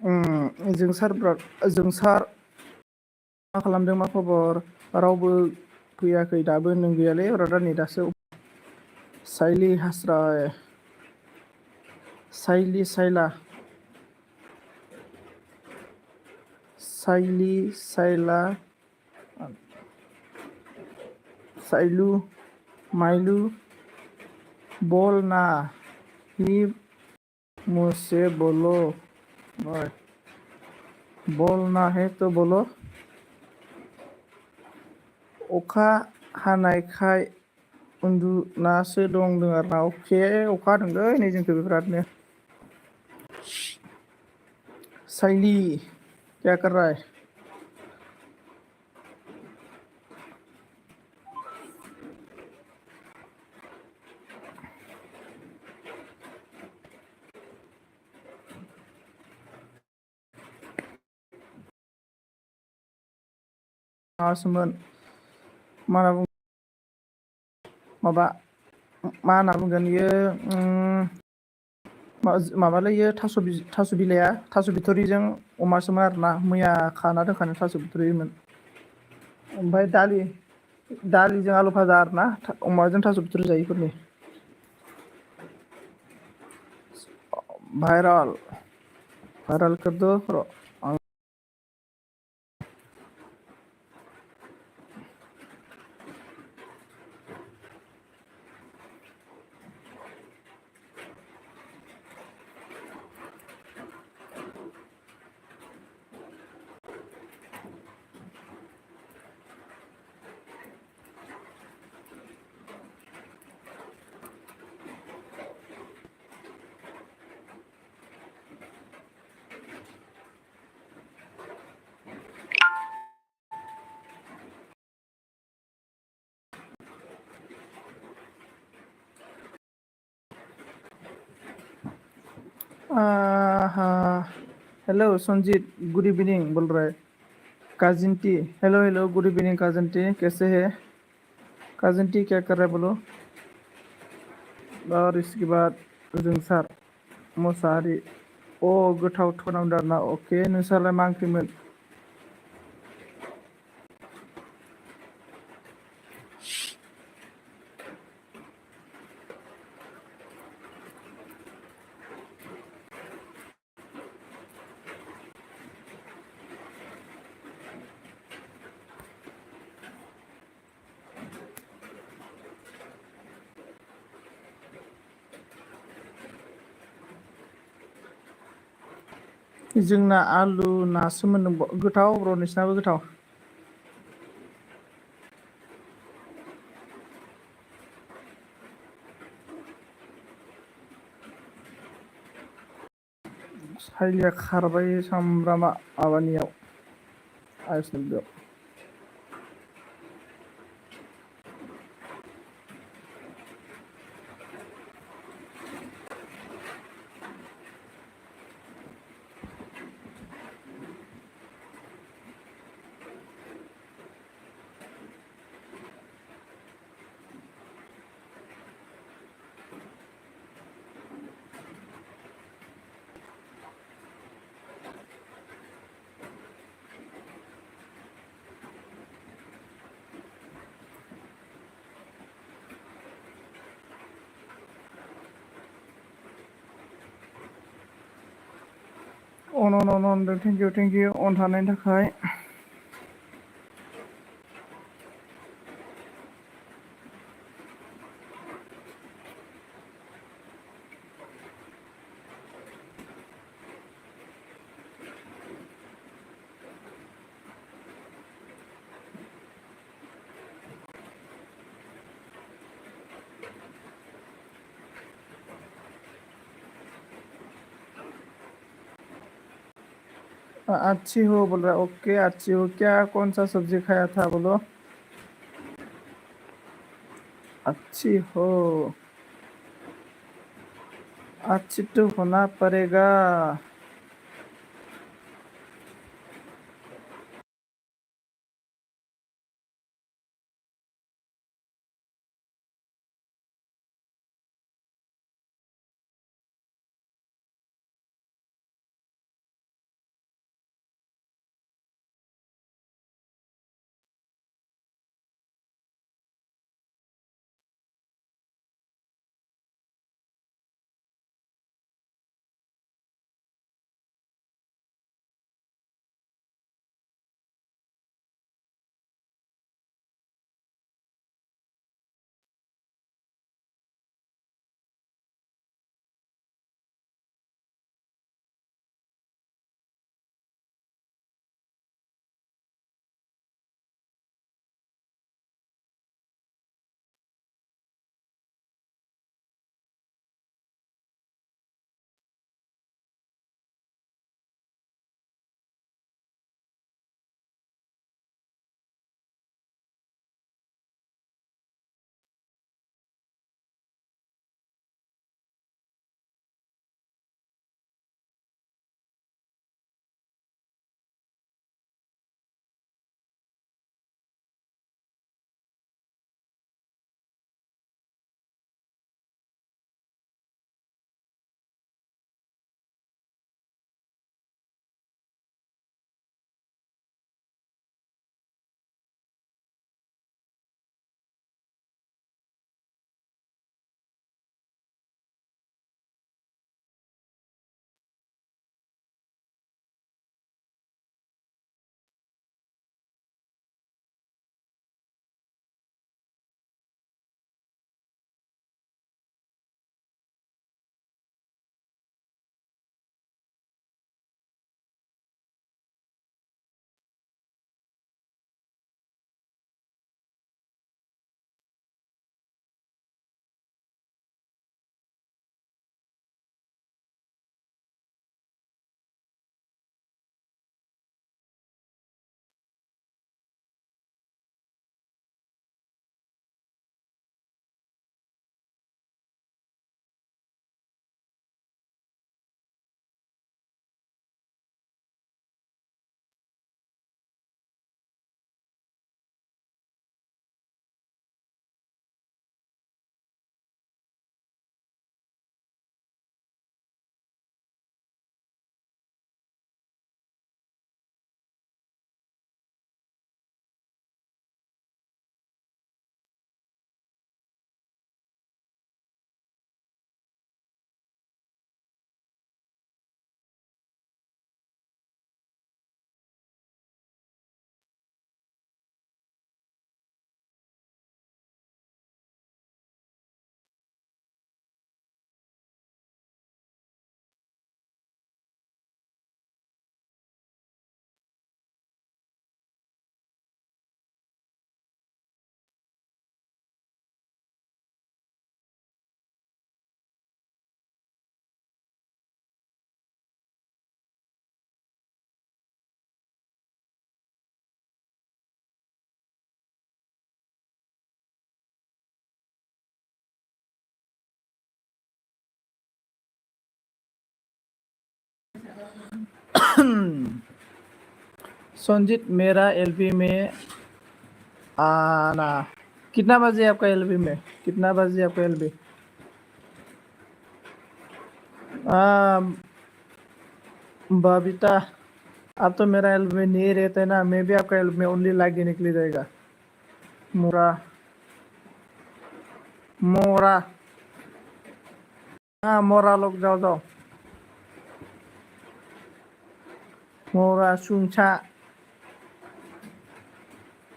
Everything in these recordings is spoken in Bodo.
जोंसार मा खालामदों मा खबर रावबो फैयाखै दाबो नों गैयालै ब्रादार नै दासो साइलि हास्राय साइलि सायला साइलि सायला साइलु माइलु बोलना ही मुझसे बोलो ओए बोलना है तो बोलो अखा हानायखाय उन्दुनासो दंदों आरोना अके अखा हादोंलै नै जोंखौ बिरादनो साइलि क्या कर रहा है माबासोमोन मा होनना बुङो माबा मा होनना बुंगोन इयो माबालै इयो थास' बिलाइया थास' बिथ'रिजों अमासोमोन आरोना मैया खाना दोनखानाय थास' बिथ'रिमोन ओमफ्राय दालिजों आलु भाजा आरोना अमाजों थास' बिथ'रि जायैफोरनि भाइराल कर दो हेलो संजीत गुड इवनिंग बोल रहा है काजिंटी हेलो हेलो गुड इवनिंग काजिंटी कैसे है काजिंटी क्या कर रहा है बोलो और इसके बाद जोंसार मोसाहारि गोथाव खोनादों आरोना अके नोंस्रालाय मा ओंख्रिमोन जोंना आलु नासोमोन गोथाव ब्र नोंसिनाबो गोथाव साइलिया खारबाय सामब्रामा माबानियाव आइसलेण्डआव अन थेंक इउ अन थानायनि थाखाय अच्छी हो बोल रहा है ओके अच्छी हो क्या कौन सा सब्जी खाया था बोलो अच्छी हो अच्छी तो होना पड़ेगा संजीत मेरा एलपी में आना। कितना बजे आपका एलपी में? कितना बजे आपका एलपी? बबीता, आप तो मेरा एल्ब में नहीं रहते ना, मैं भी आपका एल्ब में ओनली लाइक देने के लिए जाएगा। मोरा मोरा, हाँ मोरा लोग जाओ जाओ। मोरा सुंचा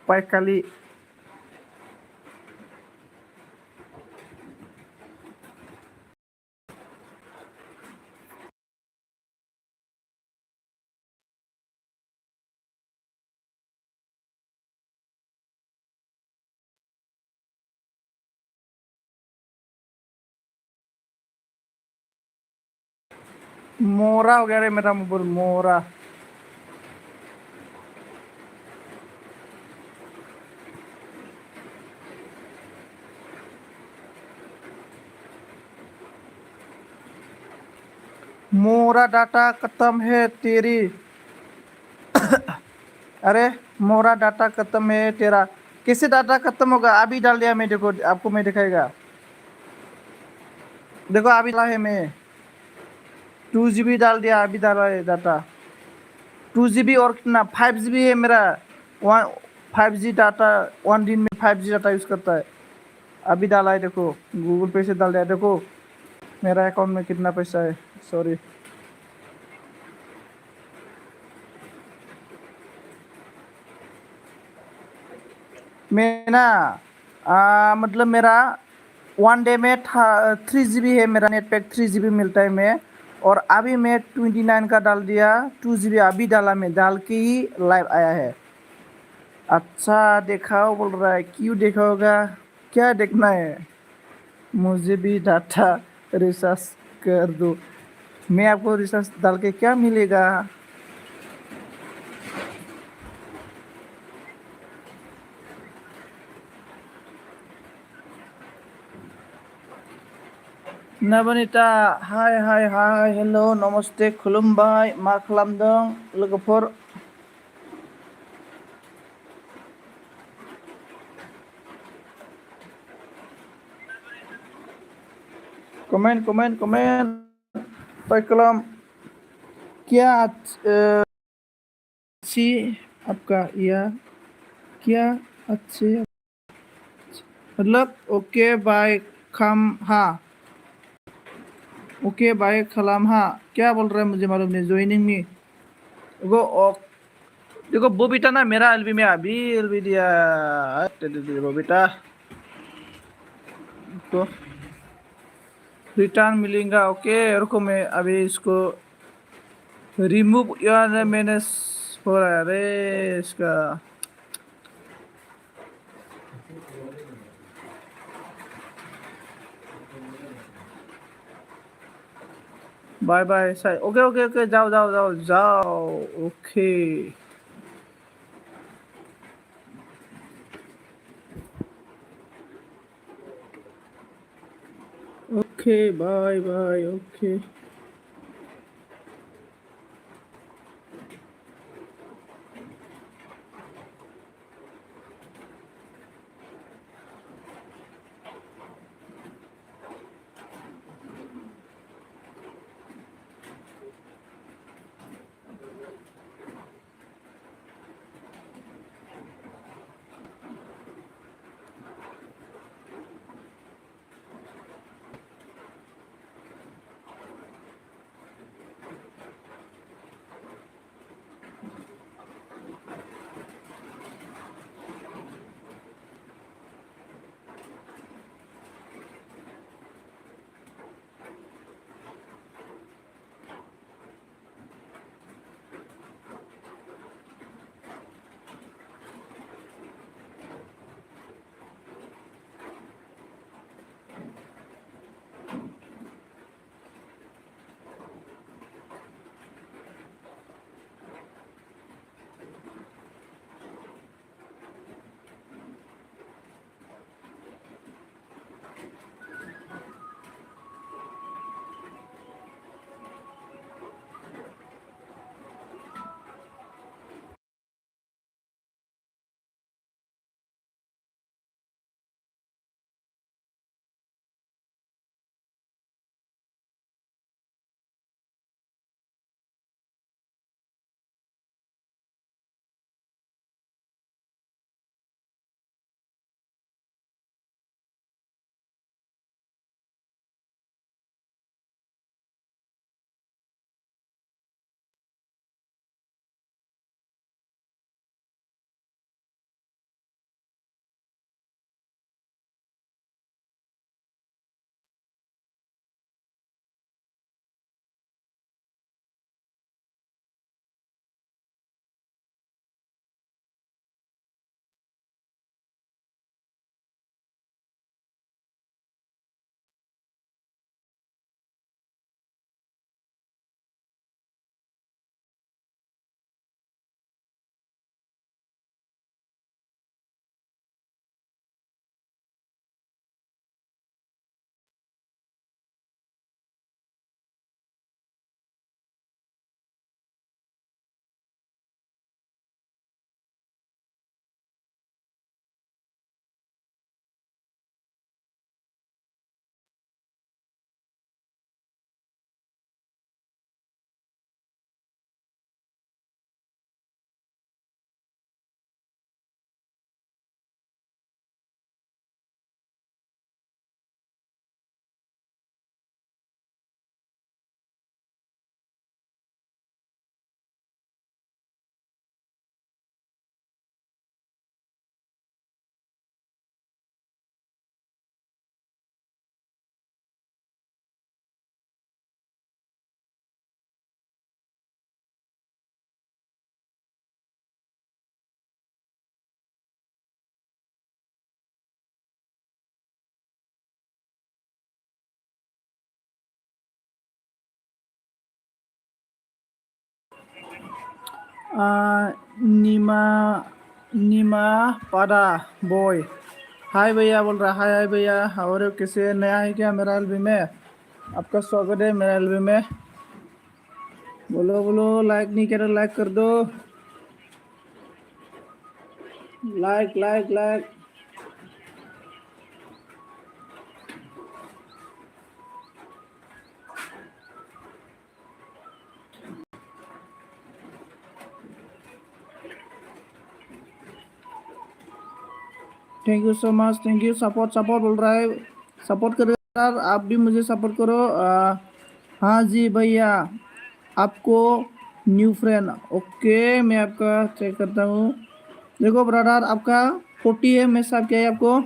पैकाली। मोरा हो गया रे मेरा मोबाइल, मोरा। मोरा डाटा खत्म है तेरी। अरे मोरा डाटा खत्म है तेरा। कैसे डाटा खत्म होगा? अभी डाल दिया मैं, देखो आपको मैं दिखाएगा। देखो अभी डाला है मैं, 2 GB डाल दिया, अभी डाला है डाटा 2 GB। और कितना 5 GB है मेरा। 5G डाटा 1 दिन में 5G डाटा यूज करता है। अभी डाला है देखो, गूगल पे से डाल दिया। देखो मेरा अकाउंट में कितना पैसा है। सॉरी, मैं ना मतलब मेरा 1 डे में 3 GB है मेरा नेट पैक, 3 GB मिलता है मैं। और अभी मैं 29 का डाल दिया, 2 GB अभी डाला, मैं डाल के ही लाइव आया है। अच्छा देखाओ बोल रहा है, क्यों देखा होगा? क्या देखना है? मुझे भी डाटा रिचार्ज कर दो। मैं आपको रिचार्ज डाल के क्या मिलेगा? नबनिता, हाय हाय हाय, हेलो नमस्ते, खुलुमबाय। मा खालामदों लोगोफोर? कमेंट कमेंट कमेंट बाय कलम। क्या अच्छी आपका या क्या अच्छे, मतलब ओके बाय खम हाँ, ओके बाय खलाम हाँ। क्या बोल रहा है मुझे मालूम नहीं। ज्वाइनिंग मी गो। देखो बबीता ना मेरा एलबी में अभी एलबी दिया। बबीता तो रिटर्न मिलेगा। ओके रुको, मैं अभी इसको रिमूव यार, मैंने हो रहा है अरे इसका। बाय बाय साई। ओके ओके ओके, जाओ जाओ जाओ जाओ। ओके ओके बाय बाय। ओके नीमा नीमा पादा बॉय। हाय भैया बोल रहा है। हाय भैया, और कैसे नया है क्या मेरा एल्बम में? आपका स्वागत है मेरा एल्बम में। बोलो बोलो, लाइक नहीं कर लाइक कर दो। Like like like. Thank you so much, thank you. Support support बोल रहा है, सपोर्ट करो यार, आप भी मुझे सपोर्ट करो। हाँ जी भैया, आपको न्यू फ्रेंड। ओके, मैं आपका चेक करता हूँ। देखो ब्रदर, आपका 40 है, मैं सब क्या है आपको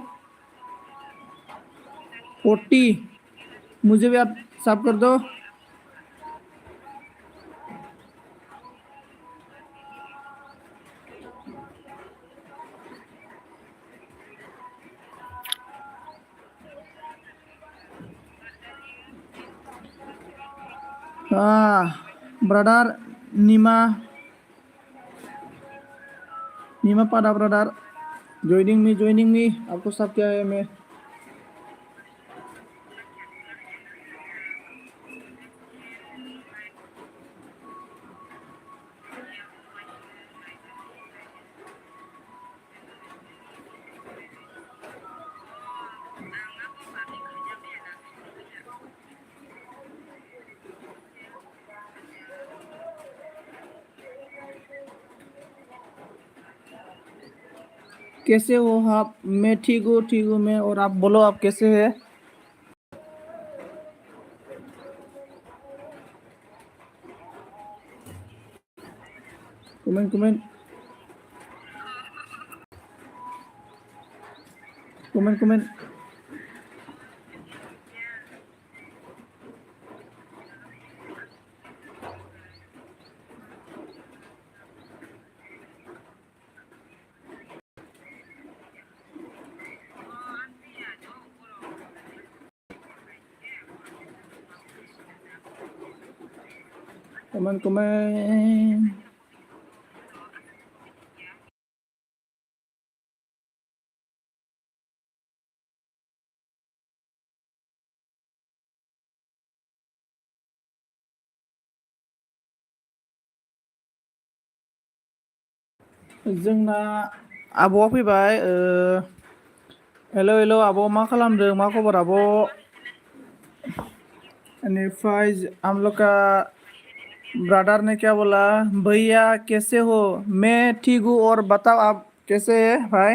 40। मुझे भी आप सब कर दो। ब्रदर नीमा नीमा पादा ब्रदर, ज्वाइनिंग मी। आपको सब क्या है मैं। कैसे हो आप? मैं ठीक हूँ मैं। और आप बोलो, आप कैसे है? Comment comment comment comment. Comment. जोंना आब'आ फैबाय। हेल' हेल' आब', मा खालामदों? मा खबर आब'? बेनिफ्राय हम लोग का ब्रदर ने क्या बोला? भैया कैसे हो? मैं ठीक हूँ, और बताओ आप कैसे है भाई?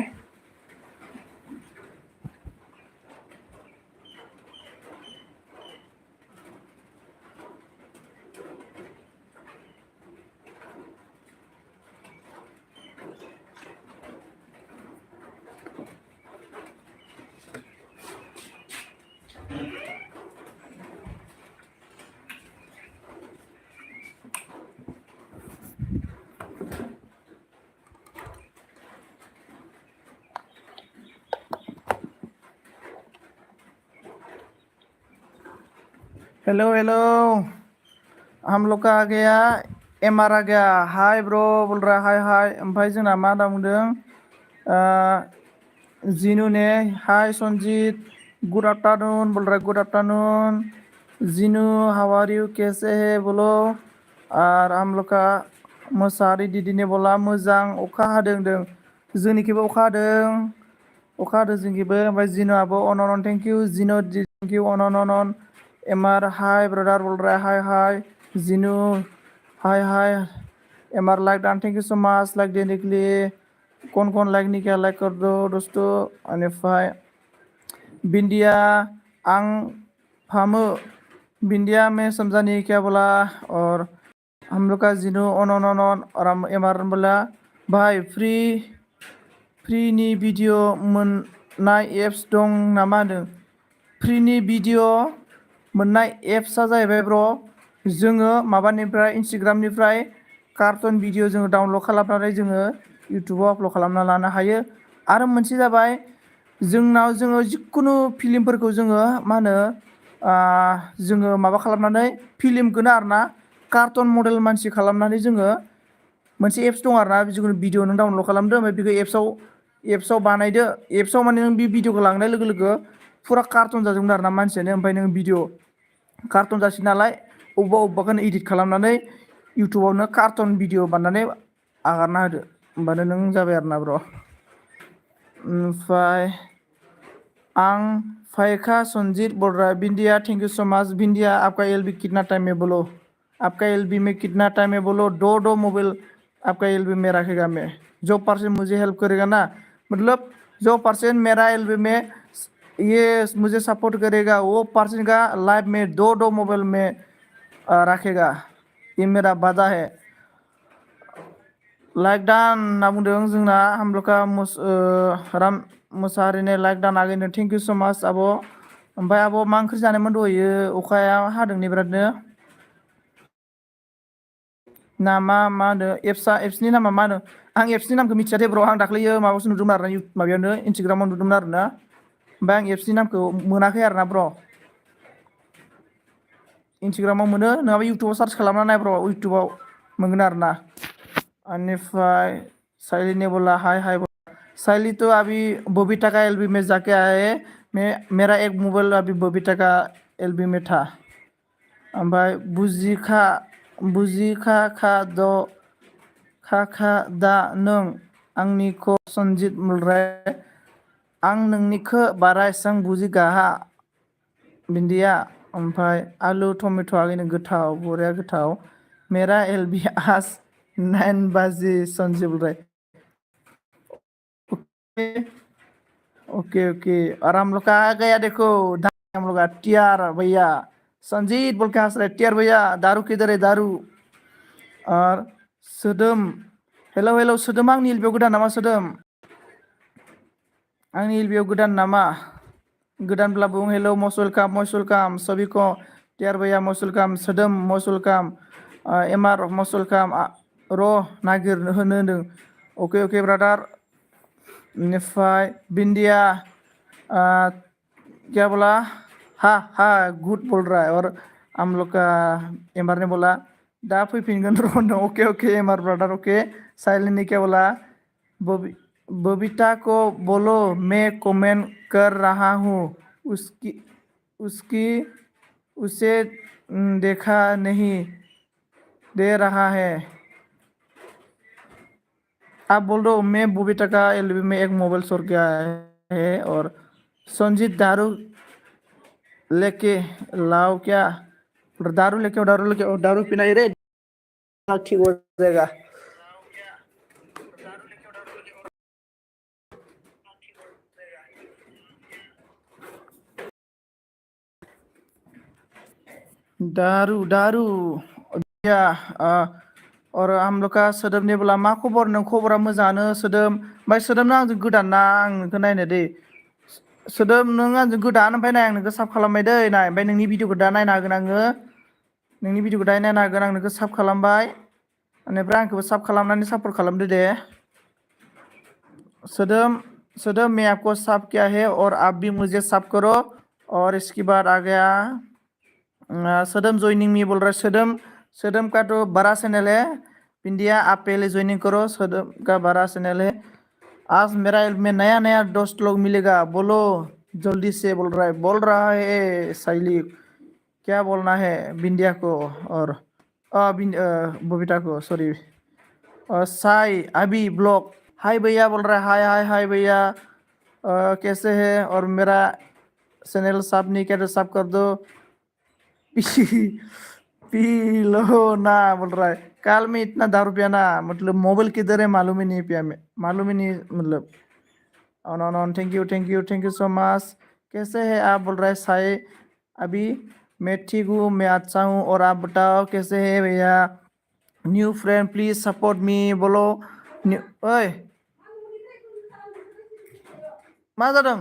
हेलो हेलो, हम लोग का आ गया, एमआर आ गया। हाय ब्रो बोल रहा है। हाय हाय। ओमफ्राय जोंना मा होनना बुंदों? जीनू ने हाय संजीत, गुड आफ्टरनून बोल रहा है। Good afternoon Jinu, how are you, कैसे है बोलो। और हम लोग का मोसाहारी दीदी ने बोला मोजां, अखा हादों दों। जोंनिखैबो अखा हादों, अखा हादों जोंनिखैबो। ओमफ्राय जिनुआबो अन अन thank you Jinu, thank you अन अन अन। एमआर हाय ब्रदर बोल रहा है। Hi hi Jinu, hi hi. MR like done, thank you so much like देने के लिए। कौन लाइक नहीं किया लाइक कर दो दोस्तों। बेनिफ्राय बिंदिया, आं फामो, बिंदिया में समझा नहीं क्या बोला। और हम लोग का जिनू अन अन अन अन। और हम एमआर बोला भाई फ्रीनि भिडिअ मोननाय एप्स दं नामा होनदों। फ्रीनि भिडिअ मोननाय एप्सआ जाहैबाय ब्र, जोङो माबानिफ्राय इन्सटाग्रामनिफ्राय कार्टुन भिडिअ जोङो डाउनलड खालामनानै जोङो इउटुबाव आपलड खालामना लानो हायो। आरो मोनसे जाबाय, जोंनाव जोङो जिखुनु फिल्मफोरखौ जोङो मा होनो जोङो माबा खालामनानै फिल्मखौनो आरोना कार्टुन मडेल मानसि खालामनानै जोङो मोनसे एप्स दं आरो ना जिखुनु भिडिअ नों डाउनलड खालामदो ओमफ्राय बेखौ एप्सआव बानायदो एप्सआव माने नों बे भिडिअखौ लांनाय लोगो लोगो फुरा कार्टन जाजोबगोन आरो ना मानसियानो ओमफ्राय नों भिडिअ कार्टन जासिगोन नालाय अबेबाखौनो इडिट खालामनानै इउटुबावनो कार्टन भिडिअ बानायनानै आगारना होदो होमबानो नों जाबाय आरो ना ब्र'। ओमफ्राय आं फायखा संजीत बोल रहा है बिंदिया थैंक यू सो मच बिंदिया आपका एलबी कितना टाइम में बोलो आपका एलबी में कितना टाइम में बोलो दो मोबाइल आपका एलबी में रखेगा मैं जो पर्सन मुझे हेल्प करेगा ना मतलब जो पर्सन मेरा एलबी में ये मुझे सपोर्ट करेगा वो पर्सन का लाइफ में दो मोबाइल में रखेगा ये मेरा वादा है। लाइक दान होनना बुंदों जोंना हामलका राम मोसाहारिनो लाइक दान आगैनो थेंक इउ स' माच आब'। ओमफ्राय आब' मा ओंख्रि जानायमोन दहायो अखाया हादों ने बिरादनो नामा मा होनो एप्सनि नामा मा होनो आं एप्सनि नामखौ मिथिया दे ब्र' आं दाख्लैयो माबायावसो नुदोंमोन आरो ना माबायावनो इन्सटाग्रामाव नुदोंमोन आरो ना ओमफ्राय आं एप्सनि नामखौ मोनाखै आरो ना ब्र'। इन्सटाग्रामाव मोनो नङाबा इउटुबाव सार्च खालामना नाय ब्र' इउटुबाव मोनगोन आरो ना। अनिफ्राय साइली ने बोला हाय हाय साइली तो अभी बबीता का एलबी में जाके आए हैं मैं मेरा एक मोबाइल अभी बबीता का एलबी में था। ओमफ्राय बुजिखा खा दा नों आंनिखौ सन्जित मुलराय आं नोंनिखौ बारा एसां बुजिगाहा बिन्दिया ओमफ्राय आलु टमेट' आगैनो गोथाव बरिया गोथाव मेरा एलबी आज 9 बजे संजीव राय ओके ओके और हम लोग का आ गया देखो हम लोग का टीआर भैया संजीत बोल के हंस रहे टीआर भैया दारू किधर है दारू। और सोदोम हेलौ हेलौ सोदोम आंनि एलबियाव गोदान नामा सोदोम आंनि एलबियाव गोदान नामा गोदानब्ला बुं हेलौ मस्ट वेलकाम सभी को टीआर भैया must welcome सोदोम must welcome MR must welcome र' नागिरनो होनो होनदों अके अके ब्रादार। बेनिफ्राय बिन्दिया क्या बोला हा गुड बोल रहा है और हम लोग का एमआर ने बोला दा फैफिनगोन र' होनदों okay okay MR brother okay. Silent ने क्या बोला बबीता को बोलो मैं कमेंट कर रहा हूँ उसकी उसकी उसे देखा नहीं दे रहा है आप बोल दो मैं बबीता का एलबी में एक मोबाइल छोड़ के आया है और संजीत दारू लेके लाओ क्या दारू पीना ही रे ठीक हो जाएगा। दारू या और हम लोग का सोदोम ने बोला मा खबर नों खबरा मोजाङानो सोदोम ओमफ्राय सोदोम नों आंजों गोदान ना आं नोंखौ नायनो दै सोदोम नों आंजों गोदान ओमफ्राय नाय आं नोंखौ साब खालामबाय दै नाय ओमफ्राय नोंनि भिडिअखौ दा नायनो हागोन आङो नोंनि भिडिअखौ दा नायनो हागोन आं नोंखौ साब खालामबाय बेनिफ्राय आंखौबो साब खालामनानै सापर्ट खालामदो दे सदम मैं आपको सब किया है और आप भी मुझे सब करो और इसके बाद आ गया सदम ज्वाइनिंग मी बोल रहा है सदम का तो बड़ा चैनल है इंडिया आप पहले ज्वाइनिंग करो सदम का बड़ा चैनल है आज मेरा में नया नया दोस्त लोग मिलेगा बोलो जल्दी से बोल रहा है साइली क्या बोलना है बिंदिया को और बबीता को सॉरी साई अभी ब्लॉग हाय भैया बोल रहा है हाय भैया कैसे है और मेरा चैनल सब नहीं किया तो सब कर दो पी लो ना बोल रहा है काल में इतना दारू पिया ना मतलब मोबाइल किधर है मालूम ही नहीं पिया मैं मालूम ही नहीं मतलब on thank you so much कैसे है आप बोल रहा है साई अभी मैं ठीक हूँ मैं अच्छा हूँ और आप बताओ कैसे है भैया new friend please support me बोलो ओए मा जादों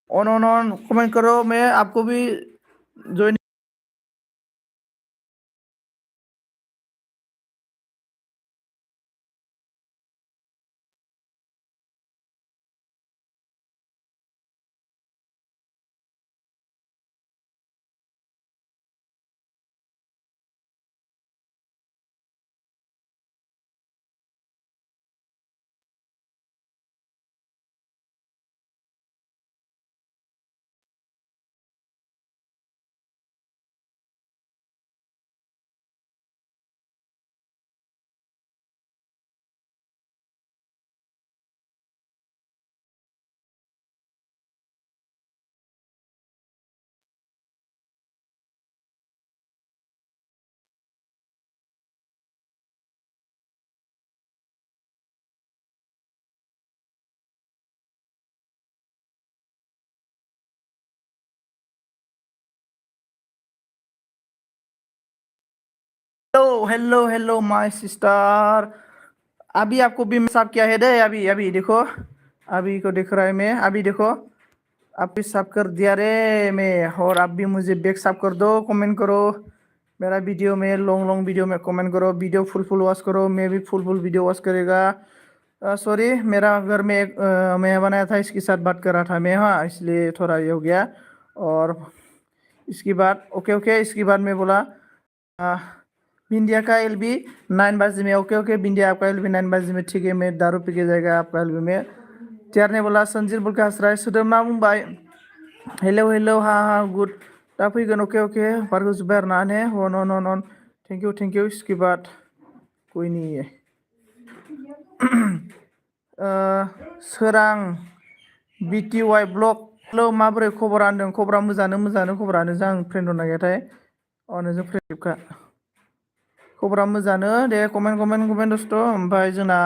ऑन कमेंट करो मैं आपको भी ज्वाइन हेलो हेलो हेलो माय सिस्टर। अभी आपको भी साफ किया है दे। अभी अभी देखो, अभी को देख रहा है मैं। अभी देखो, आप भी साफ कर दिया रे मैं। और आप भी मुझे बैक साफ कर दो, कमेंट करो मेरा वीडियो में, लॉन्ग लॉन्ग वीडियो में कमेंट करो। वीडियो फुल फुल वॉच करो, मैं भी फुल फुल वीडियो वॉच करेगा। सॉरी, मेरा घर में एक मेहमान आया था, इसके साथ बात कर रहा था मैं, हाँ, इसलिए थोड़ा ये हो गया। और इसके बाद ओके ओके, इसके बाद मैं बोला बिंदिया का एलबी 9 बजे में। ओके ओके बिंदिया, आपका एलबी 9 बजे में, ठीक है। मैं दारू पी के जाएगा आपका एलबी में। त्यार ने बोला संजीर बोल के हंस रहा है। सुदर्मा मुंबई, हेलो हेलो, हाँ हाँ गुड, दा फैगोन। ओके ओके, बारगो जोब्बाय आरो ना ने, अन अन अन अन, थैंक यू। इसके बाद कोई नहीं है। सोरां BTY ब्लग, हेलो, माबोरै खबरा होनदों? खबरा मोजाङानो खबरानो। जों फ्रेन्ड दंना गैयाथाय? अ नोंजों फ्रेन्डशिपखा। खबरा मोजाङानो दे, कमेंट दोस्तों। ओमफ्राय जोंना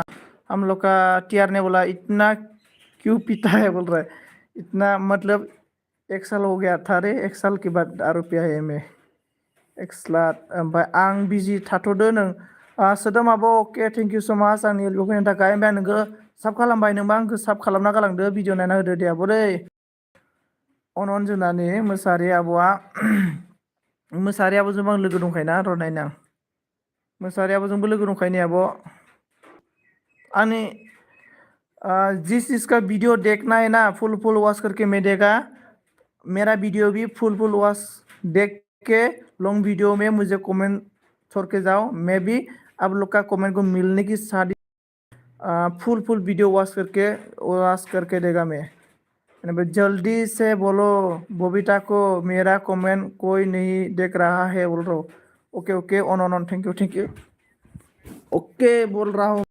हम लोग का टीआर ने बोला इतना क्यों पीता है बोल रहा है। इतना मतलब 1 साल हो गया था रे, 1 साल के बाद दारू पिया है मैं। 1 साल। ओमफ्राय आं बिजि थाथ'दो नों सोदोमाबो। अके थेंक इउ स' माच आंनि एलबि फैनायनि थाखाय। ओमफ्राय नोङो साब खालामबाय, नोंबा आंखौ साब खालामना गालांदो, भिडिअ नायना होदो दे आब' दै। अन जोंनानि मोसाहारि आब'आ मोसाहारि आब'जोंबो आं लोगो दंखायोना, र' नायनो आं। मोसाहारि आब'जोंबो लोगो दंखायो ने आब'? आंनि जिस जिसका वीडियो देखना है ना, फुल फुल वॉच करके मैं देगा। मेरा वीडियो भी फुल फुल वॉच देख के लॉन्ग वीडियो में मुझे कमेंट छोड़ के जाओ। मैं भी आप लोग का कमेंट को मिलने की साथ फुल फुल वीडियो वॉच करके देगा मैं। जल्दी से बोलो बबीता को मेरा कमेंट कोई नहीं देख रहा है बोल रहा हूँ। Okay okay, on thank you. Okay बोल रहा हूँ।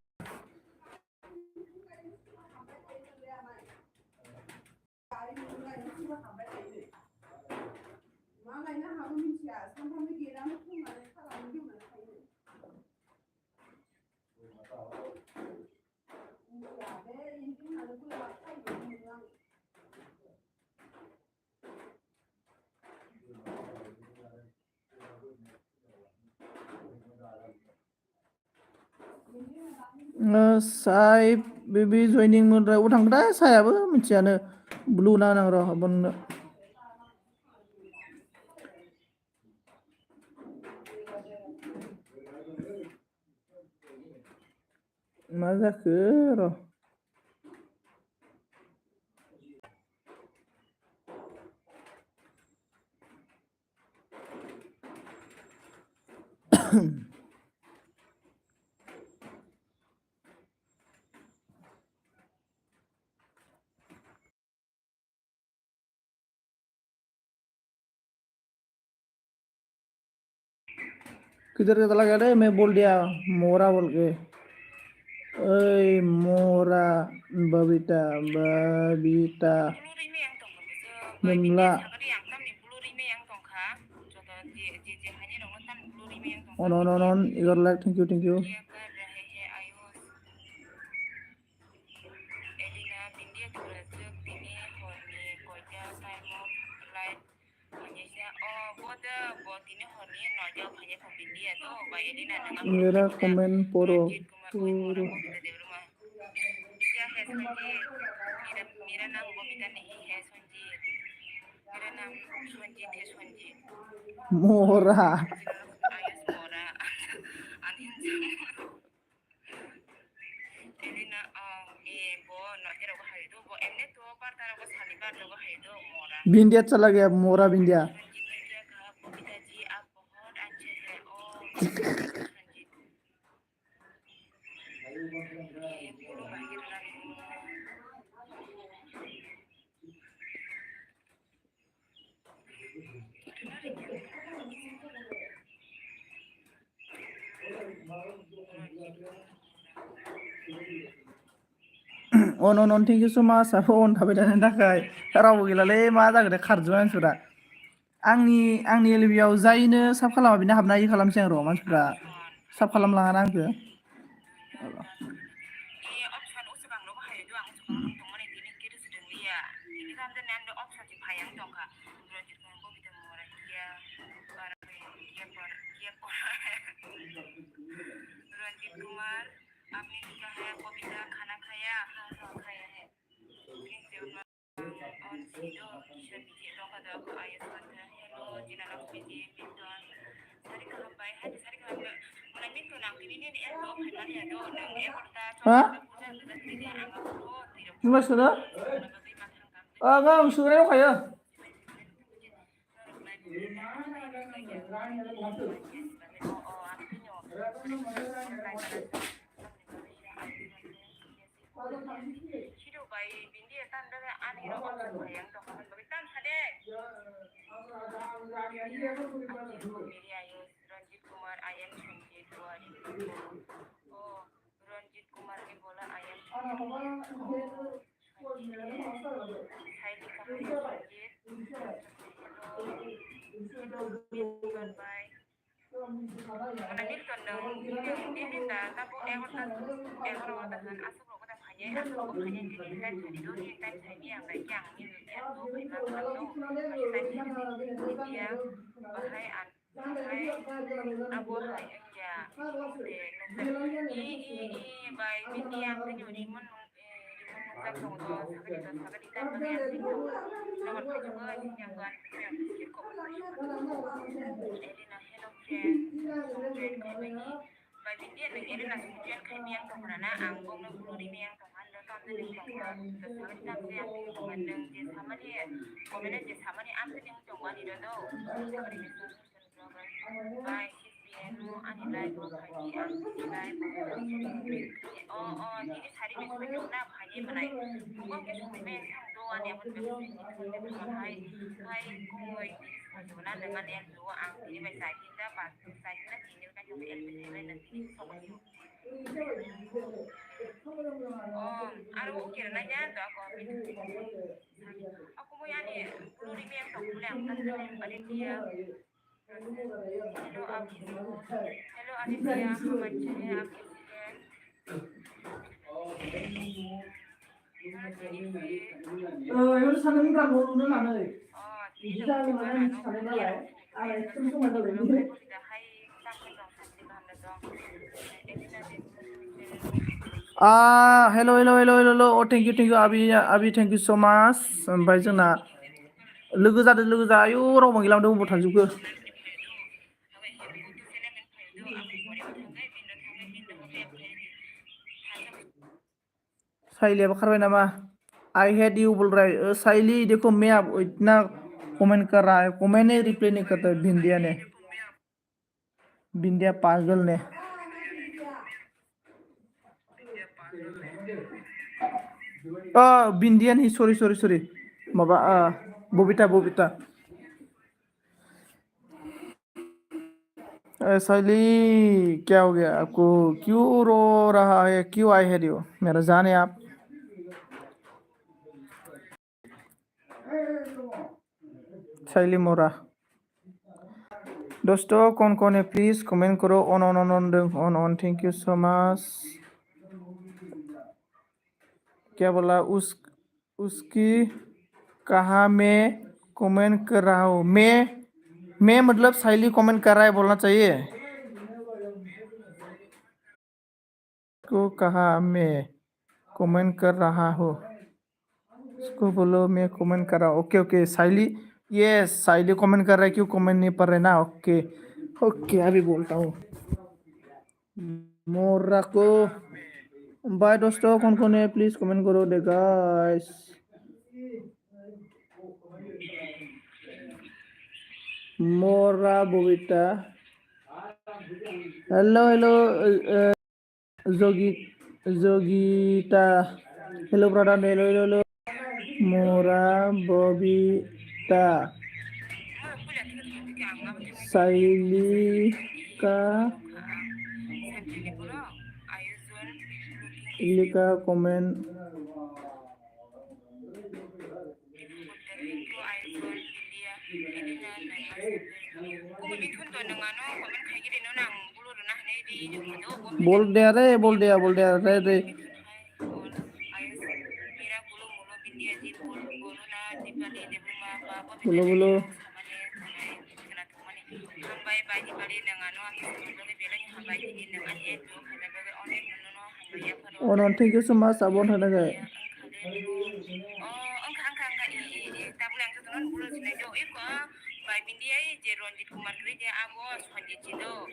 साइ बेबी जइनिं अबाव थांखोथाय सायाबो मिथियानो। ब्लु ना नां र' बननो। मा जाखो र'? किधर चला गया रे? मैं बोल दिया मोरा बोल के। ओए मोरा, बबीता नोमला अन इगर लाइक थैंक यू। मेरा कमेंट पढ़ो। मोरा बिंदिया चला गया, मोरा बिंदिया। अन थेंक इउ स' माच आब' अन थाबाय थानायनि थाखाय। रावबो गैलालै, मा जागोन दे, खारजोब्बाय मानसिफोरा। आंनि एलबियाव जायनो साब खालामा बेनो हाबना इ खालामसै आं र'। मानसिफ्रा साब खालामलाङाना आंखौ। रंजीत कुमार आपने लिखा है बबीता खाना खाया हाँ हाँ खाया है on Sido Kishan Biji Doka Doka Ayaswanta Hello Jinanok Biji Minton Sari Kahambai Hadi Sari Kahambai Mulai Minton ang pinili ni Elko Kaiman ya do nang Ekorta Ha? Chong Puja Tidak Tidak Angga Puro Tidak Ini maksudnya? Nabagai Matang Kam Enggak, sudah kok ya. Sido bai bindi tan da an hiro on sa bayang to kan bai tan sade मेरी Ayush Ranjit Kumar I am 28 oh Ranjit Kumar ने बोला आई एम साइड का Ranjit bye Mana Milton dong, ini minta tabu ekor tahan asal lo kata kaya asal lo kaya jadi time tadi do ni time tadi yang baik yang ini dia tuh baik banget tuh masih time tadi dia bahai bahai abu hai ya i baik ini yang tadi di mana tak tahu tuh sakit di time tadi yang itu lewat juga yang kan yang kok Elina hello friend friend kai bai ni bai bin dia nang Elina kemudian kai miang tong mana ang bong nang bulu di miang tong anda tam dan tong ke sama tam se yang tong andang je sama dia komena je sama ni am yang tong wani do do bai no ani lai bo kai ni ang ni lai bo oh ini sari ni sebenarnya na bhai manai bukan ke sumai men sang do ani abot be hai hai koi Sebenarnya dengan yang dua ang ini baca kita pas kita ini kan cuma LPTV nanti sobat yuk. Oh, aku kira nanya tuh aku aku mau yani perlu ini yang tak boleh angkat dari pada dia. Hello Aditya, macamnya aku Yang sana ini kan mau nunda mana? Bisa mana sana lah. Ada itu semua ada lagi. Hello. Oh, thank you, Abi, thank you so much. Oमफ्राय जोंना लोगो जायो रावबो गैला बबाव थांजोबखो साइलियाबो खारबाय नामा आई हेड यू बोल रहा है साइली देखो मैं अब इतना कमेंट कर रहा है कमेंट नहीं रिप्लाई नहीं करता बिंदिया पागल ने बिंदिया नहीं सॉरी माबा बबीता साइली क्या हो गया आपको क्यों रो रहा है क्यों आई हेड यू मेरा जान है आप साइली मोरा दोस्तों कौन है प्लीज कमेंट करो on thank you so much क्या बोला उसकी कहा मैं कमेंट कर रहा हूँ मैं मतलब साइली कमेंट कर रहा है बोलना चाहिए को कहा मैं कमेंट कर रहा हूँ उसको बोलो मैं कमेंट कर रहा हूँ ओके साइली ये साइली कमेंट कर रहा है क्यों कमेंट नहीं पढ़ रहे ना ओके अभी बोलता हूँ मोरा को बाय दोस्तों कौन है प्लीज कमेंट करो दे गाइस मोरा Babita hello Jogita hello brother hello मोरा बबीता साइली का लिखा कमेंट बोल दिया रे बोलो ini nang ani itu kami bagi onek nono hanya ya pada Onon, thank you so much abon hono ga. ya engkau dulu engkau i tapi yang itu non bulu sini jo iko bai bindi ai je Ronjit Kumar kri je abo Sanjit Cido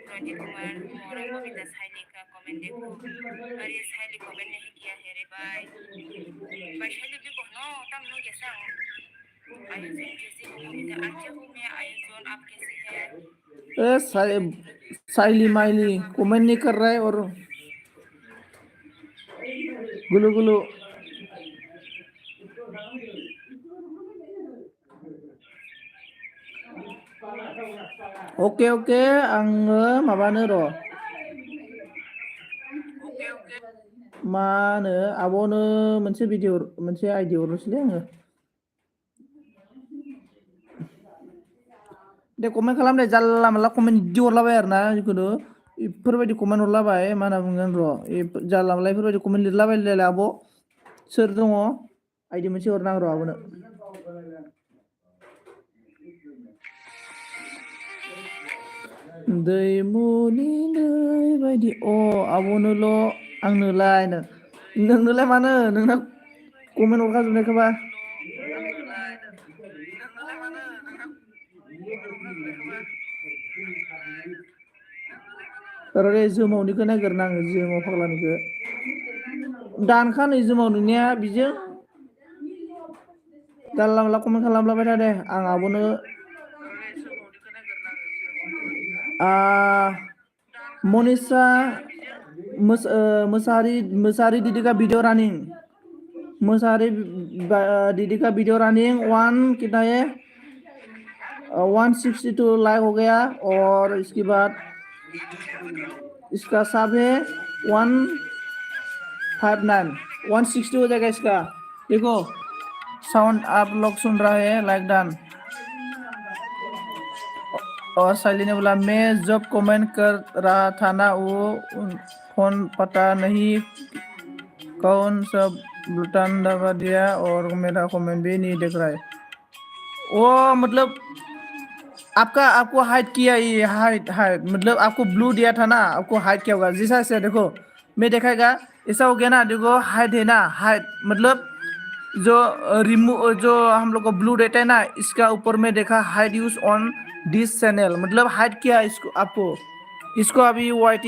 Ronjit Kumar orang babita saili ka komen dekho are Saili comment नहीं किया है रे भाई भाई साइली भी को नो तम नो ये संग आयोजन कैसे हो मुझे अच्छे हो मैं आयोजन आप कैसे हैं साइली माइली कमेंट नहीं कर रहा है और गुलू गुलू ओके ओके आङो माबानो र' मा होनो आब'नो मोनसे भिडिअ मोनसे आइडि हरनोसैलै आङो दे कमेन्ट खालाम दे जानला मानला कमेन्ट इदि हरलाबाय आरोना जिखुनु इफोरबायदि कमेन्ट हरलाबाय मा होनना बुंगोन र' जानला मानला इफोरबायदि कमेन्ट लिरलाबायलायला आब' सोर दङ आइडि मोनसे हरनां र' आब'नो दैमुनि दै बायदि आब'नोल' आंनोलाय नोंनोलाय मानो नोंना कमेन्ट हरखाजोबनायखोबा र' दे जोमावनिखौ नागिरना आङो जोमाव फाग्लानिखौ दानखा नै जोमाव नोंनिया बिजों जानला मानला कमेन्ट खालामलाबाय था दे आं आब'नो मनीषा मोसाहारी दीदी का वीडियो रनिंग मोसाहारी दीदी का वीडियो रनिंग कितना है 162 लाइक हो गया और इसके बाद इसका सब है 159 160 हो जाएगा इसका देखो साउंड आप लोग सुन रहा है लाइक डन और साइली ने बोला मैं जब कमेंट कर रहा था ना वो फोन पता नहीं कौन सा बटन दबा दिया और मेरा कमेंट भी नहीं देख रहा है वो मतलब आपको हाइड किया ये हाइड मतलब आपको ब्लू दिया था ना आपको हाइड किया होगा जैसा ऐसे देखो मैं दिखाएगा ऐसा हो गया ना देखो हाइड है ना हाइड मतलब जो जो हम लोग को ब्लू रहता है ना इसका ऊपर में देखा Hyde use on this channel मतलब हाइड किया इसको आपको इसको अभी YT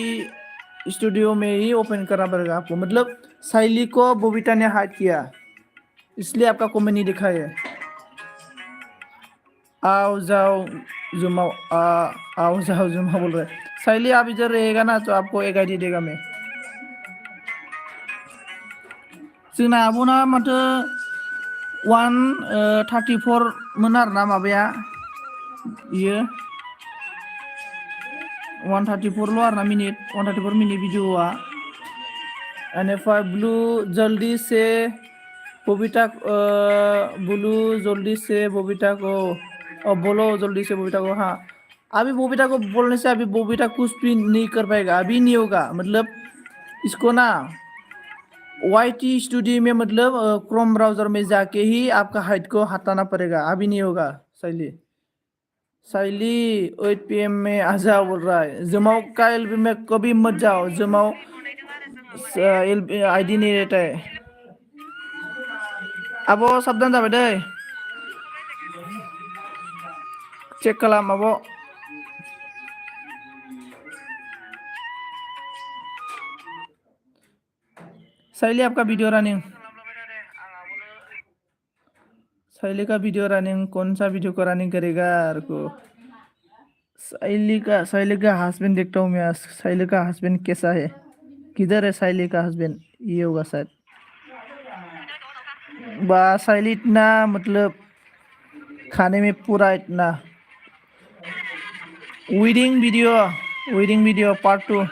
स्टूडियो में ही ओपन करना पड़ेगा आपको मतलब साइली को बबीता ने हाइड किया इसलिए आपका कमेंट नहीं दिखा है आओ जाओ जुमाओ आओ जाओ जुमा बोल रहे साइली आप इधर रहेगा ना तो आपको एक आईडी देगा मैं जोंना आब'ना माथो 134 मोन आरोना माबाया इयो 134 ल' आरोना मिनिट 134 मिनिट भिडिअआ एनिफ्राय ब्लू जल्दी से बबीता ब्लू जल्दी से बबीता को बोलो जल्दी से बबीता को हाँ अभी बबीता को बोलने से अभी बबीता कुछ भी नहीं कर पाएगा अभी नहीं होगा मतलब इसको ना YT स्टूडियो में मतलब क्रोम ब्राउजर में जाके ही आपका हाइड को हटाना पड़ेगा अभी नहीं होगा साइली 8 PM में आ जाओ बोल रहा है जमाओ का LB में कभी मत जाओ जमाओ आईडी नहीं रहता है अब साबधान जाबाय दै चेक खालाम अब साइली आपका वीडियो रनिंग साइली का वीडियो रनिंग कौन सा वीडियो को रनिंग करेगा को साइली का हस्बैंड देखता हूँ मैं साइली का हस्बैंड कैसा है किधर है साइली का हस्बैंड ये होगा शायद बस साइली इतना मतलब खाने में पूरा इतना वेडिंग वीडियो पार्ट 2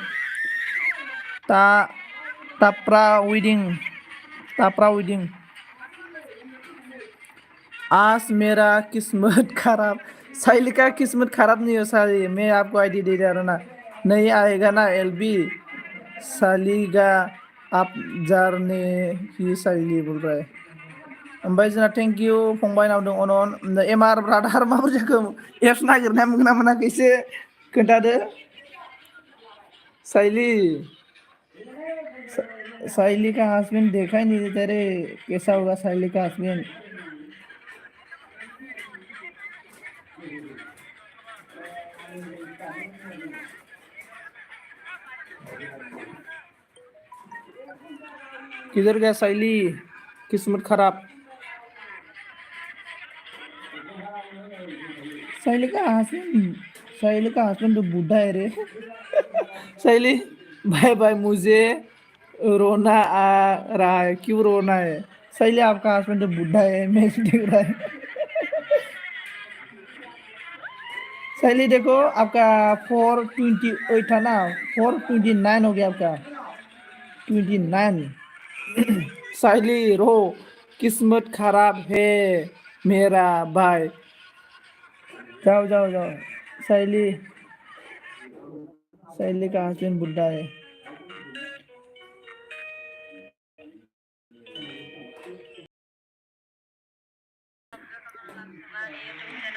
तापरा वेडिंग आज मेरा किस्मत खराब साइली का किस्मत खराब नहीं हो साली मैं आपको आईडी दे रहा हूँ ना नहीं आएगा ना LB सालीगा आप जारने ही साइली बोल रहा है ओमफ्राय जोंना थेंक इउ फंबाय नावदों अनन MR ब्रादार माबोरै जाखो एप्स नागिरनाया मोना मोनाखै एसे खोन्थादो साइली साइली का हस्बैंड देखा ही नहीं देता रे। कैसा होगा साइली का हस्बैंड? किधर गया साइली? किस्मत खराब। साइली का हस्बैंड, साइली का हस्बैंड तो बूढ़ा है रे। साइली भाई भाई, मुझे रोना आ रहा है। क्यों रोना है? साइली आपका हस्बैंड तो बूढ़ा है, मैं देख रहा है। साइली देखो, आपका 428 था ना, 429 हो गया आपका, 29। साइली रो, किस्मत खराब है मेरा भाई। जाओ जाओ जाओ। साइली, साइली का हस्बैंड बुढ़ा है।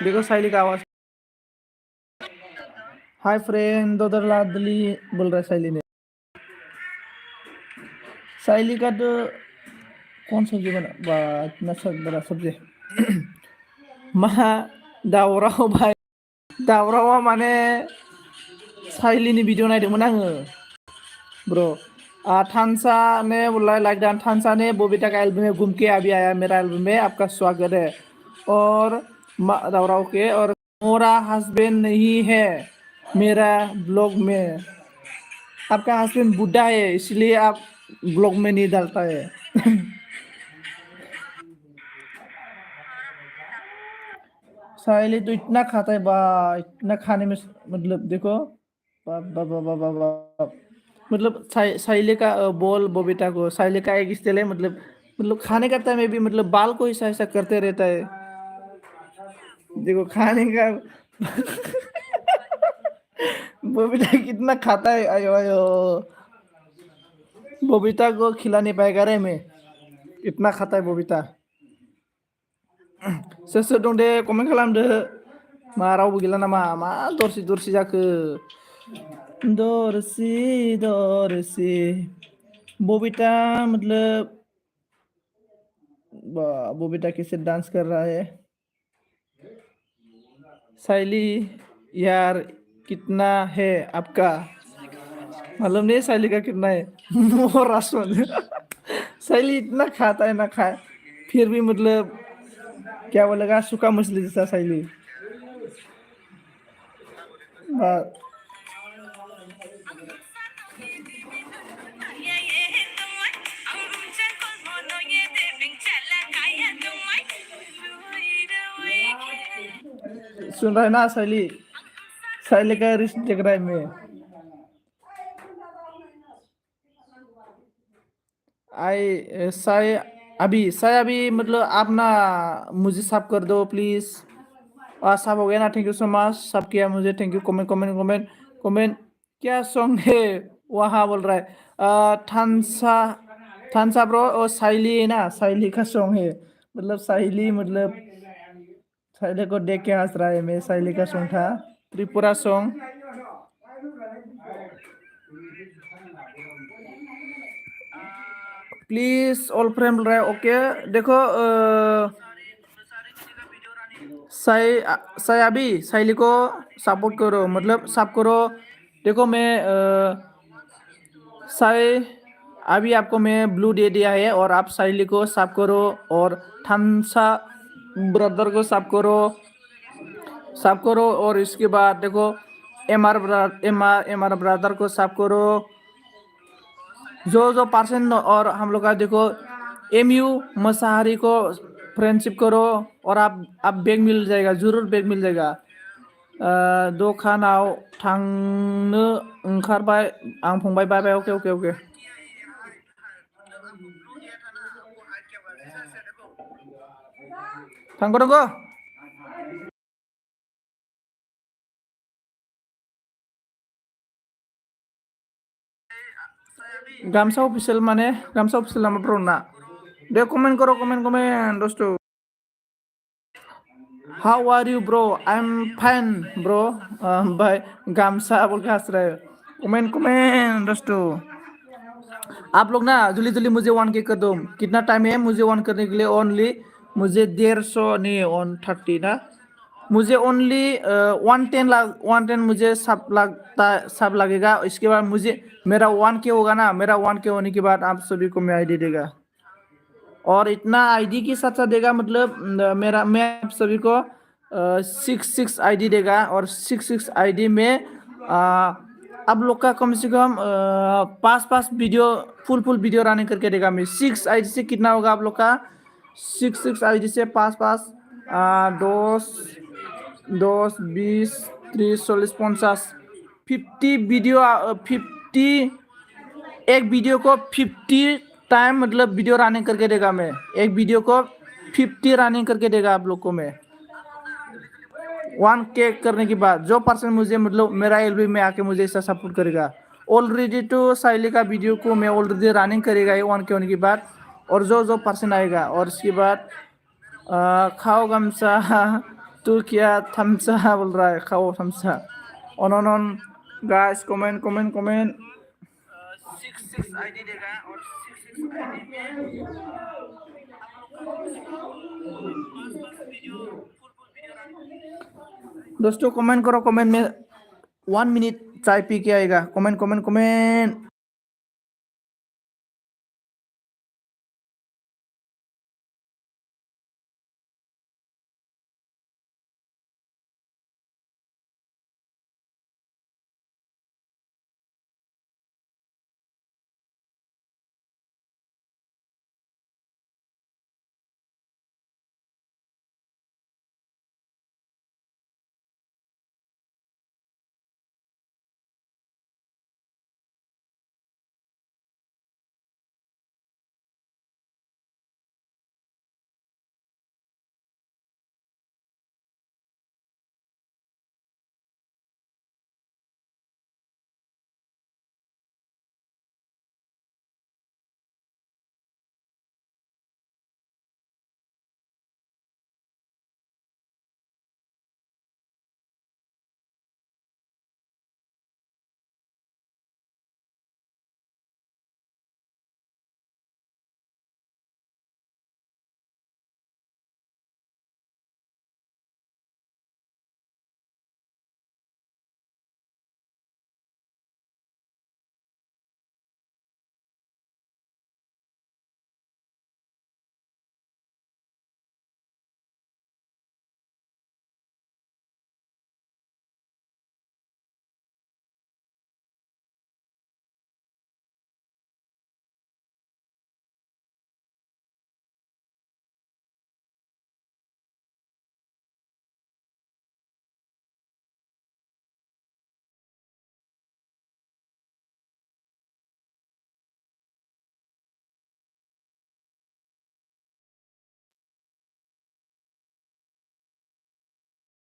देखो साइली का आवाज। हाय फ्रेंड, दोदर लादली बोल रहा है साइली ने। साइली का तो कौन सब्जी बना इतना सब बड़ा सब्जी। मा दावराव भाई, दावरावा माने साइलिनि भिडिअ नायदोंमोन आङो ब्रो। थानसा ने बोला लाइक डान, थानसा ने बबीता का एल्बम में घूम के अभी आया मेरा एल्बम में, आपका स्वागत है। और दावराव के, और मोरा हस्बैंड नहीं है मेरा ब्लॉग में। आपका हस्बैंड बूढ़ा है इसलिए आप ब्लॉग में नहीं डालता है। साहिल तो इतना खाता है बा, इतना खाने में मतलब देखो, बा बा बा बा बा, बा। मतलब साइले का बोल बबीता को, साइले का एक स्टाइल है, मतलब खाने का टाइम में भी मतलब बाल को ऐसा ऐसा करते रहता है। देखो खाने का। बबीता कितना खाता है, आयो आयो। बबीता को खिला नहीं पाएगा रे मैं, इतना खाता है बबीता। सोर सोर दं दे कमेन्ट खालामदो। मा रावबो गैला नामा? मा दरसि दरसि जाखो? दरसि दरसि। बबीता मतलब बबीता कैसे डांस कर रहा है। साइली यार कितना है आपका? मालूम नहीं साइली का कितना है। मोरा सुन। साइली इतना खाता है ना, खाए फिर भी मतलब क्या बोलेगा, सूखा मछली जैसा साइली। सुन रहा है ना साइली? साइली का रिश्त देख रहा है मैं। साय अभी मतलब आप ना मुझे सब कर दो प्लीज। सब हो गया ना? थैंक यू सो मच, सब किया मुझे, thank you. Comment comment comment comment. क्या सॉन्ग है वहाँ बोल रहा है? थानसा, थानसा ब्रो, और साइली है ना, साइली का सॉन्ग है। मतलब साइली, मतलब साइली को देख के हंस रहा है मैं। साइली का सॉन्ग था, Tripura song. Please all friend बोल रहा है। ओके देखो, साई अभी साइली को सपोर्ट करो, मतलब सब करो। देखो मैं साई अभी आपको मैं ब्लू दे दिया है, और आप साइली को सब करो, और थानसा ब्रदर को सब करो, सब करो। और इसके बाद देखो एम आर ब्रदर को सब करो, जो पर्सन। और हम लोग का देखो MU मसाहारी को फ्रेंडशिप करो, और आप बैग मिल जाएगा, जरूर बैग मिल जाएगा। दखानाव थांनो ओंखारबाय आं फंबाय, bye bye. Okay okay okay. थांगो थांगो। गामसा ऑफिशियल माने गामसा ऑफिशियल नाम ब्रो ना। दे कमेंट करो, कमेंट कमेंट दोस्तों। How are you bro? I am fine bro. भाई गामसा बोल के हंस रहा है। कमेंट कमेंट दोस्तों। आप लोग ना जल्दी जल्दी मुझे 1K कर दो। कितना टाइम है मुझे 1 करने के लिए? ओनली मुझे 150 नहीं 130 ना, मुझे ओनली 110 मुझे सब लगेगा। इसके बाद मुझे मेरा 1K होगा ना, मेरा 1K होने के बाद आप सभी को मैं आईडी देगा। और इतना आईडी के साथ साथ देगा मतलब मैं आप सभी को 6 आईडी देगा। और 6 आईडी में आप लोग का कम से कम 5 वीडियो फुल वीडियो रनिंग करके देगा। मैं 6 आईडी से कितना होगा आप लोग का? 6 आईडी से 5 10 10 20 30 40 50 50 वीडियो 50 एक वीडियो को 50 टाइम मतलब वीडियो रनिंग करके देगा। मैं एक वीडियो को 50 रनिंग करके देगा आप लोग को। मैं 1K करने के बाद जो पर्सन मुझे मतलब मेरा एलबी में आके मुझे ऐसा सपोर्ट करेगा, ऑलरेडी तो साइली का वीडियो को मैं ऑलरेडी रनिंग करेगा ये 1K होने के बाद। और जो पर्सन आएगा और उसके बाद खाओ गमसा तू क्या थमसा बोल रहा है, खाओ थमसा। On guys comment comment comment. 6 ID देगा और 6 आईडी में दोस्तों कमेंट करो। कमेंट में 1 मिनट चाय पी के आएगा। Comment comment comment.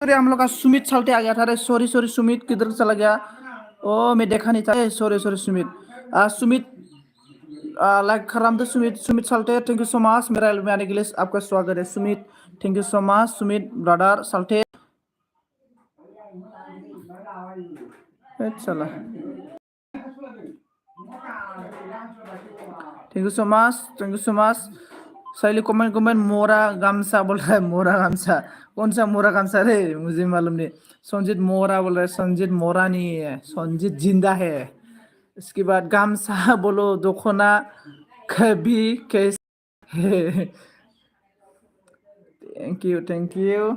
अरे हम लोग का सुमित साल्टे आ गया था। अरे सॉरी सॉरी सुमित किधर चला गया? ओ मैं देखा नहीं था। Sorry sorry Sumit. Sumit like खराम तो सुमित सुमित साल्टे थैंक यू सो मच मेरा एल्बम में आने के लिए आपका स्वागत है Sumit. Thank you so much Sumit brother साल्टे। चला thank you so much thank you so much. Saili comment comment मोरा गामसा बोल रहा है। मोरा गामसा कौन सा मोरा गामसा रे? मुझे मालूम नहीं। संजीत मोरा बोल रहा है। संजीत मोरा नहीं है, संजीत जिंदा है। इसके बाद गामसा बोलो दखना कभी कैसे। Thank you thank you.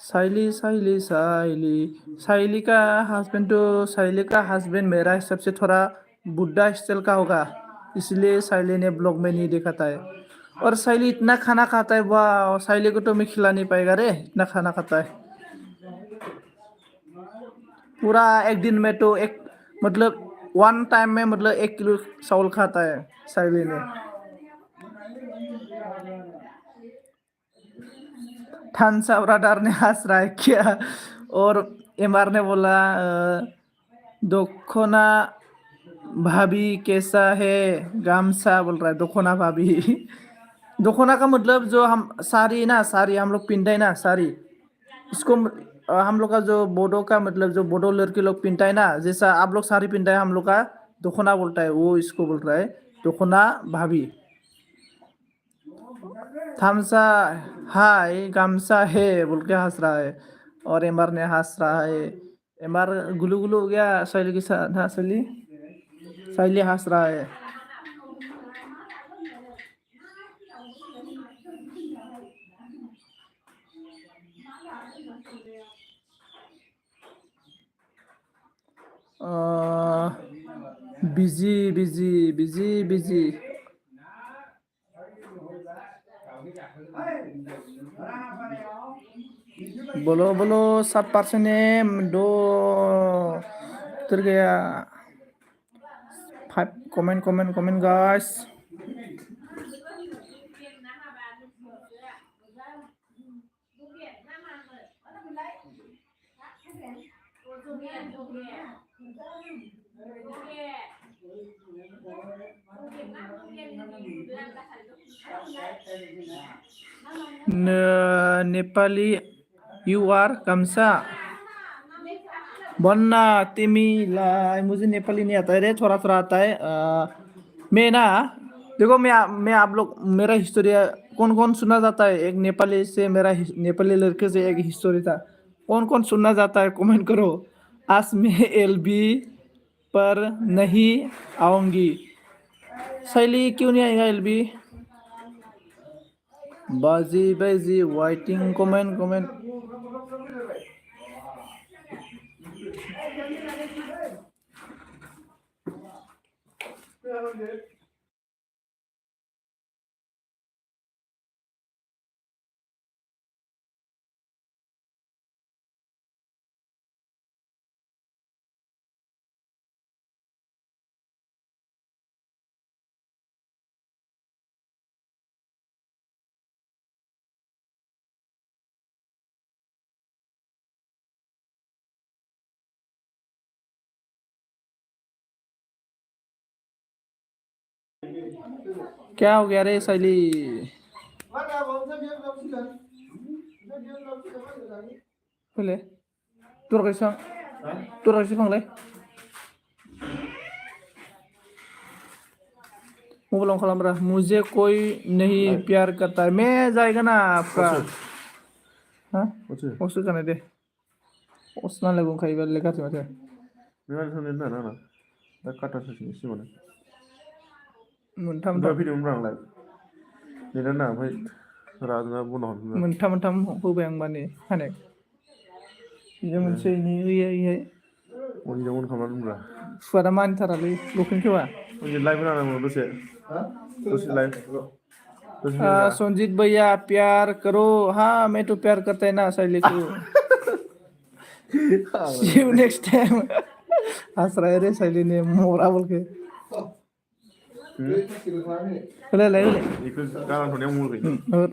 Saili Saili Saili Saili का हस्बैंड तो साइली का हस्बैंड मेरा हिसाब से थोड़ा बुढ़ा स्टाइल का होगा, इसलिए साइली ने ब्लॉग में नहीं दिखाता है। और साइली इतना खाना खाता है, वाह साइली को तो मैं खिला नहीं पाएगा रे, इतना खाना खाता है पूरा एक दिन में। तो एक मतलब 1 टाइम में मतलब 1 किलो चावल खाता है साइली ने। थानसा ब्रदर ने हंस रहा है क्या? और एमआर ने बोला दखना भाभी कैसा है? गामसा बोल रहा है दखना भाभी। दखना का मतलब जो हम साड़ी ना, साड़ी हम लोग पिनते हैं ना साड़ी, इसको हम लोग का जो बोडो का मतलब जो बोडो लड़के लोग पहनता है ना, जैसा आप लोग साड़ी पहनता है, हम लोग का दोखना बोलता है, वो इसको बोल रहा है दोखना भाभी। थामसा हाय गामसा है बोल के हंस रहा है, और एमआर ने हंस रहा है। एमआर गुलू गुलू हो गया शैली के साथ। हाँ शैली, शैली हंस रहा है। Busy busy busy busy. बोलो बोलो 7% दो उतर गया। 5 comment comment comment guys. Nepali you are Gamsa बन्ना तिमी लाई। मुझे नेपाली नहीं आता है रे, थोड़ा थोड़ा आता है। मैं ना देखो, मैं आप लोग मेरा हिस्टोरी कौन कौन सुनना जाता है, एक नेपाली से मेरा नेपाली लड़के से एक हिस्टोरी था, कौन कौन सुनना जाता है कमेंट करो। आज मैं एलबी पर नहीं आऊंगी। शैली क्यों नहीं आएगा एलबी? बाजी बाजी वाइटिंग कमेंट कमेंट। क्या हो गया रे शैली? बोले तुर कैसे फंगले मोबाइल ऑन खालाम रहा। मुझे कोई नहीं प्यार करता है। मैं जाएगा ना आपका। हाँ उससे जाने दे, उसना लगूं खाई वाले लेकर थे मुझे। Memang sana na na na. Dah kata sesi si mana. मोनथाम Dah video orang lah. Ni dah na, भाई रात ना बुना होना. मोनथाम होबाय आं माने हाने बेजों मोनसे इनि Oni jangan kaman umrah. सुवादा मानिथारालै लखिनखेवा। Oni live ना ना mau dosa. Dosa live. Dosa ni ना. संजीत भैया प्यार करो। हाँ मैं तो प्यार करता है ना शैली को। See you next time। हंस रहा है रे शैली ने मोरा बोल के। ले Ikut kawan tu yang mulu ni. और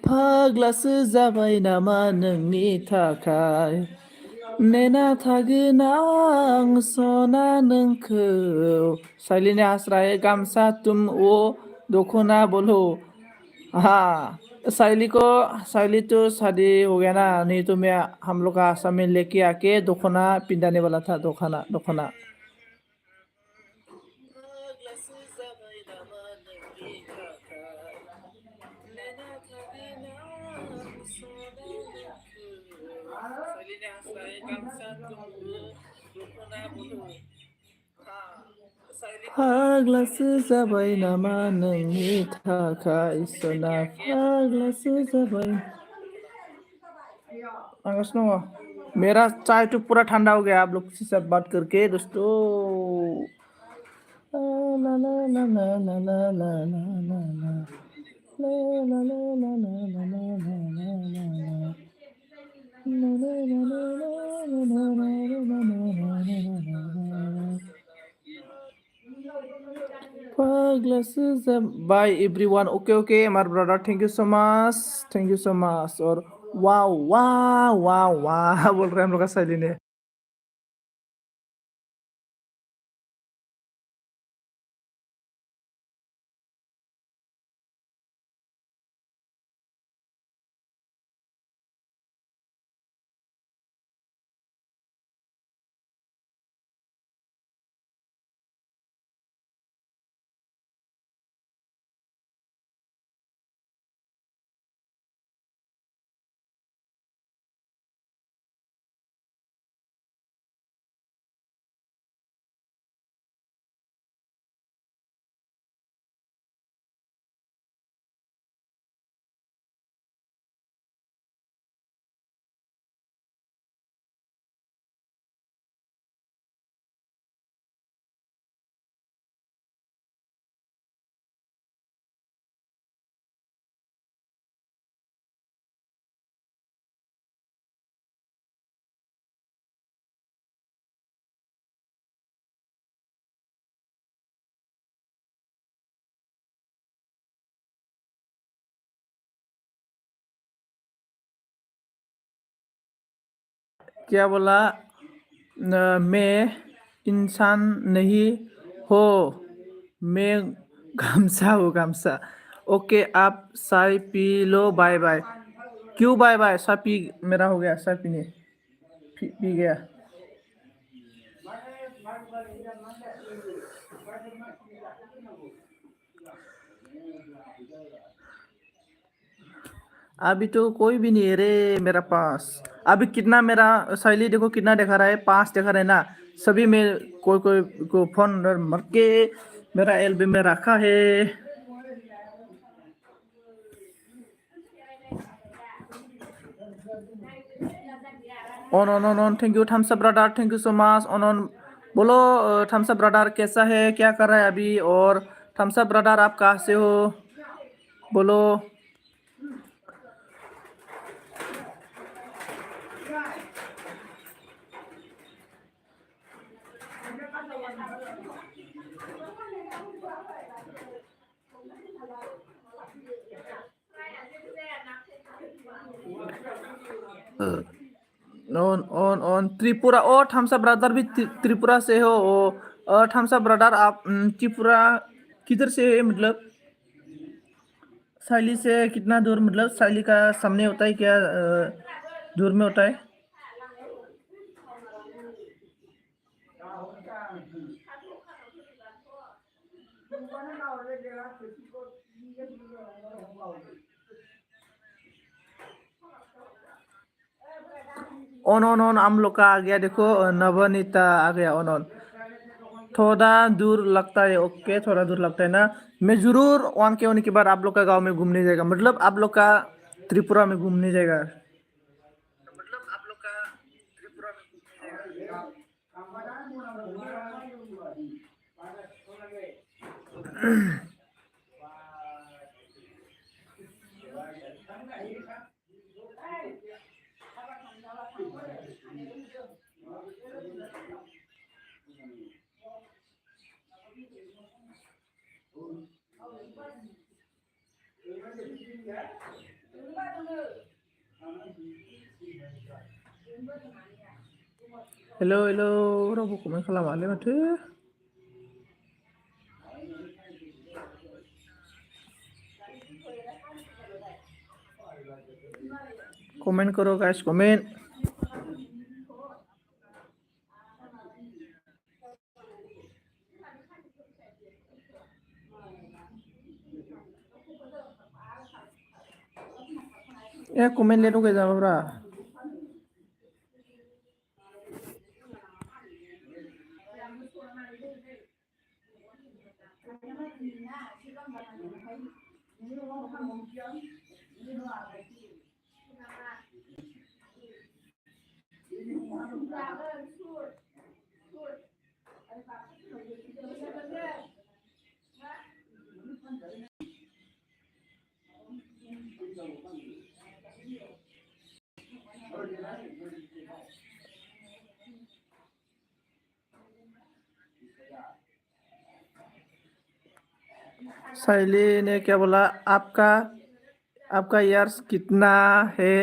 फाग्लासो जाबाय नामा नोंनि थाखाय नेना थागोन आं सना नोंखौ। शैली ने हंस रहा है। गामसा तुम वो दखना बोलो। हाँ शैली तो शादी हो गया ना, नहीं तो मैं हम लोग का आसाम में लेके आके दखना पिंडाने वाला था। दखना फाग्लासो जाबाय नामा नोंनि थाखाय सना फाग्लासो जाबाय। आंगासिनो दङ। मेरा चाय तो पूरा ठंडा हो गया आप लोग से सब बात करके दोस्तों। ला ला ला ला ला ला ला ला ला ला। ला ला ला ला ला ला ला ला ला ला ला। ला ला ला ला ला ला ला ला ला ला ला ला। Five glasses by everyone. Okay, okay, my brother. Thank you so much. Thank you so much. और wow, wow, wow, wow बोल रहे हैं हम लोग का सैली ने। क्या बोला? मैं इंसान नहीं हो, मैं गामसा हूँ गामसा। ओके आप चाय पी लो बाय बाय। क्यों बाय बाय? चाय पी मेरा हो गया चाय पीने पी गया। अभी तो कोई भी नहीं है रे मेरा पास। अभी कितना मेरा शैली देखो कितना दिखा रहा है 5 दिखा रहा है ना। सभी में कोई कोई को फोन मर के मेरा एल्बम में रखा है। ऑन thank you thumbs up brother thank you so much ऑन। बोलो थम्स अप ब्रदर कैसा है क्या कर रहा है अभी? और थम्स अप ब्रदर आप कहाँ से हो बोलो। ऑन त्रिपुरा। ओ थम्स अप ब्रदर भी त्रिपुरा से हो ओ थम्स अप ब्रदर आप त्रिपुरा किधर से है मतलब? शैली से कितना दूर मतलब शैली का सामने होता है क्या दूर में होता है? ऑन हम लोग का आ गया देखो नवनीता आ गया ऑन। थोड़ा दूर लगता है ओके थोड़ा दूर लगता है ना। मैं जरूर 1K होने के बाद आप लोग का गांव में घूमने जाएगा मतलब आप लोग का त्रिपुरा में घूमने जाएगा। हेलो हेलो रावबो कमेन्ट खालामालै माथो। कमेंट करो गाइस कमेंट। ए कमेंट ले गए जाब्रा। साइली ने क्या बोला, आपका आपका ईयर्स कितना है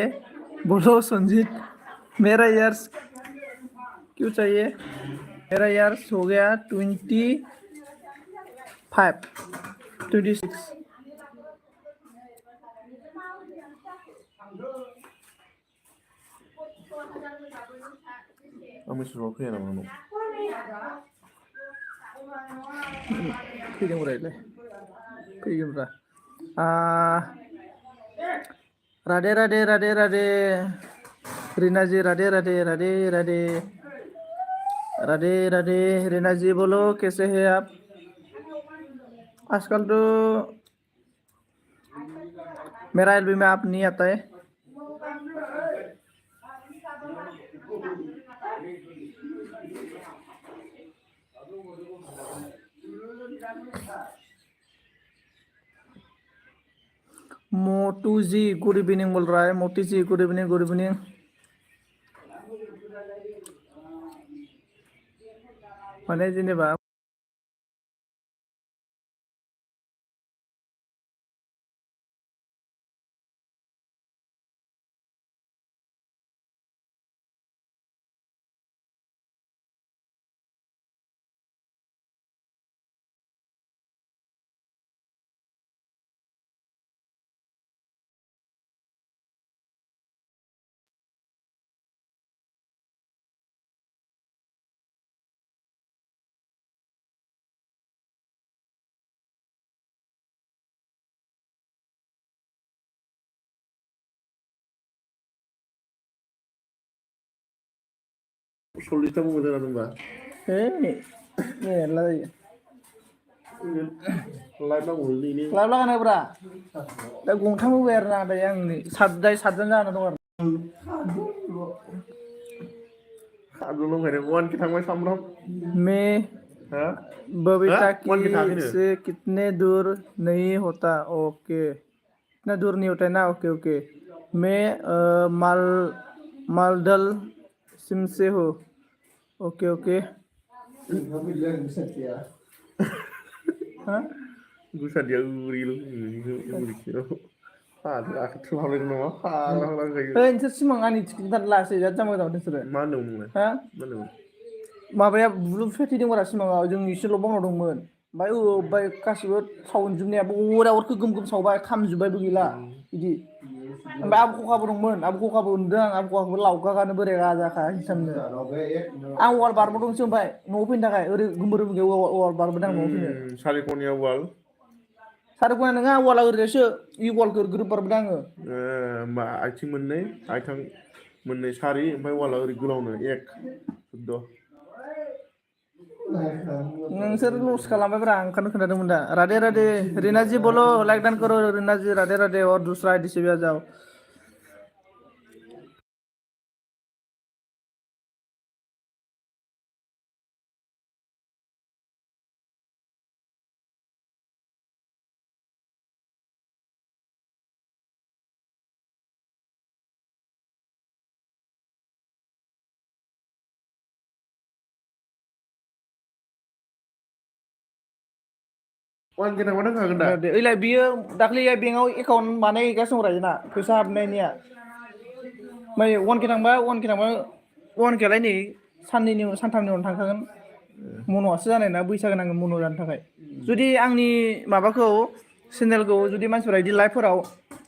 बोलो संजीत। मेरा ईयर्स क्यों चाहिए, मेरा ईयर्स हो गया 26। आं मिथिगौ फैया नामा नों फैदों रायलाय फैगोन रा राधे राधे राधे राधे रीना जी, राधे राधे राधे राधे राधे राधे। रीना जी बोलो कैसे है आप। आजकल तो मेरा एल्बम में आप नहीं आता है। मोटू जी गुड इवनिंग बोल रहा है। मोटी जी गुड इवनिंग गुड इवनिंग। माने जेनेबा सल्लिसथा बुंबाय थाना होनबा मेरला जायो। लाइभ नांगौलै नै लाइभ लागानोब्रा दा गंथाम होबाय आरो ना दायो आंनि सातजन जाना दं आरो। खाजल दंखायो वानके थांबाय सामब्राम मैं हा बबीता वानके की थाङाखैनो से कितने दूर नहीं होता। ओके इतना दूर नहीं होता है ना। ओके ओके मैं मालदल सिम से हूँ। ओके ओके हाँ गुसादिया उरिल उरिखिर फाग्ला आखाइथिं हाबलायदों नामा फाग्ला हाबलायखायो नोंसोर सिमां आंनि टिकेट दान लासै जा जामा जाबाय नोंसोरो। मा होनदोंमोन नोंलाय हा मा होनदोंमोन माबाया बुलु फेथिदोंमोन सिमाङाव जों एसेल' बावनाव दंमोन ओमफ्राय गासिबो सावजोबनाया बरिया अरखौ गोम गोम सावबाय खामजोब्बायबो गैला बिदि। ओमफ्राय आब खखाबो दंमोन आब खखाबो नुदों आं आब खखाखौबो लावगागानो बोरै राजाखा हिसाबनो आं वाल बारबोदोंसो ओमफ्राय न'आव फैनो थाखाय ओरै गोमोर वाल बारबोदों आं न'आव फैनो। सारिकनिया वाल सारख'ना नङा वाला ओरैसो इ वालखौ ग्रोब बारबोदों आङो। होमबा आथिं मोननै आथिं मोननै सारि ओमफ्राय वाला ओरै गोलावनो एक सुद्द' नोंसोर लस खालामबायब्रा आं ओंखायनो खोन्थादोंमोन दा। राधे राधे रीना जी बोलो लाइक डान करो रीना जी राधे राधे और दूसरा आईडी से भी आ जाओ। वानके थांबा थांखागोन दा ओइलाय बियो दाख्लै बेंकआव एकाउन्ट बानायगासिनो दं रायोना फैसा हाबनायनिया। ओमफ्राय वानके थांबा वानकेयालाय नै साननैनि सानथामनि उनाव थांखागोन। मन'आसो जानाय ना बैसागो नांगोन मन' जानो थाखाय। जुदि आंनि माबाखौ चेनेलखौ जुदि मानसिफोरा बिदि लाइभफोराव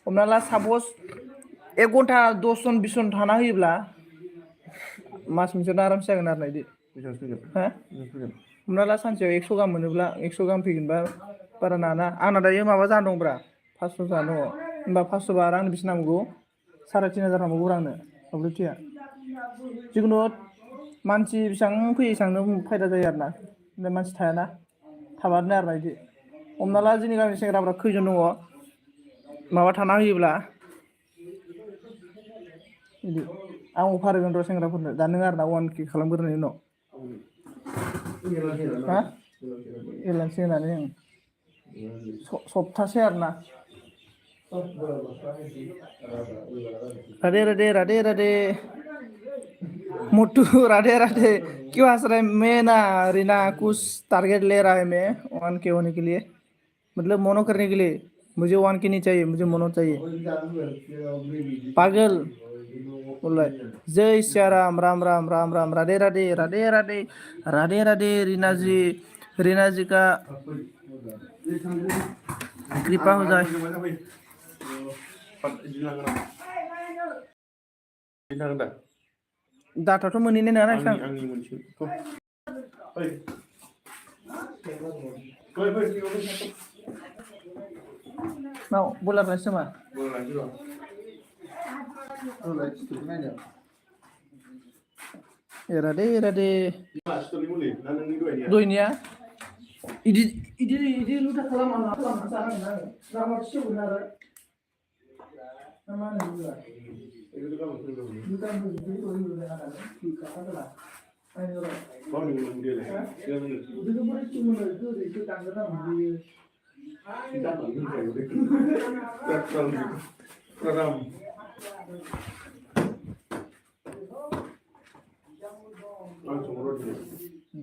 हमना ला सापस 1 घन्टा 10 जन 20 जन थाना होयोब्ला मास मोनसेयावनो आरामसे जागोन आरो ना बिदि। बेसेबांसो फैगोन हा फैगोन हमना ला सानसेयाव 100 गाहाम मोनोब्ला 100 गाहाम फैगोनबा बारा नाङाना। आंना दायो माबा जाना दंब्रा 500 जाना दङ। होमबा 500 बा आरो आंनो बेसे नांबावगौ 3500 नांबावगौ आंनो मोब्लिबथिया। जिखुनु मानसि बेसेबां फैयो एसेबांनो फायदा जायो आरो ना। ओमफ्राय मानसि थायाना थाबानो आरो ना बिदि। हमना ला जोंनि गामिनि सेंग्राफ्रा खैजन दङ माबा थाना होयोब्ला बिदि आं अफार होगोन र' सेंग्राफोरनो दा नों आरोना 1K खालामग्रोनायनि उनाव हा एलानसि होनानै सप्तासे आरोना राधे राधे राधे राधे मोटू राधे राधे क्यों हंस रहा है मैं ना रीना कुछ टारगेट ले रहा है मैं 1K होने के लिए मतलब मोनो करने के लिए मुझे 1K नहीं चाहिए मुझे मोनो चाहिए पागल बोल रहा है जय श्री राम राम राम राम राम राधे राधे राधे राधे राधे राधे रीना जी का कृपा हो जाए डाटाथ' मोनहैनाय नङा ना नोंथां आंनि मोनसे नाव बलार लानोसै नामा राधे राधे दहायनिया इदि लुथा खालामना जानांगोन आङो लामा सेवगोन आरो ना मा होनो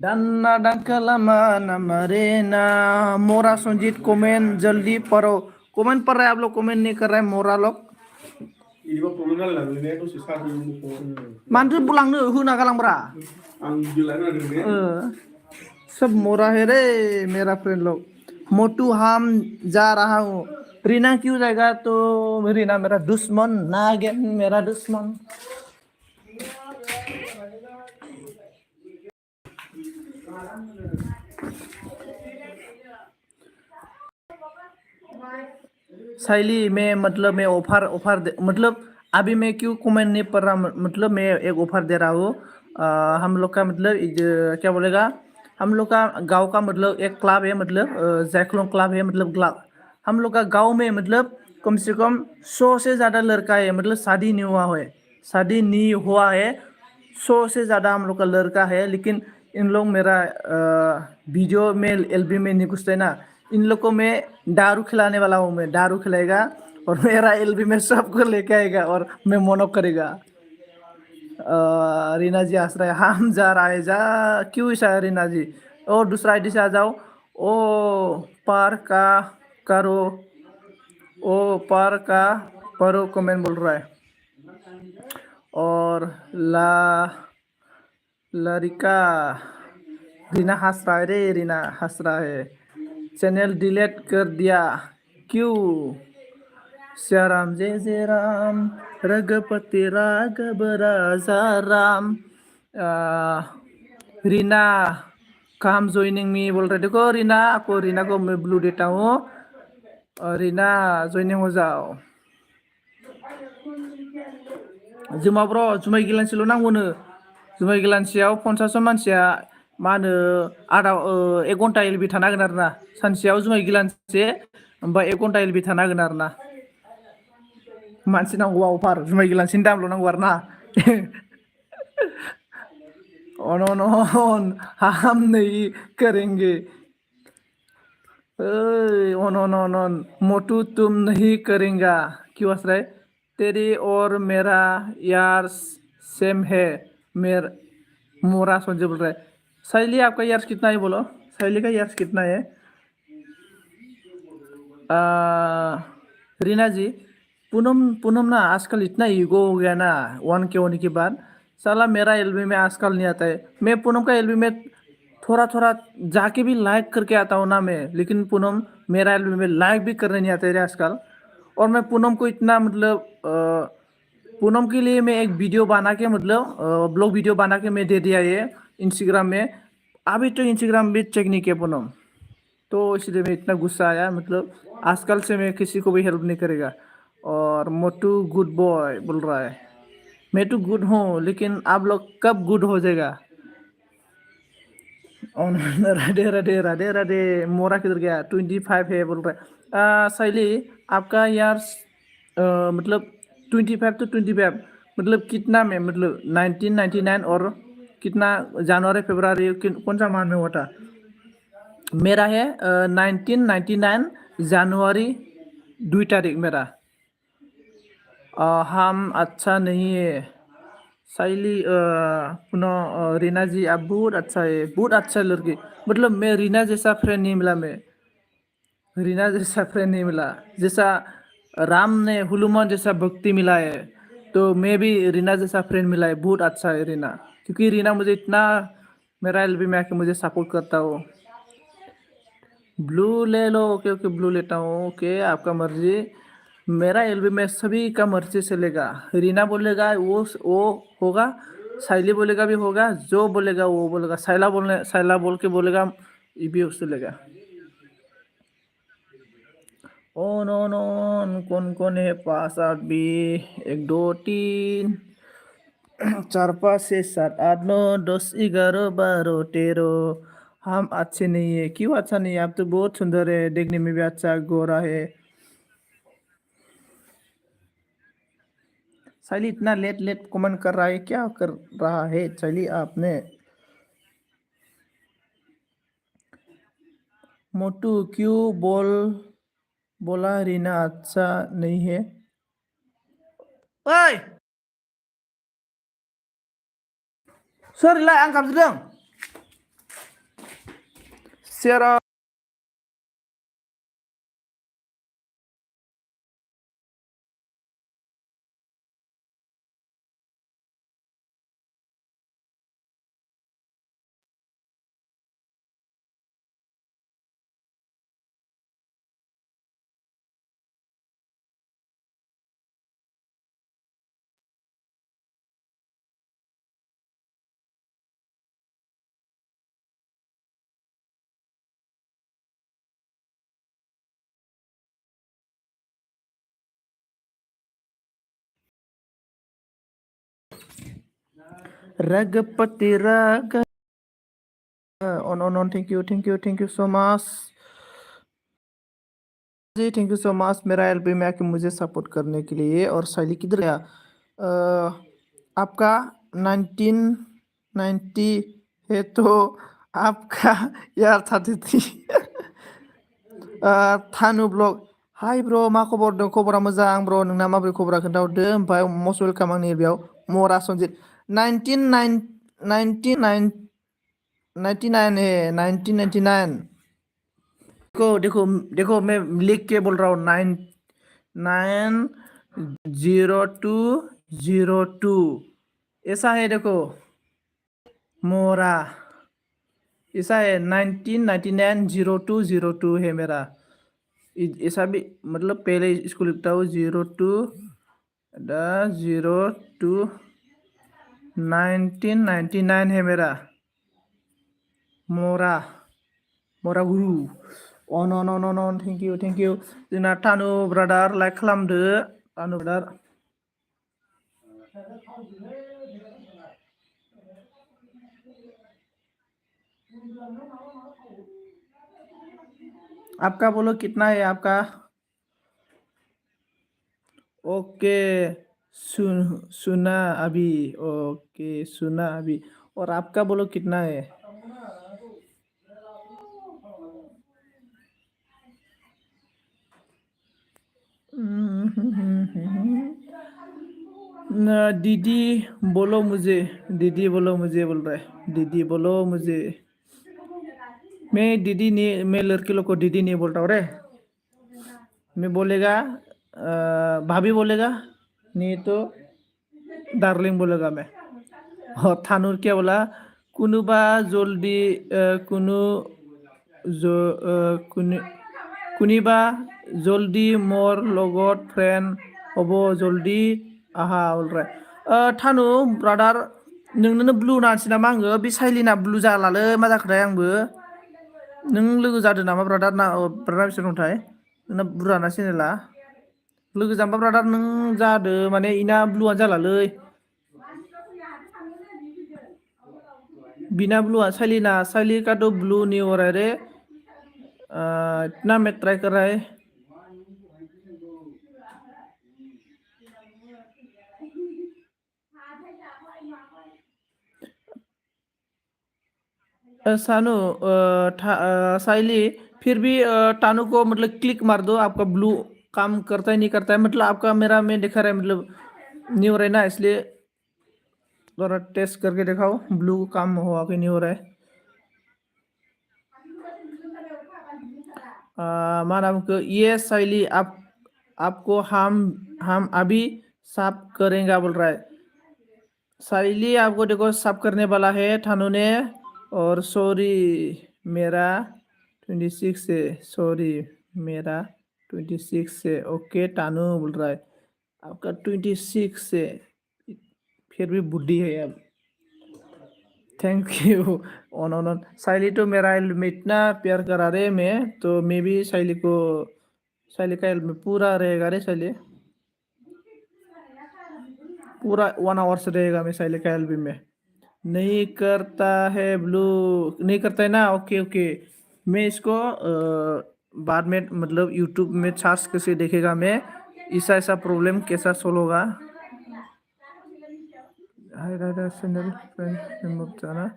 Danna Dankalama Namarena मोरा संजीत कमेंट जल्दी पढ़ो कमेंट पढ़ रहे हैं आप लोग कमेंट नहीं कर रहे हैं मोरा लोग मानथो बुलांनो होना गालांब्रा सब मोरा है रे मेरा फ्रेंड लोग मोटू हम जा रहा हूँ रीना क्यों जाएगा तो रीना मेरा दुश्मन नागिन मेरा दुश्मन शैली में मतलब मैं ऑफर मतलब अभी मैं क्यों कमेंट नहीं पढ़ रहा मतलब मैं एक ऑफर दे रहा हूँ हम लोग का मतलब क्या बोलेगा हम लोग का गांव का मतलब एक क्लब है मतलब जैक्लोन क्लब है मतलब हम लोग का गांव में मतलब कम से कम 100 से ज़्यादा लड़का है मतलब शादी नहीं हुआ है 100 से ज़्यादा हम लोग का लड़का है लेकिन इन लोग मेरा वीडियो में एलबी में नहीं घुसते ना इन लोग को मैं दारू खिलाने वाला हूँ मैं दारू खिलाएगा और मेरा एलबी में सबको लेके आएगा और मैं मोनो करेगा रीना जी हंस रहा है हम जा रहा है जा क्यों ऐसा रीना जी और दूसरा आईडी से आ जाओ ओ पार का करो ओ पार का परो कमेंट बोल रहा है और लड़का रीना हंस रहा है रे रीना हंस रहा है चैनल डिलीट कर दिया क्यों श्याराम जय राम रघुपति राघव राजा राम रीना काम ज्वाइनिंग मी बोल रहे देखो रीना को मैं ब्लू देता हूँ रीना ज्वाइनिंग हो जाओ जुमा ब्र जुमाय गिलानसेल' नांगौनो जुमाय गिलानसेयाव 50 मानसिया मा होनो आधा 1 घन्टा एलबि थानो हागोन आरो ना सानसेयाव जुमाय गिलानसे ओमफ्राय 1 घन्टा एलबि थानो हागोन आरो ना मानसि नांगौबा अफार जुमाय गिलानसेनि दामल' नांगौ आरो ना अन हम नहीं करेंगे अन मोटू तुम नहीं करेंगा क्यों हंस रहा है तेरी और मेरा यार सेम है मोरा संजय बोल रहा है शैली आपका यार्स कितना है बोलो शैली का यार्स कितना है रीना जी पूनम ना आजकल इतना ईगो हो गया ना 1K होने के बाद साला मेरा एलबी में आजकल नहीं आता है मैं पूनम का एलबी में थोड़ा जाके भी लाइक करके आता हूँ ना मैं लेकिन पूनम मेरा एलबी में लाइक भी करने नहीं आता है आजकल और मैं पूनम को इतना मतलब पूनम के लिए मैं एक वीडियो बना के मतलब ब्लॉग वीडियो बना के मैं दे दिया ये इंस्टाग्राम में अभी तो इंस्टाग्राम भी चेक नहीं किया पूनम तो इसलिए मैं इतना गुस्सा आया मतलब आजकल से मैं किसी को भी हेल्प नहीं करेगा और मोटू गुड बॉय बोल रहा है मैं तो गुड हूँ लेकिन आप लोग कब गुड हो जाएगा राधे राधे राधे राधे मोरा किधर गया 25 है बोल रहा है शैली आपका यार मतलब 25 to 25 मतलब कितना में, मतलब 1999 और कितना जनवरी फरवरी कौन सा माह में हुआ था? मेरा है 1999 जनवरी 2 तारीख मेरा। हम अच्छा नहीं है साइली पुनः रीना जी आप बहुत अच्छा है, बहुत अच्छा लड़की। मतलब मैं रीना जैसा फ्रेंड नहीं मिला, मैं रीना जैसा फ्रेंड नहीं मिला। जैसा राम ने हनुमान जैसा भक्ति मिला है, तो मैं भी रीना जैसा फ्रेंड मिला है। बहुत अच्छा है रीना, क्योंकि रीना मुझे इतना मेरा एलबी में आके मुझे सपोर्ट करता हो। ब्लू ले लो, ओके ओके ब्लू लेता हूँ, ओके आपका मर्जी। मेरा एलबी में सभी का मर्जी से लेगा। रीना बोलेगा वो होगा, साइली बोलेगा भी होगा, जो बोलेगा वो बोलेगा, साइला बोल के बोलेगा ये भी उससे लेगा। ओ नो नो, कौन कौन है पास? आठ भी 1 2 3 4 5 6 7 8 9 10 11 12 13। हम अच्छे नहीं है, क्यों अच्छा नहीं है? आप तो बहुत सुंदर है, देखने में भी अच्छा गोरा है। साली इतना लेट लेट कमेंट कर रहा है, क्या कर रहा है चलिए आपने? मोटू क्यों बोला रीना अच्छा नहीं है? ओए सोर लाय आं गाबज्रिदों सेरा। रगपति रग on thank you so much ji, thank you so much मेरा एलबी में आके मुझे सपोर्ट करने के लिए। और शैली किधर गया? आपका 1990 है तो आपका यार 33 थानु ब्लग। हाय ब्र, मा खबर दं? खबरा मोजां ब्र, नोंना माबोरै खबरा खोन्थाहरदो। ओमफ्राय मस्ट वेलकाम आंनि बेयाव मरा सनजित 1999 है 1999। देखो देखो मैं लिख के बोल रहा हूँ 99002 ऐसा है देखो मोरा, ऐसा है 1999 02 है मेरा। ऐसा भी मतलब पहले इसको लिखता हूँ 02 1999 है मेरा मोरा गुरु। अ न थेंक इउ जोंना थानु ब्रादार लाइक खालामदो थानु ब्रादार। आपका बोलो कितना है आपका? ओके सुना अभी, ओके सुना अभी। और आपका बोलो कितना है? दीदी बोलो मुझे, दीदी बोलो मुझे बोल रहा है, दीदी बोलो मुझे। मैं दीदी नहीं, मैं लड़के लोग को दीदी नहीं बोलता हूँ रे। मैं बोलेगा भाभी बोलेगा, नहीं तो डार्लिंग बोलेगा मैं। और थानुर क्या बोला? कुनुबा जल्दी कुनु जो कुनिबा जल्दी मोर लगत फ्रेंड हबो जल्दी आहा अलराइट। थानु ब्रादार नोंनो ब्लु नानसै नामा आङो? बे साइलिना ब्लु जालालै मा जाखोथाय आंबो। नों लोगो जादों नामा ब्रादार? ना ब्रादार बेसे दंथाय नोंना बुरजाना चेनेला? लोगो जानबा ब्रादार नों जादो माने इना ब्लुआनो जालालै। बिना ब्लू साइली का तो ब्लू नहीं हो रहा है रे। इतना मैं ट्राई कर रहा है। सानू साइली फिर भी टानू को मतलब क्लिक मार दो, आपका ब्लू काम करता ही नहीं करता है, मतलब आपका मेरा में दिखा रहा है, मतलब नहीं हो रहा है ना, इसलिए थोड़ा टेस्ट करके दिखाओ ब्लू काम हुआ कि नहीं हो रहा है। मैडम को ये शैली आपको हम अभी साफ करेंगे बोल रहा है। शैली आपको देखो साफ करने वाला है थानू ने। और सॉरी मेरा 26 से, सॉरी मेरा 26 से, ओके टानू बोल रहा है आपका 26 से, फिर भी बुद्धि है अब। Thank you. ऑन शैली तो मेरा इल्म में इतना प्यार करा रहे मैं, तो मैं भी शैली का इल्म पूरा रहेगा रे शैली, पूरा 1 आवर से रहेगा मैं शैली का इल्म में। नहीं करता है ब्लू, नहीं करता है ना, ओके ओके। मैं इसको बाद में मतलब यूट्यूब में सर्च करके देखेगा मैं, ऐसा ऐसा प्रॉब्लम कैसा सोल्व होगा। हाय राधा चैनल फ्रेंड रिमूव जाना।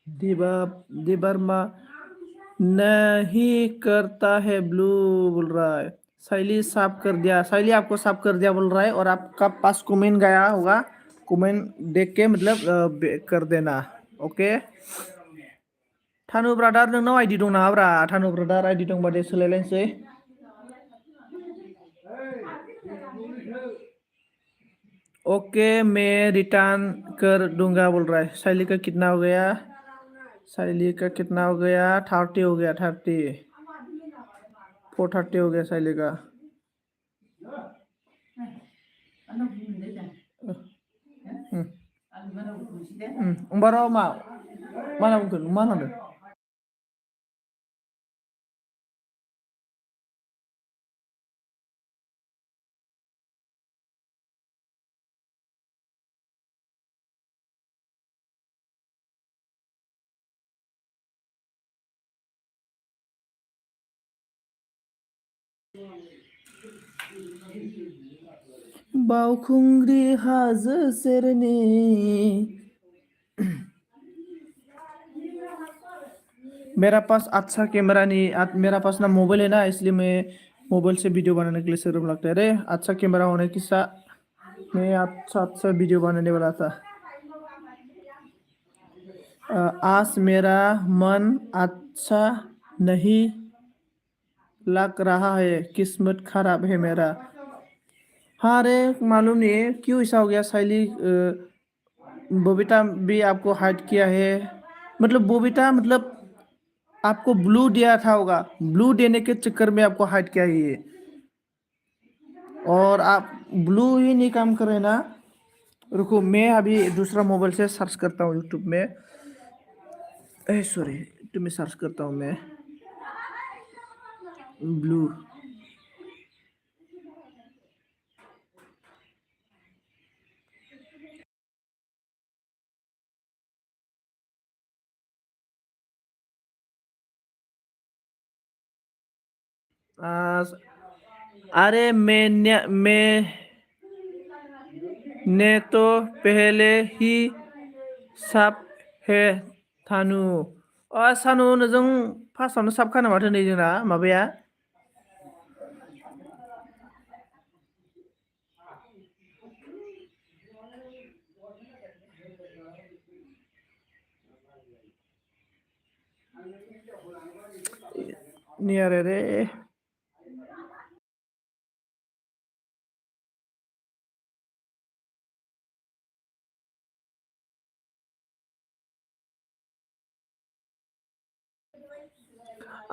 दिबर्मा नहीं करता है ब्लू बोल रहा है। शैली साफ कर दिया, शैली आपको साफ कर दिया बोल रहा है, और आपका पास कमेंट गया होगा, कमेंट देख के मतलब कर देना, ओके। थानु ब्रादार नोंनाव आइडि दं नामा ब्रा? थानु ब्रादार आइडि दंबा दे सोलायलायनोसै। ओके मैं रिटर्न कर दूंगा बोल रहा है। शैली का कितना हो गया? शैली का कितना हो गया? 30 हो गया, 430 हो गया शैली का। Umbaro ma mana mungkin mana deh? बावखुंग्रि हाजो सेरनि मेरा पास अच्छा कैमरा नहीं, मेरा पास ना मोबाइल है ना, इसलिए मैं मोबाइल से वीडियो बनाने के लिए शर्म लगता है रे। अच्छा कैमरा होने के साथ मैं अच्छा अच्छा वीडियो बनाने वाला था। आज मेरा मन अच्छा नहीं लग रहा है, किस्मत खराब है मेरा। हाँ रे, मालूम नहीं क्यों ऐसा हो गया शैली। बबीता भी आपको हाइड किया है, मतलब बबीता मतलब आपको ब्लू दिया था होगा, ब्लू देने के चक्कर में आपको हाइड किया है ये, और आप ब्लू ही नहीं काम कर रहे ना। रुको मैं अभी दूसरा मोबाइल से सर्च करता हूँ यूट्यूब में, सॉरी यूट्यूब में सर्च करता हूँ मैं ब्लू। अरे मैंने तो पहले ही साफ है थानु। सानु नोजों फार्स्टआवनो साफ खाना माथो नै जोंना माबाया। नियर रे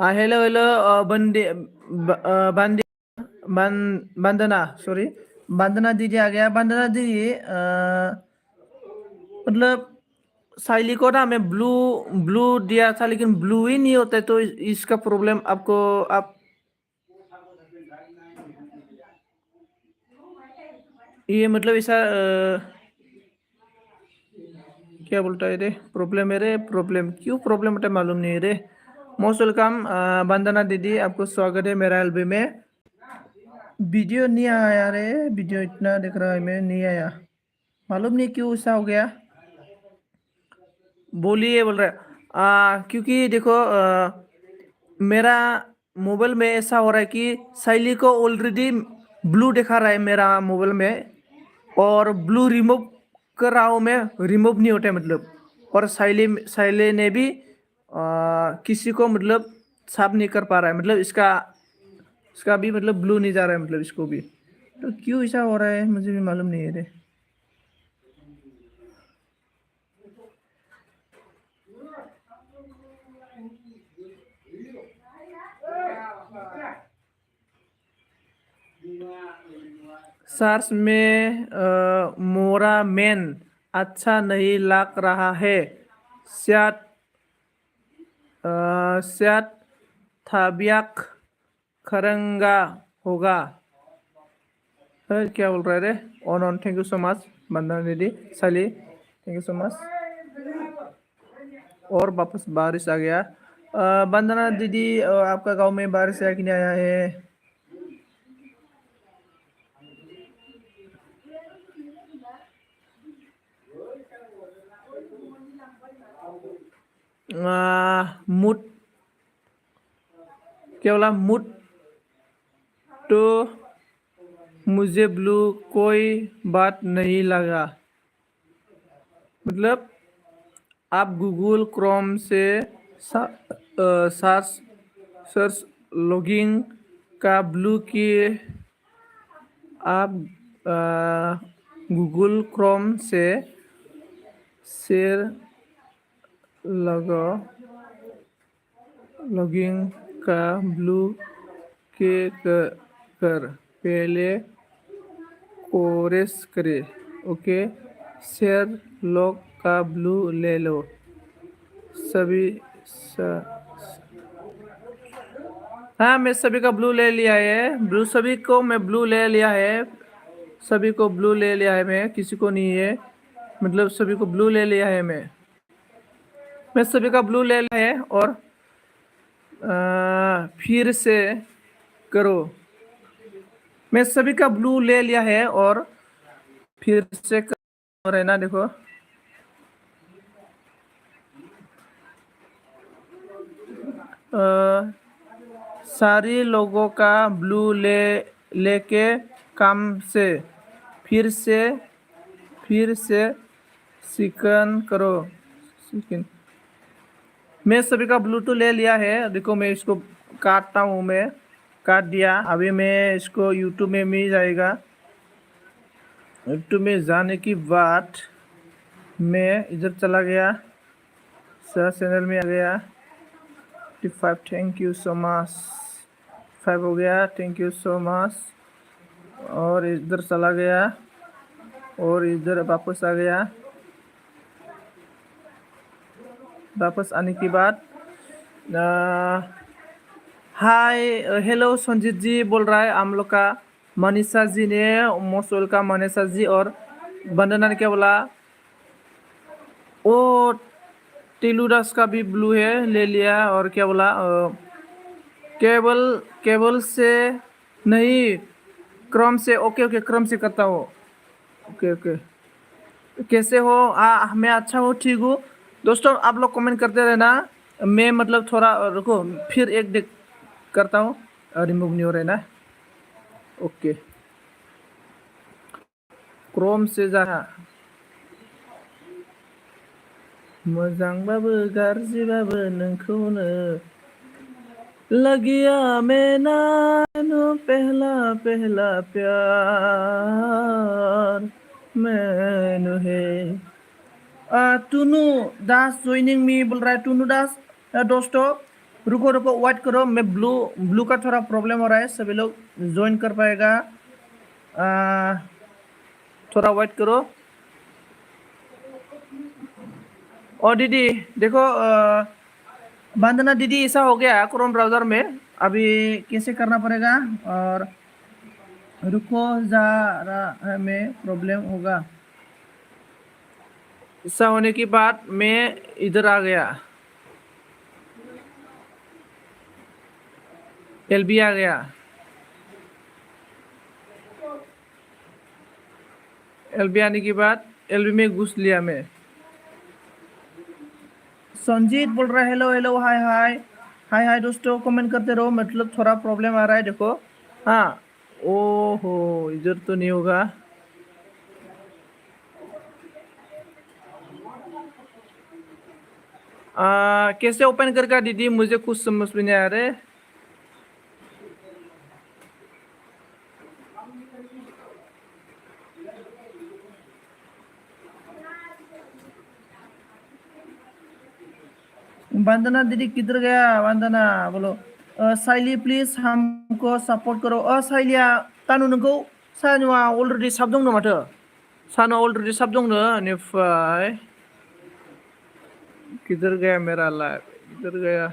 हेलो हेलो बंदे बंदना, सॉरी बंदना दीदी आ गया। बंदना दीदी मतलब शैली को ना मैं ब्लू ब्लू दिया था, लेकिन ब्लू ही नहीं होता है, तो इसका प्रॉब्लम आपको आप ये मतलब ऐसा क्या बोलता है रे, प्रॉब्लम है रे, प्रॉब्लम क्यों प्रॉब्लम होता है मालूम नहीं है रे। मोस्ट वेलकम वंदना दीदी, आपको स्वागत है मेरा एल्बम में। वीडियो नहीं आया रे, वीडियो इतना देख रहा है मैं, नहीं आया, मालूम नहीं क्यों ऐसा हो गया। बोलिए बोल रहा है क्योंकि देखो मेरा मोबाइल में ऐसा हो रहा है कि शैली को ऑलरेडी ब्लू दिखा रहा है मेरा मोबाइल में, और ब्लू रिमूव कर रहा हूँ मैं, रिमूव नहीं होता है मतलब। और शैली ने भी किसी को मतलब साफ नहीं कर पा रहा है, मतलब इसका भी मतलब ब्लू नहीं जा रहा है, मतलब इसको भी। तो क्यों ऐसा हो रहा है मुझे भी मालूम नहीं है रे। सर्च में मोरा मैन अच्छा नहीं लग रहा है, शायद शायद थाबियाक खरंगा होगा। क्या बोल रहा है रे। On thank you so much Bandana दीदी, Saili thank you so much. और वापस बारिश आ गया। वंदना दीदी आपका गांव में बारिश आया कि नहीं आया है। मुट क्या बोला, मुट तो मुझे ब्लू कोई बात नहीं लगा। मतलब आप गूगल क्रोम से सर्च लॉगिंग का ब्लू की, आप गूगल क्रोम से शेयर लॉगिंग का ब्लू के कर पहले कोरेस करे। ओके, शेयर लॉग का ब्लू ले लो सभी हाँ मैं सभी का ब्लू ले लिया है, ब्लू सभी को मैं ब्लू ले लिया है, सभी को ब्लू ले लिया है मैं, किसी को नहीं है, मतलब सभी को ब्लू ले लिया है मैं सभी का ब्लू ले लिया है। और फिर से करो, मैं सभी का ब्लू ले लिया है और फिर से करो है ना। देखो सारी लोगों का ब्लू लेके काम से फिर से चिकन करो। चिकन मैं सभी का ब्लूटूथ ले लिया है। देखो मैं इसको काटता हूँ, मैं काट दिया। अभी मैं इसको यूट्यूब में मिल जाएगा। यूट्यूब में जाने की बाद मैं इधर चला गया, सर्च चैनल में आ गया। 55 थैंक यू सो मच, 5 हो गया, थैंक यू सो मच। और इधर चला गया और इधर वापस आ गया। वापस आने के बाद हाय हेलो संजीत जी बोल रहा है हम लोग का। मनीषा जी ने मोस्ट वेलकम मनीषा जी। और वंदना ने क्या बोला, ओ टेलुदास का भी ब्लू है, ले लिया। और क्या बोला, केबल से नहीं क्रम से। ओके ओके क्रम से करता हूँ। ओके ओके कैसे हो। मैं अच्छा हूँ, ठीक हूँ। दोस्तों आप लोग कमेंट करते रहना, मैं मतलब थोड़ा रुको फिर एक देख करता हूँ, रिमूव नहीं हो रहा है ना। ओके क्रोम से जा। मोजांबाबो गाज्रिबाबो नोंखौनो लगिया मेना नो पहला पहला प्यार मैनू है। टूनू दास ज्वाइनिंग मी बोल रहा है। टूनू दास दोस्तों रुको रुको वेट करो, मैं ब्लू का थोड़ा प्रॉब्लम हो रहा है, सभी लोग ज्वाइन कर पाएगा, थोड़ा वेट करो। और दीदी देखो वंदना दीदी ऐसा हो गया क्रोम ब्राउज़र में, अभी कैसे करना पड़ेगा। और रुको जरा में प्रॉब्लम होगा। ऐसा होने के बाद मैं इधर आ गया। एलबी आ गया। एलबी आने के बाद एलबी में घुस लिया मैं। संजीत बोल रहा है हेलो हेलो हाय हाय हाय हाय दोस्तों, कमेंट करते रहो, मतलब थोड़ा प्रॉब्लम आ रहा है देखो। हाँ, ओहो इधर तो नहीं होगा। कैसे ओपन करके दीदी, मुझे कुछ समझ में नहीं आ रहा है। वंदना दीदी किधर गया? वंदना बोलो। साइली प्लीज हमको सपोर्ट करो। साइलिया तानु नोंखौ सानुआ अलरेडी साब दंनो माथो। सानु अलरेडी साब दंनो इनिफ्राय किधर गया मेरा लाइव, किधर गया?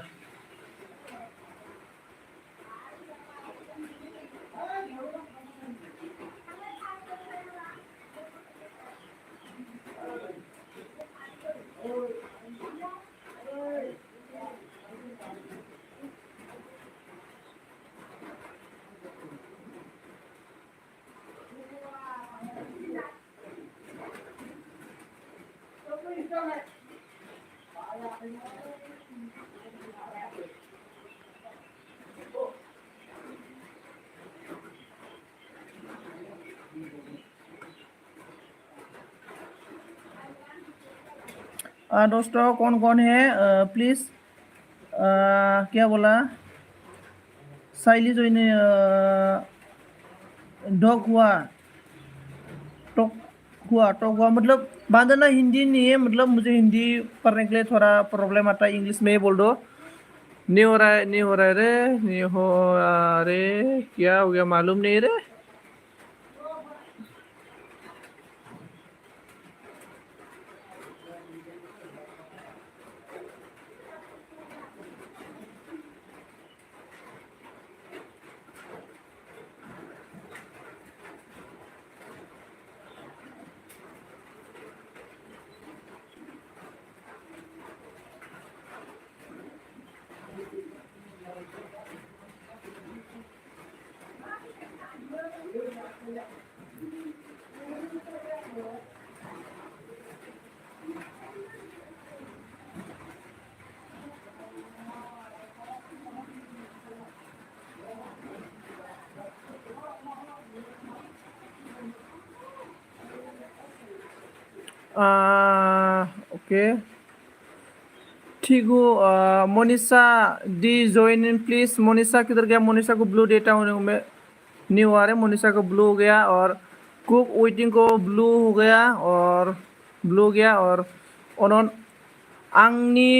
दोस्तों कौन कौन है प्लीज क्या बोला? साइली जो इन्हें डॉग हुआ टॉक टॉक हुआ मतलब बांधना हिंदी नहीं है, मतलब मुझे हिंदी पढ़ने के लिए थोड़ा प्रॉब्लम आता है, इंग्लिश में बोल दो। नहीं हो रहा है, नहीं हो रहा है रे, नहीं हो रहा रे, क्या हो गया मालूम नहीं रे। ओके ठीक हो। Monisha D join in please. Monisha किधर गया? मोनिशा को ब्लू डेटा होने में न्यू आ रहा है। मोनिशा को ब्लू हो गया और कुक वेटिंग को ब्लू हो गया और ब्लू हो गया और अनन आंनि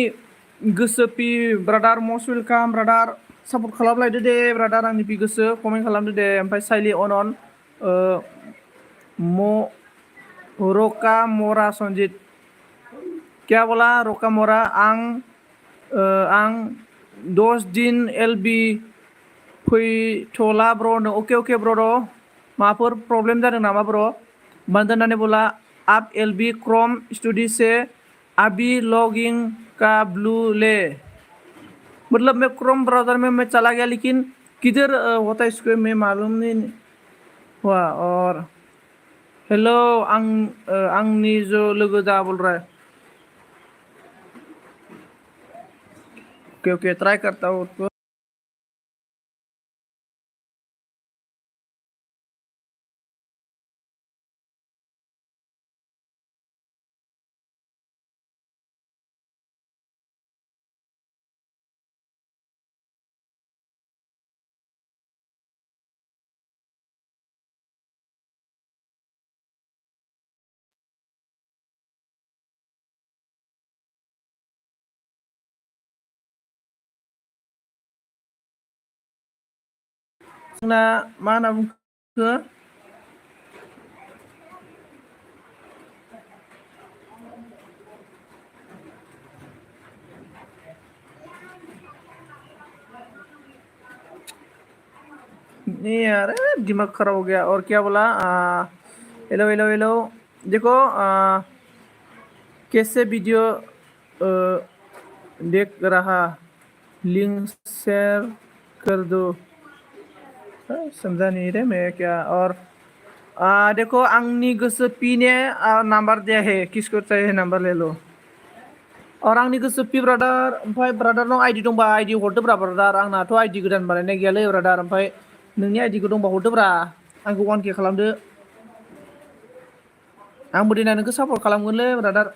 गोसो पि brother most welcome brother, support खालामलायदो दे ब्रादार, आंनि पि गोसो कमेन्ट खालामदो दे। ओमफ्राय साइलि अनन म रका मरा सन्जित क्या बोला? रका मरा आं 10 दिन एलबि फैथ'ला ब्र'। ओके ओके ब्र', माबाफोर प्रब्लेम जादों नामा ब्र'? बंदना ने बोला आप एलबी क्रोम स्टूडियो से अभी लॉगिंग का ब्लू ले, मतलब मैं क्रोम ब्राउजर में मैं चला गया लेकिन किधर होता है इसको मैं मालूम नहीं हुआ। और हेलो आंनि जो लोगो जा बोल रहा है। ओके ओके ट्राई करता हूँ उसको। जोंना मा होनना बुंखो नहीं यार, दिमाग खराब हो गया। और क्या बोला? Hello hello hello. देखो कैसे वीडियो देख रहा, लिंक शेयर कर दो। समझा नहीं रे मैं क्या। और देखो आंनि गोसो पी ने नंबर दिया है, किसको चाहिए नंबर ले लो। और आंनि गोसो पी ब्रादार, ओमफ्राय ब्रादारनाव आइडि दंबा आइडि हरदोब्रा ब्रादार। आंनाथ' आइडि गोदान बानायनाय गैयालै ब्रादार। ओमफ्राय नोंनि आइडिखौ दंबा हरदोब्रा, आंखौ 1K खालामदो। आंबो देनां नोंखौ सापर्ट खालामगोनलै brother.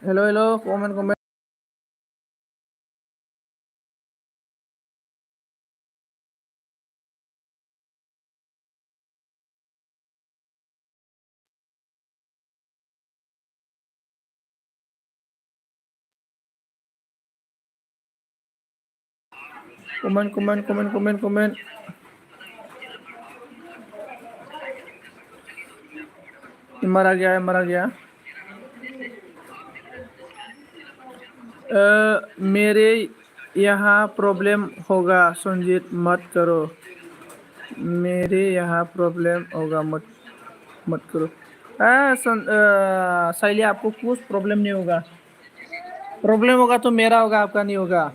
Hello hello, comment comment. Comment comment comment comment comment. मरा गया, मरा गया। मेरे यहाँ प्रॉब्लम होगा संजीत, मत करो। मेरे यहाँ प्रॉब्लम होगा, मत मत करो। साइली, आपको कुछ प्रॉब्लम नहीं होगा। प्रॉब्लम होगा तो मेरा होगा, आपका नहीं होगा।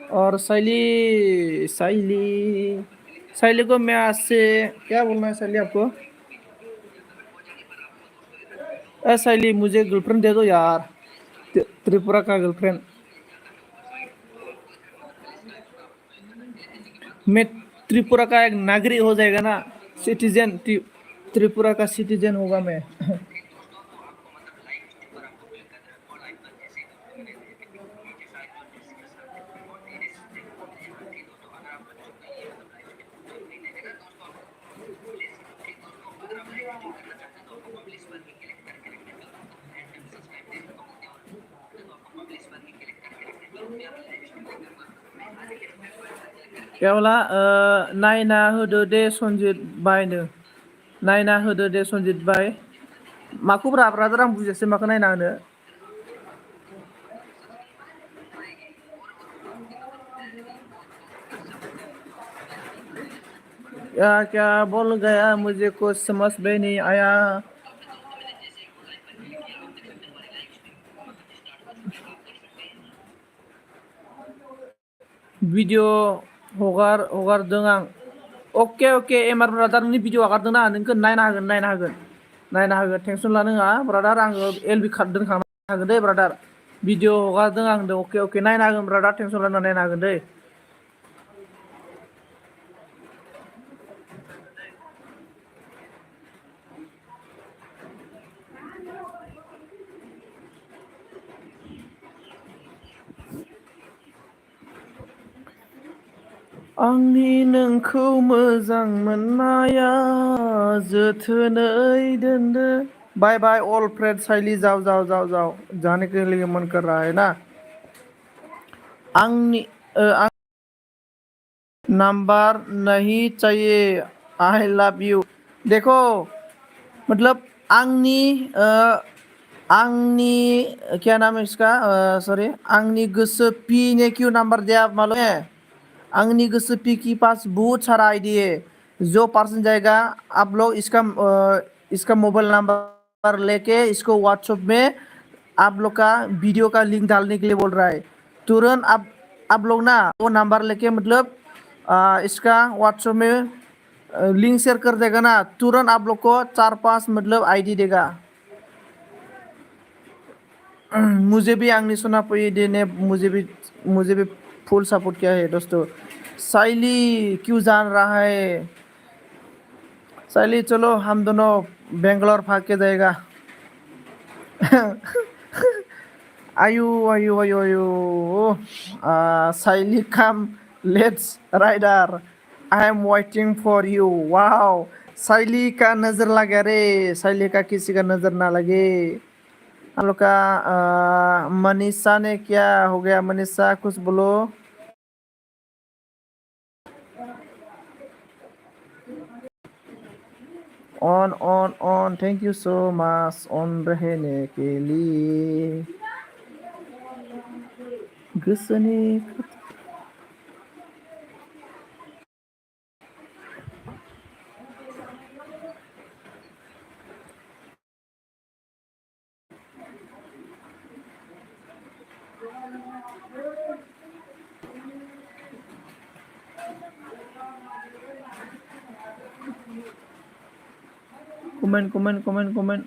और साइली साइली साइली को मैं आज से क्या बोलना है साइली आपको? साइली मुझे गर्लफ्रेंड दे दो यार, त्रिपुरा का गर्लफ्रेंड। मैं त्रिपुरा का एक नागरिक हो जाएगा ना, सिटीजन, त्रिपुरा का सिटीजन होगा मैं। क्या बोला? नायना होदो दे सनजित भाइनो, नायना होदो दे सनजित भाइ। माखौ ब्रादार, आं बुजियासै माखौ नायना होनो। क्या बोल गया मुझे कुछ समझ में नहीं आया। भिडिअ हगारदों आं। अके अके एमआर ब्रादार, नोंनि भिडिअ हगारदों ना, नोंखौ नायना होगोन, नायना होगोन, नायना होगोन। टेनसन लानो नाङा ब्रादार, आङो एलबि कार्ड दोनखांना होगोन दे ब्रादार। भिडिअ हगारदों आं दे, अके अके नायना होगोन ब्रादार, टेनसन लानो नायना होगोन दे। आंनि नोंखौ मोजां मोननाया जोथोनै दोनदो। बाय बाय ऑल फ्रेंड साइली, जाओ जाओ जाओ जाओ, जाने के लिए मन कर रहा है ना। आंनि नंबर नहीं चाहिए, आई लव यू। देखो मतलब आंनि क्या नाम है इसका, सॉरी, आंनि गोसो पी ने क्यों नंबर दिया आप मालूम है? आंनि गोसो पी की पास बहुत सारा आईडी है। जो पर्सन जाएगा, आप लोग इसका मोबाइल नंबर लेके इसको व्हाट्सएप में आप लोग का वीडियो का लिंक डालने के लिए बोल रहा है। तुरंत आप लोग ना वो नंबर लेके मतलब इसका व्हाट्सएप में लिंक शेयर कर देगा ना, तुरंत आप लोग को 4-5 मतलब आईडी देगा। मुझे भी आंनि सोनापई ने मुझे भी फुल सपोर्ट किया है दोस्तों। साइली क्यों जान रहा है? साइली चलो हम दोनों बेंगलोर भाग के जाएगा। आयु आयु आयु आयु। Saili come, let's rider, I am waiting for you. Wow, Saili का नजर लगा रे, साइली का किसी का नजर ना लगे। हम लोग का मनीषा ने क्या हो गया? मनीषा कुछ बोलो। On, thank you so much on रहने के लिए। गोसोनि comment.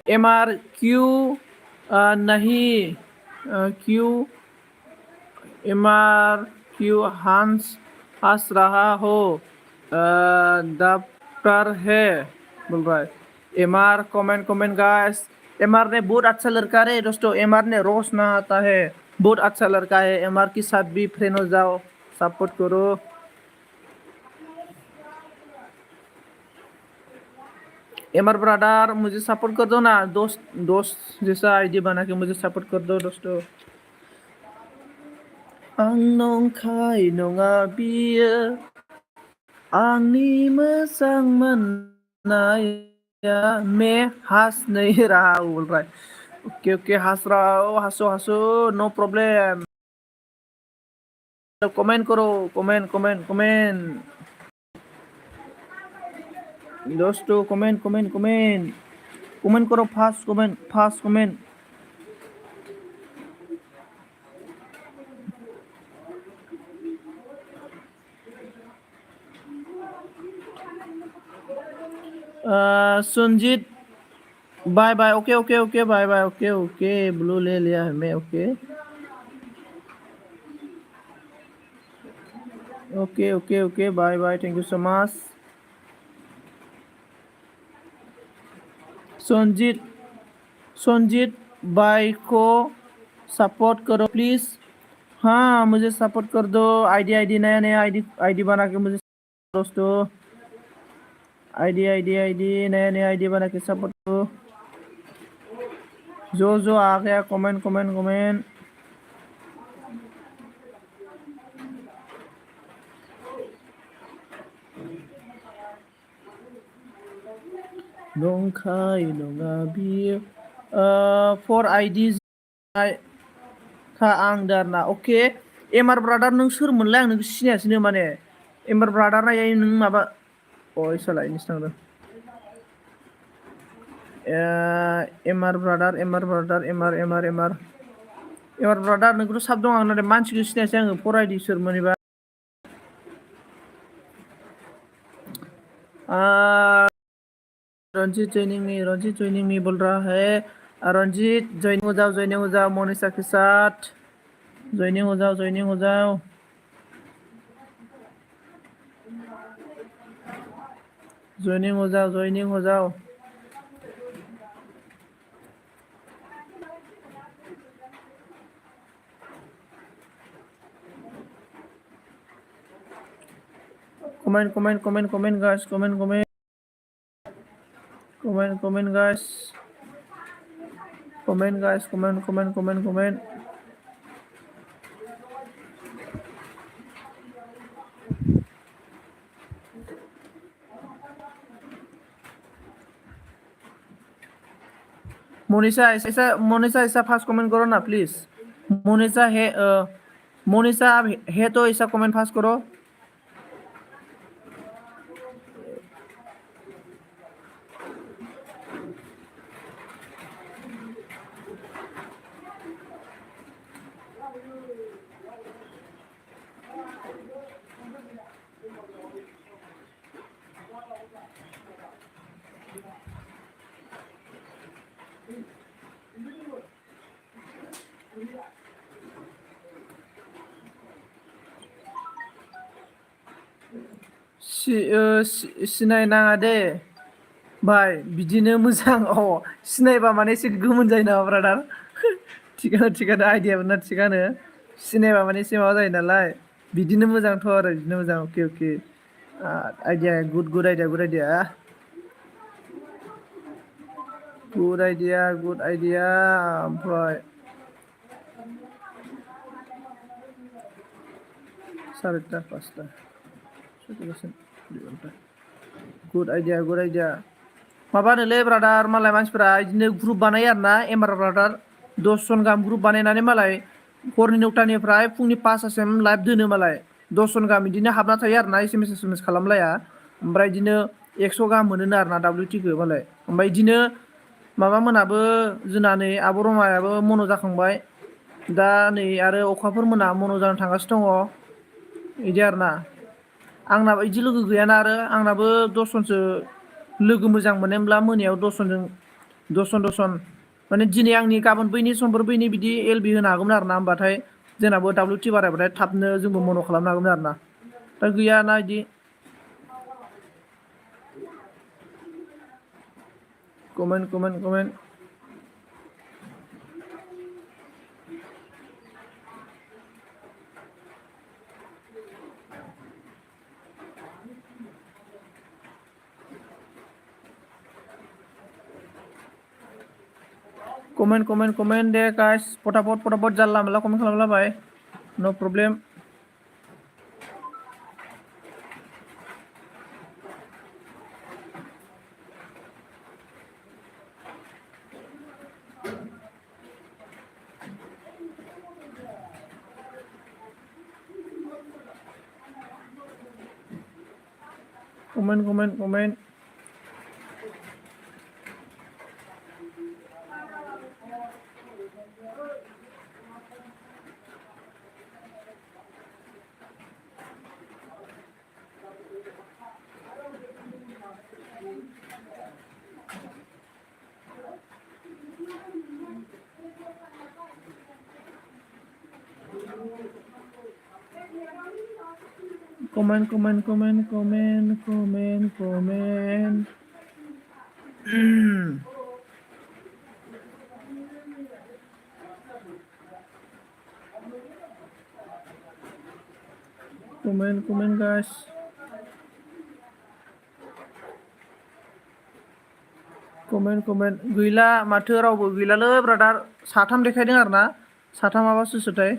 MRQ नहीं क्यों MRQ हंस रहा हो दफ्तर है बोल रहा है MR कमेंट गाइस MR ने बहुत अच्छा लड़का है दोस्तों MR ने रोज ना आता है बहुत अच्छा लड़का है MR के साथ भी फ्रेंड हो जाओ सपोर्ट करो MR ब्रदर मुझे सपोर्ट कर दो ना दोस्त जैसा आईडी बना के मुझे सपोर्ट कर दो दोस्तों आं नंखाय नङा बियो आंनि मोजां मोननाया मैं हंस नहीं रहा बोल रहा है ओके हंस रहा हो हंसो नो प्रॉब्लम कमेंट करो कमेंट दोस्तों कमेंट करो fast comment Sunjit bye okay bye okay blue ले लिया है मैं okay bye thank you so much Sanjit भाई को सपोर्ट करो प्लीज हाँ मुझे सपोर्ट कर दो आईडी नया आईडी बना के मुझे दोस्तों आईडी नया आईडी बना के सपोर्ट करो जो आ गया कमेंट नंखाय नङा बियो 4 आईडी का आं दारना ओके एमआर ब्रादार नों सोरमोनलाय आं नोंखौ सिनायासैनो माने एमआर ब्रादार नाय नों माबा अय साला इनिसो थांदों एमआर ब्रादार नोंखौथ' साब दं आं नाथाय मानसिखौ सिनायासै आङो 4 आईडी सोरमोनबा रंजीत ज्वाइनिंग मी बोल रहा है रंजीत ज्वाइनिंग हो जाओ मोनिशा के साथ ज्वाइनिंग हो जाओ ज्वाइनिंग हो जाओ कमेंट guys comment मोनिशा ऐसा फास्ट कमेंट करो ना प्लीज मोनिशा आप है तो ऐसा कमेंट फास्ट करो सिनायनाङा दे भाई बिदिनो मोजां सिनायबा माने एसे गोमोन जायो नामा ब्रादार थिगानो आइडियाफोरना थिगानो सिनायबा माने एसे माबा जायो नालाय बिदिनो मोजांथ' आरो बिदिनो मोजां okay idea good idea good idea ओमफ्राय सारिता पासता गुड आइडिया माबानोलै ब्रादार मालाय मानसिफोरा बिदिनो ग्रुप बानायो आरोना एमआर ब्रादार 10 जन गाहाम ग्रुप बानायनानै मालाय हरनि 9टानिफ्राय फुंनि 5टासिम लाइभ दोनो मालाय 10 जन गाहाम बिदिनो हाबना थायो आरोना एसएमएस खालामलाया ओमफ्राय बिदिनो 100 गाहाम मोनोनो आरोना WT मालाय ओमफ्राय बिदिनो माबा मोनाबो जोंना नै आब' रमायाबो मन' जाखांबाय दा नै आरो अखाफोर मोना मन' जानो थांगासिनो दङ बिदि आरोना आंनाबो बिदि लोगो गैयाना आरो आंनाबो 10 जनसो लोगो मोजां मोननायमोनब्ला मोनायाव 10 जन माने दिनै आंनि गाबोन बैनि समफोर बैनि बिदि एलबि होनो हागौमोन आरोना होमबाथाय जोंनाबो WT बारायबाथाय थाबनो जोंबो मन' खालामनो हागौमोन आरोना दा गैयाना बिदि कमेन्ट दे गाइस फटाफट जानला मोनला कमेन्ट खालामलाबाय नो प्रब्लेम कमेन्ट गाइस कमेन्ट गैला माथो रावबो गैलालै ब्रादार साथाम देखायदों आरोना साथामाबा सोरथाय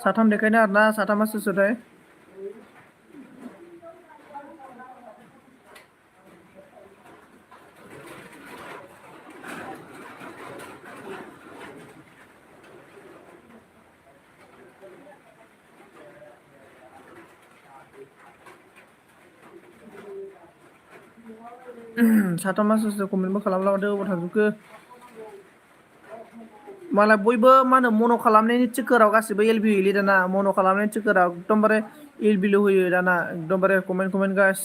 साथाम देखायदों आरोना साथामा सोरथाय साथामा सोर कमेन्टबो खालामलाबादो अबाव थांजोबखो मालाय बयबो मा होनो मन' खालामनायनि चक्कराव गासिबो एलबि होयोलै दाना मन' खालामनायनि चक्कराव एकदमबारे एलबिल' होयो दाना एकदमबारे कमेन्ट गाइस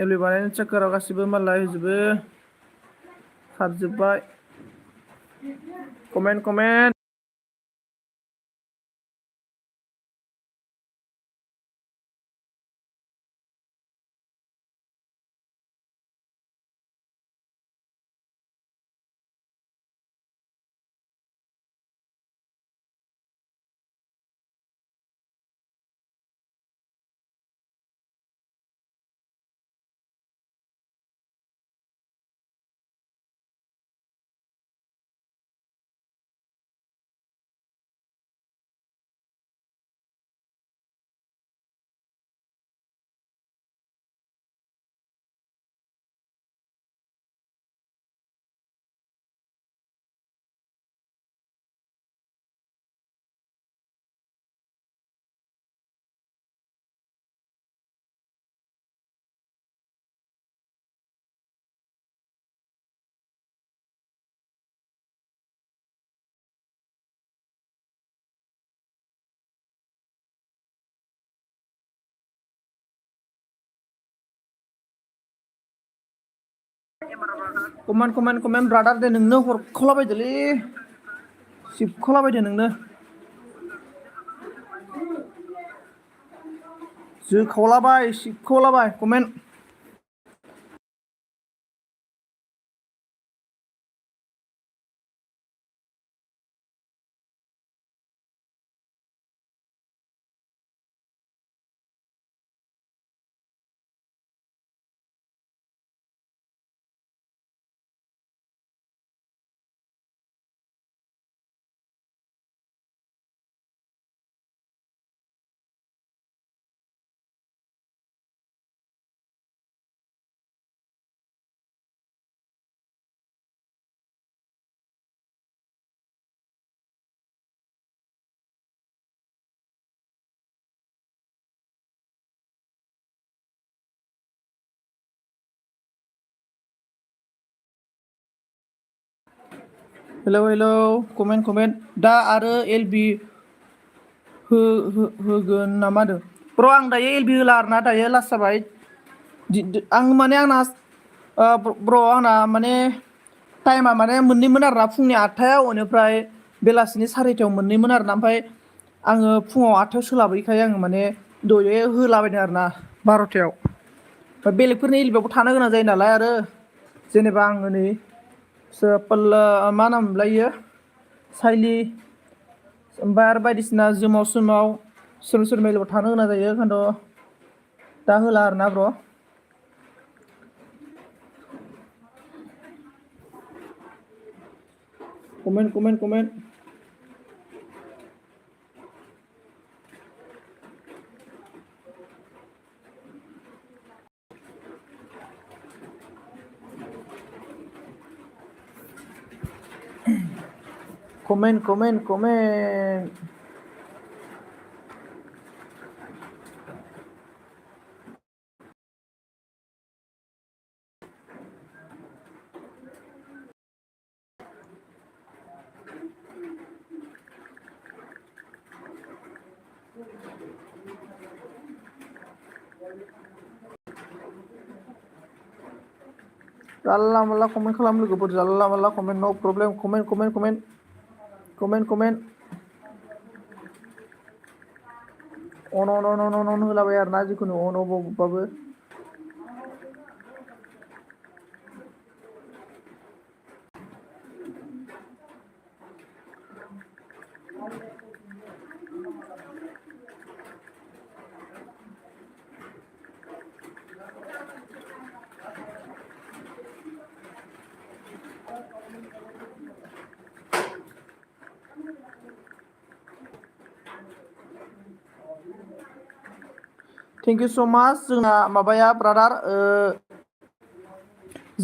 एलबि बानायनायनि चक्कराव गासिबो मालाय होजोबो खारजोब्बाय कमेन्ट ब्रादार दे नोंनो हरखलाबायदोलै सिबख'लाबायदो नोंनो जोखावलाबाय सिबख'लाबाय कमेन्ट हेलौ कमेन्ट दा आरो एलबि होगोन नामा होनदों ब्र' आं दायो एलबि होला आरोना दायो लास्ट जाबाय आं माने आंना ब्र' आंना माने टाइमा माने मोननैमोन आरोना फुंनि 8टायाव बेनिफ्राय बेलासिनि 4टायाव मोननैमोन आरोना ओमफ्राय आङो फुङाव 8टायाव सोलाबैखाय आङो माने दहाय होलाबायदों आरोना 12टायाव बेलेगफोरनि एलबियावबो थानो गोनां जायो नालाय आरो जेनेबा आङो नै मा नाम मोनलाय इयो साइलि ओमफ्राय आरो बायदिसिना जुमाव सोरबा एलबियाव थानो गोनां जायो ओंखायनोथ' दा होला आरोना ब्र' कमेन्ट जानला मानला कमेन्ट खालाम लोगोफोर जानला मानला कमेन्ट नो प्रब्लेम कमेन्ट अन होलाबाय आरोना जिखुनु अन बाबो थेंक इउ स' माच जोंना माबाया ब्रादार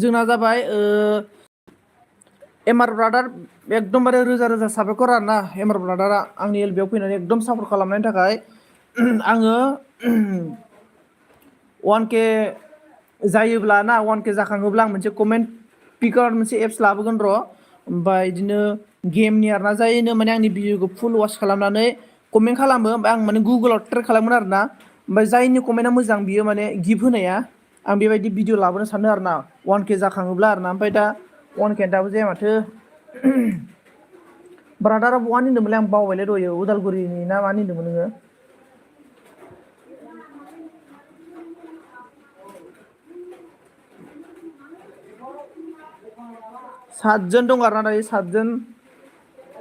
जोंना जाबाय एमआर ब्रादार एकदमबारे रोजा रोजा साबायखर आरोना एमआर ब्रादारा आंनि एलबियाव फैनानै एकदम सापर्ट खालामनायनि थाखाय आङो 1K जायोब्ला ना 1K जाखाङोब्ला आं मोनसे कमेन्ट पिकार मोनसे एप्स लाबोगोन र' ओमफ्राय बिदिनो गेमनि आरोना जायनो माने आंनि भिडिअखौ फुल वाच खालामनानै कमेन्ट खालामो ओमफ्राय आं माने गुगोलाव ट्रेक खालामगोन आरोना ओमफ्राय जायनि कमेन्टआ मोजां बियो माने गिफ्ट होनाया आं बेबायदि भिडिअ लाबोनो सानो आरोना 1K जाखाङोब्ला आरोना ओमफ्राय दा 1K दाबो जाया माथो ब्रादारा बहानि होनदोंमोनलै आं बावबायलै दहायो उदालगुरिनि ना मानि होनदोंमोन नोङो सातजन दं आरोना दायो सातजन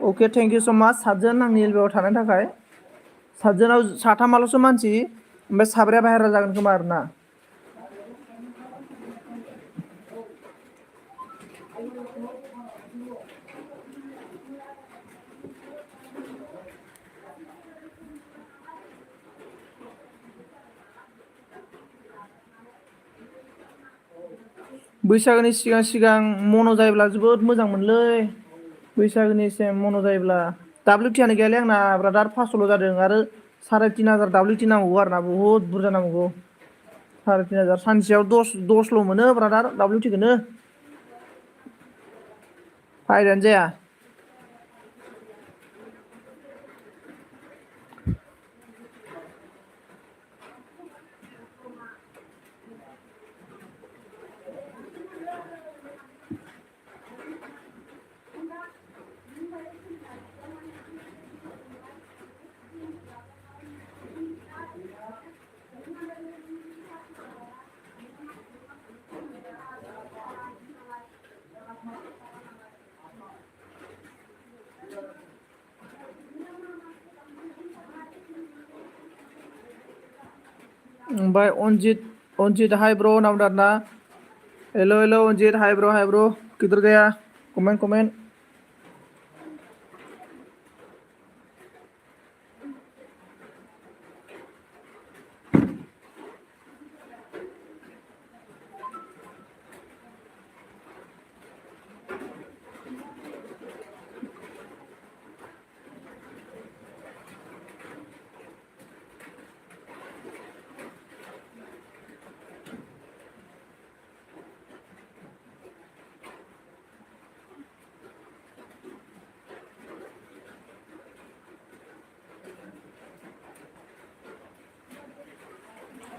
अके थेंक इउ स' माच सातजन आंनि एलबियाव थानायनि थाखाय सातजनाव साथामाल'सो मानसि ओमफ्राय साब्रैया बाहेरा जागोन खोमा आरोना बैसागोनि सिगां मन' जायोब्ला जोबोद मोजां मोनलै बैसागोनि सिगां मन' जायोब्ला WTआनो गैयालै आंना ब्रादार 500ल' जादों आरो 3,500 WT नांबावगौ आरोना बुहुद बुरजा नांबावगौ 3,500 सानसेयाव 10ल' मोनो ब्रादार WTखौनो फायदायानो जाया ओमफ्राय अनजित हाय ब्र होनना बुंदों आरोना हेल' अनजित हाय ब्र गिदिर गैया कमेन्ट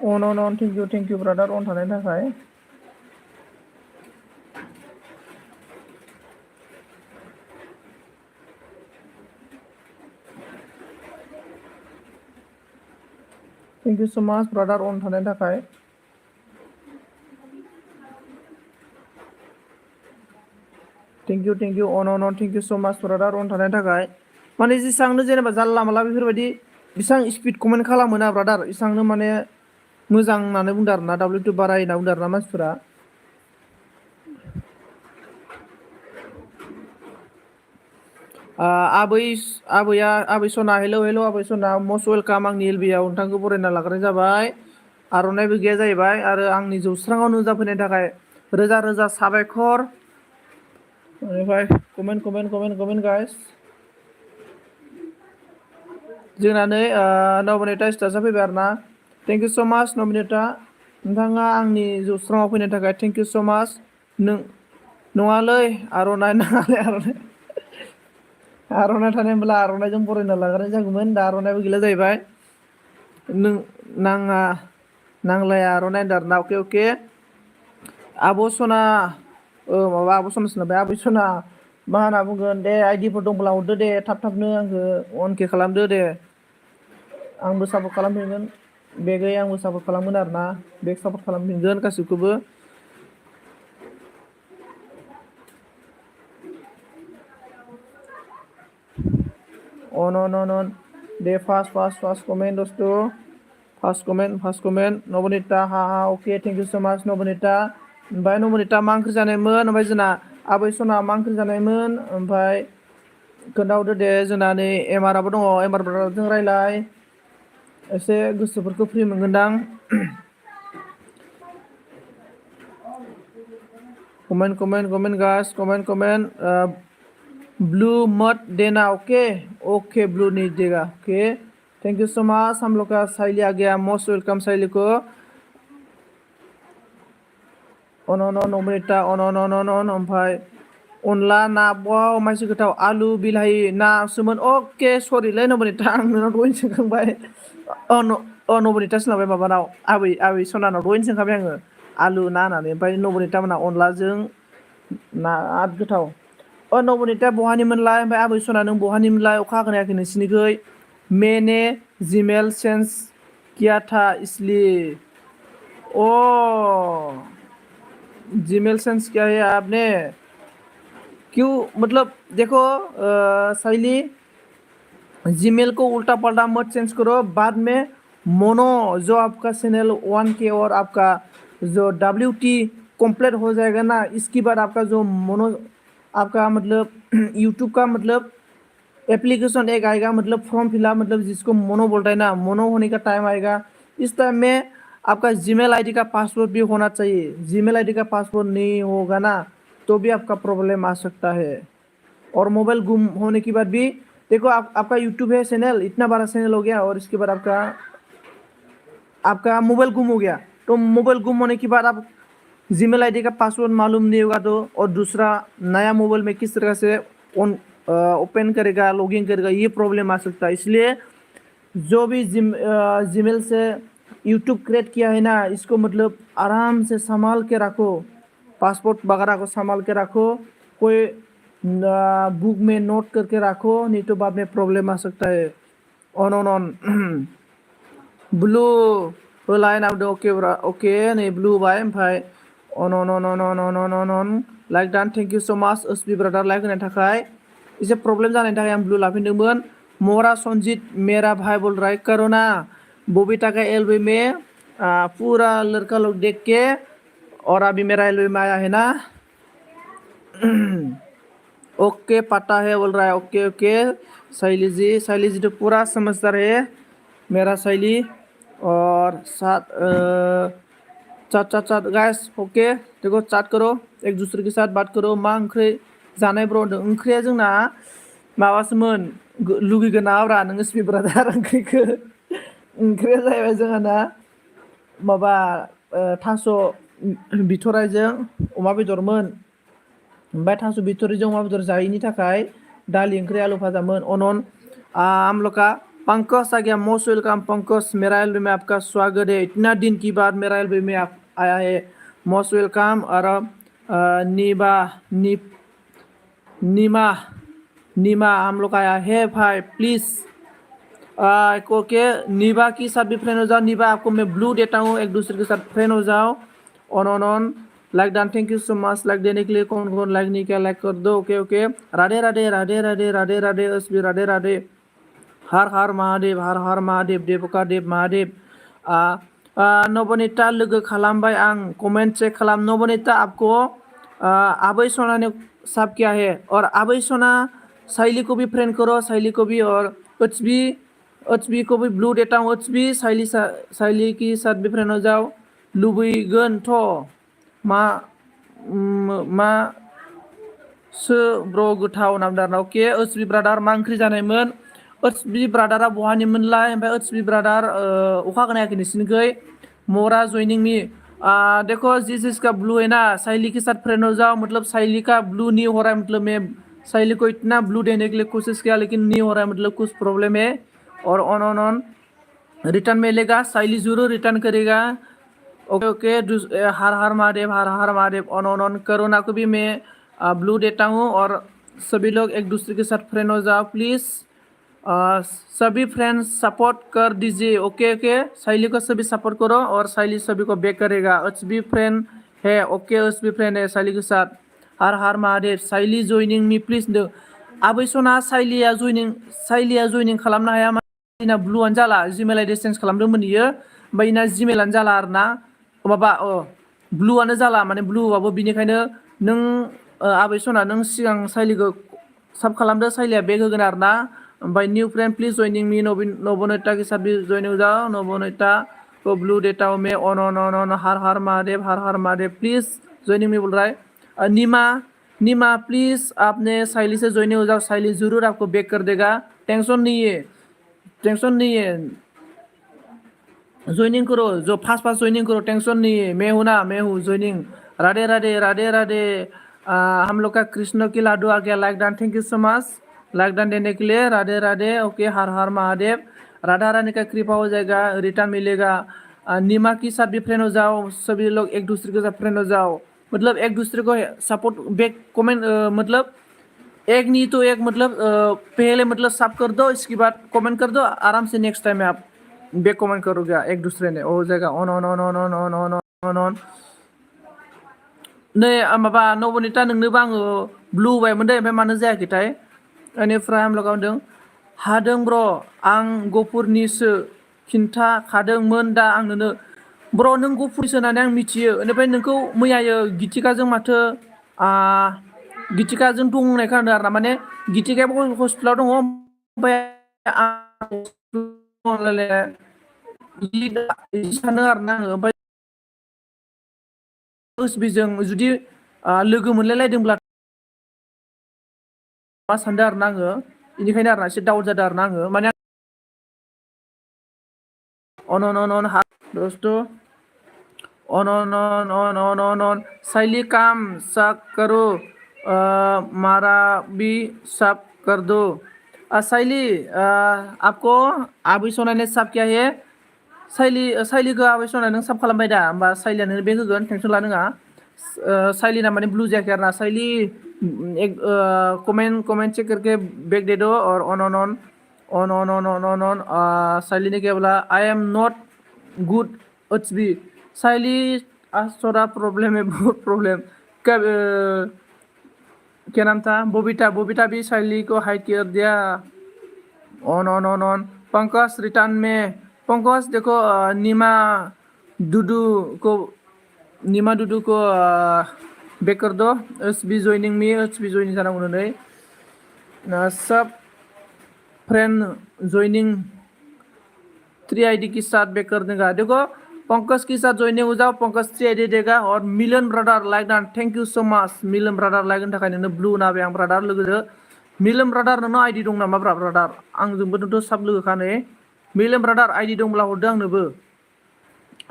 अन थेंक इउ ब्रादार अन थानायनि थाखाय thank you so much brother अन थानायनि थाखाय थेंक इउ अन thank you so much brother अन थानायनि थाखाय माने जेसांनो जेनेबा जानला माला बेफोरबायदि बेसेबां स्पिड कमेन्ट खालामो ना ब्रादार एसांनो माने मोजां होननानै बुंदों आरोना W2 बाराय होनना बुंदों आरोना मानसिफोरा आबै सना हेल' आबै सना मस्ट वेलकाम आंनि एलबिआव नोंथांखौ बरायना लाग्रोनाय जाबाय आर'नाइबो गैया जाहैबाय आरो आंनि जौस्राङाव नुजाफैनायनि थाखाय रोजा रोजा साबायखर बेनिफ्राय कमेन्ट गाइस जोंना नै नबनिता स्टार्सआ फैबाय आरोना थेंक इउ स' माच नबनिता नोंथाङा आंनि जौस्राङाव फैनो थाखाय थेंक इउ स' माच नङालै आर'नाइ नाङालै आर'नाइ थानायमोनब्ला आर'नाइजों बरायना लाग्रोनाय जागौमोन दा आर'नाइबो गैला जाहैबाय नांलाया आर'नाइ होनदों आरोना अके आब' सना माबा आब' सनासो होनबाय आबै सना मा होनना बुंगोन दे आइडिफोर दंब्ला हरदो दे थाबनो आंखौ अनके खालामदो दे आंबो सापर्ट खालामफिनगोन बेगै आंबो सापर्ट खालामगोन आरोना बेग सापर्ट खालामफिनगोन गासिबखौबो अन दे फार्स्ट कमेन्ट दस्तु फार्स्ट कमेन्ट नबनिता हा अके थेंक इउ स' माच नबनिता ओमफ्राय नबनिता मा ओंख्रि जानायमोन ओमफ्राय जोंना आबै सना मा ओंख्रि जानायमोन ओमफ्राय खोन्थाहरदो दे जोंना नै एमआरआबो दङ एमआर ब्रादारजों रायलाय एसे गोसोफोरखौ फ्रि मोनगोनदां कमेन्ट गाइस कमेन्ट ब्लू मत देना ओके ब्लू नहीं देगा okay thank you so much हम लोग का साइली आ गया मोस्ट वेलकम साइली को अन नबनिता अन ओमफ्राय अनला ना वाव मानसि गोथाव आलु बिलाहि नासोमोन अके सरिलै नबनिता आं नोंनाव दहायनो सोंखांबाय नबनिता सोंलांबाय माबानाव आबै सनानाव दहायनो सोंखाबाय आङो आलु ना होननानै ओमफ्राय नबनिता मोना अनलाजों ना आद गोथाव नबनिता बहानिमोनलाय ओमफ्राय आबै सना नों बहानिमोनलाय अखा हागोन हायाखै नोंसिनिखै मैंने जीमेल चेंज किया था इसलिए जीमेल चेंज किया है आपने क्यों मतलब देखो साइली जीमेल को उल्टा पल्टा मत चेंज करो बाद में मोनो जो आपका चैनल 1K और आपका जो WT कंप्लीट हो जाएगा ना इसके बाद आपका जो मोनो आपका मतलब यूट्यूब का मतलब एप्लीकेशन एक आएगा मतलब फॉर्म फिलअप मतलब जिसको मोनो बोलता है ना मोनो होने का टाइम आएगा इस टाइम में आपका जीमेल आईडी का पासवर्ड भी होना चाहिए जीमेल आईडी का पासवर्ड नहीं होगा ना तो भी आपका प्रॉब्लम आ सकता है और मोबाइल गुम होने के बाद भी देखो आपका यूट्यूब है चैनल इतना बड़ा चैनल हो गया और इसके बाद आपका मोबाइल गुम हो गया तो मोबाइल गुम होने के बाद आप जीमेल आईडी का पासवर्ड मालूम नहीं होगा तो और दूसरा नया मोबाइल में किस तरह से ओपन करेगा लॉगिन करेगा ये प्रॉब्लम आ सकता है इसलिए जो भी जीमेल से यूट्यूब क्रिएट किया है ना इसको मतलब आराम से संभाल के रखो पासपोर्ट वगैरह को संभाल के रखो कोई बुक में नोट करके रखो नहीं तो बाद में प्रॉब्लम आ सकता है ऑन ब्लू लाइन आप ओके नै ब्लू बाय ओमफ्राय अन like don thank you so much SB brother like होनायनि थाखाय एसे प्रॉब्लम जानायनि थाखाय आं ब्लू लाफिनदोंमोन मोरा संजीत मेरा भाई बोल रहा है करो ना बबीता का एल्बम में पूरा लड़का लोग देख के और अभी मेरा एलबी में आया है ना ओके पता है बोल रहा है ओके ओके शैली जी तो पूरा समझदार है मेरा शैली और साथ चाट गाइस ओके देखो चाट करो एक दूसरे के साथ बात करो मा ओंख्रि जानाय ब्र होनदों ओंख्रिया जोंना माबासोमोन लुगैगोन नामाब्रा नोङो स्पि ब्रादार ओंख्रिखौ ओंख्रिया जाहैबाय जोंहा ना माबा थास' बिथराइजों अमा बेदरमोन ओमफ्राय थास' बिथ'रिजों अमा बेदर जायैनि थाखाय दालि ओंख्रि आलू भाजामोन अनन हम लोग का पंकज आ गया मोस्ट वेलकम पंकज मेरा एल्बी में आपका स्वागत है इतना दिन की बाद मेरा एल्बी में आप आया है मोस्ट वेलकम और नीबा नीमा हम लोग आया है भाई प्लीज ओके नीबा की साथ भी फ्रेंड हो जाओ नीबा आपको मैं ब्लू देता हूँ एक दूसरे के साथ फ्रेंड हो जाओ on like done thank you so much like देने के लिए कौन लाइक नहीं किया लाइक कर दो ओके ओके राधे राधे राधे राधे राधे राधे एसबी राधे राधे हर हर महादेव देवका देव महादेव नवनीता लोगो खालामबाय आं कमेंट चेक खालाम नवनीता आपको आबै सोना ने सब किया है और आबै सोना शैली को भी फ्रेंड करो शैली को भी और एचबी को भी ब्लू देता हूँ एचबी शैली की साथ भी फ्रेंड हो जाओ लुबैगोन तो मा सो ब्र गोथाव नामदार अके एचबी ब्रादार मा ओंख्रि जानायमोन एचबी ब्रादारा बहानिमोनलाय ओमफ्राय एचबी ब्रादार अखा खोनायाखै नोंसिनिखै मोरा जॉइनिंग मी देखो जिसका ब्लू है ना शैली के साथ फ्रेंड हो जाओ मतलब शैली का ब्लू नहीं हो रहा है मतलब मैं शैली को इतना ब्लू देने के लिए कोशिश किया लेकिन नहीं हो रहा है मतलब कुछ प्रॉब्लम है और ऑन रिटर्न मिलेगा शैली जरूर रिटर्न करेगा okay okay Har Har Mahadev on corona को भी मैं ब्लू देता हूँ और सभी लोग एक दूसरे के साथ फ्रेंड हो जाओ प्लीज़ सभी फ्रेंड्स सपोर्ट कर दीजिए ओके ओके शैली को सभी सपोर्ट करो और शैली सभी को बैक करेगा एचबी फ्रेंड है ओके एचबी फ्रेंड है शैली के साथ हर हर महादेव शैली जॉइनिंग मी प्लीज दो आबै सना शैलिया जॉइनिं खालामनो हाया माने ब्लुआनो जाला जिमेल आइडि चेन्ज खालामदोंमोन इयो ओमफ्राय इना जिमेलानो जाला आरोना माबा ब्लुआनो जाला माने ब्लुआबो बिनिखायनो नों आबै सना नों सिगां शैलिखौ साब खालामदो शैलिया बेक होगोन आरोना ओमफ्राय new friend please joining me Navanita के साथ भी ज्वाइन हो जाओ नवनीता को ब्लू देता हूँ मैं on Har Har Mahadev please joining मी बोल रहा है नीमा प्लीज आपने शैली से ज्वाइन हो जाओ शैली जरूर आपको बैक कर देगा टेंशन नहीं है ज्वाइनिंग करो जो फास्ट ज्वाइनिंग करो टेंशन नहीं है मैं हूँ ज्वाइनिंग राधे राधे राधे राधे हम लोग का कृष्ण की लाडू आ गया like done thank you so much like done देने के लिए राधे राधे ओके हर हर महादेव राधा रानी का कृपा हो जाएगा रिटर्न मिलेगा नीमा की साथ भी फ्रेंड हो जाओ सभी लोग एक दूसरे के साथ फ्रेंड हो जाओ मतलब एक दूसरे को सपोर्ट बैक कमेंट मतलब एक नहीं तो एक मतलब पहले मतलब सब कर दो इसके बाद कमेंट कर दो आराम से नेक्स्ट टाइम में आप बैक कमेंट करोगे एक दूसरे ने हो जाएगा ऑन नै माबा नवनीता नोंनोबो आङो ब्लु बायमोन दे ओमफ्राय मानो जायाखैथाय बेनिफ्राय आं लगावदों हादों ब्र आं गफुरनिसो खिन्थाखादोंमोन दा आं नोंनो ब्र नों गफुरनिसो होननानै आं मिथियो बेनिफ्राय नोंखौ मैयायो गितिकाजों माथो गितिकाजों दं होननाय खोनादों आरो ना माने गितिकायाबो हस्पिटालाव दङ ओमफ्राय आं सानो आरोना आङो ओमफ्राय एसबिजों जुदि लोगो मोनलायलायदोंब्ला मा सानदों आरोना आङो बेनिखायनो आरोना एसे डाउट जादों आरोना आङो माने ऑन दोस्तों ऑन शैली काम सब करो मारा भी सब कर दो शैली आपको आबै सोना ने सब किया है शैलीखौ आबै सोना नों सब खालामबाय दा होमबा शैलिया नोंनो बेक होगोन टेनसन लानाङा शैली ना माने ब्लू जायाखै आरोना शैली एक कमेंट चेक करके बैक दे दो और ऑन शैली ने क्या बोला I am not good HB शैली आज थोड़ा प्रॉब्लम है बहुत प्रॉब्लम क्या नाम था बबीता भी शैली को हाइड कर दिया ऑन पंकज रिटर्न में पंकज देखो नीमा दुदू को नीमा दुदू को बेक कर दो H be joining me H be joining जानांगौ नै सब फ्रेंड ज्वाइनिंग 3 आईडी के साथ बैक कर देगा। देखो पंकज के साथ ज्वाइनिंग हो जाओ, पंकज 3 आईडी देगा और Milan brother like done thank you so much Milan brother like थाखाय नोंनो ब्लू ना बे आं ब्रदर लोगो मिलन ब्रदर नोंनो आईडी दं नामा ब्रदर आंजोंबोथ' सब लोगोखा नै मिलन ब्रदर आईडी दंब्ला हरदो आंनोबो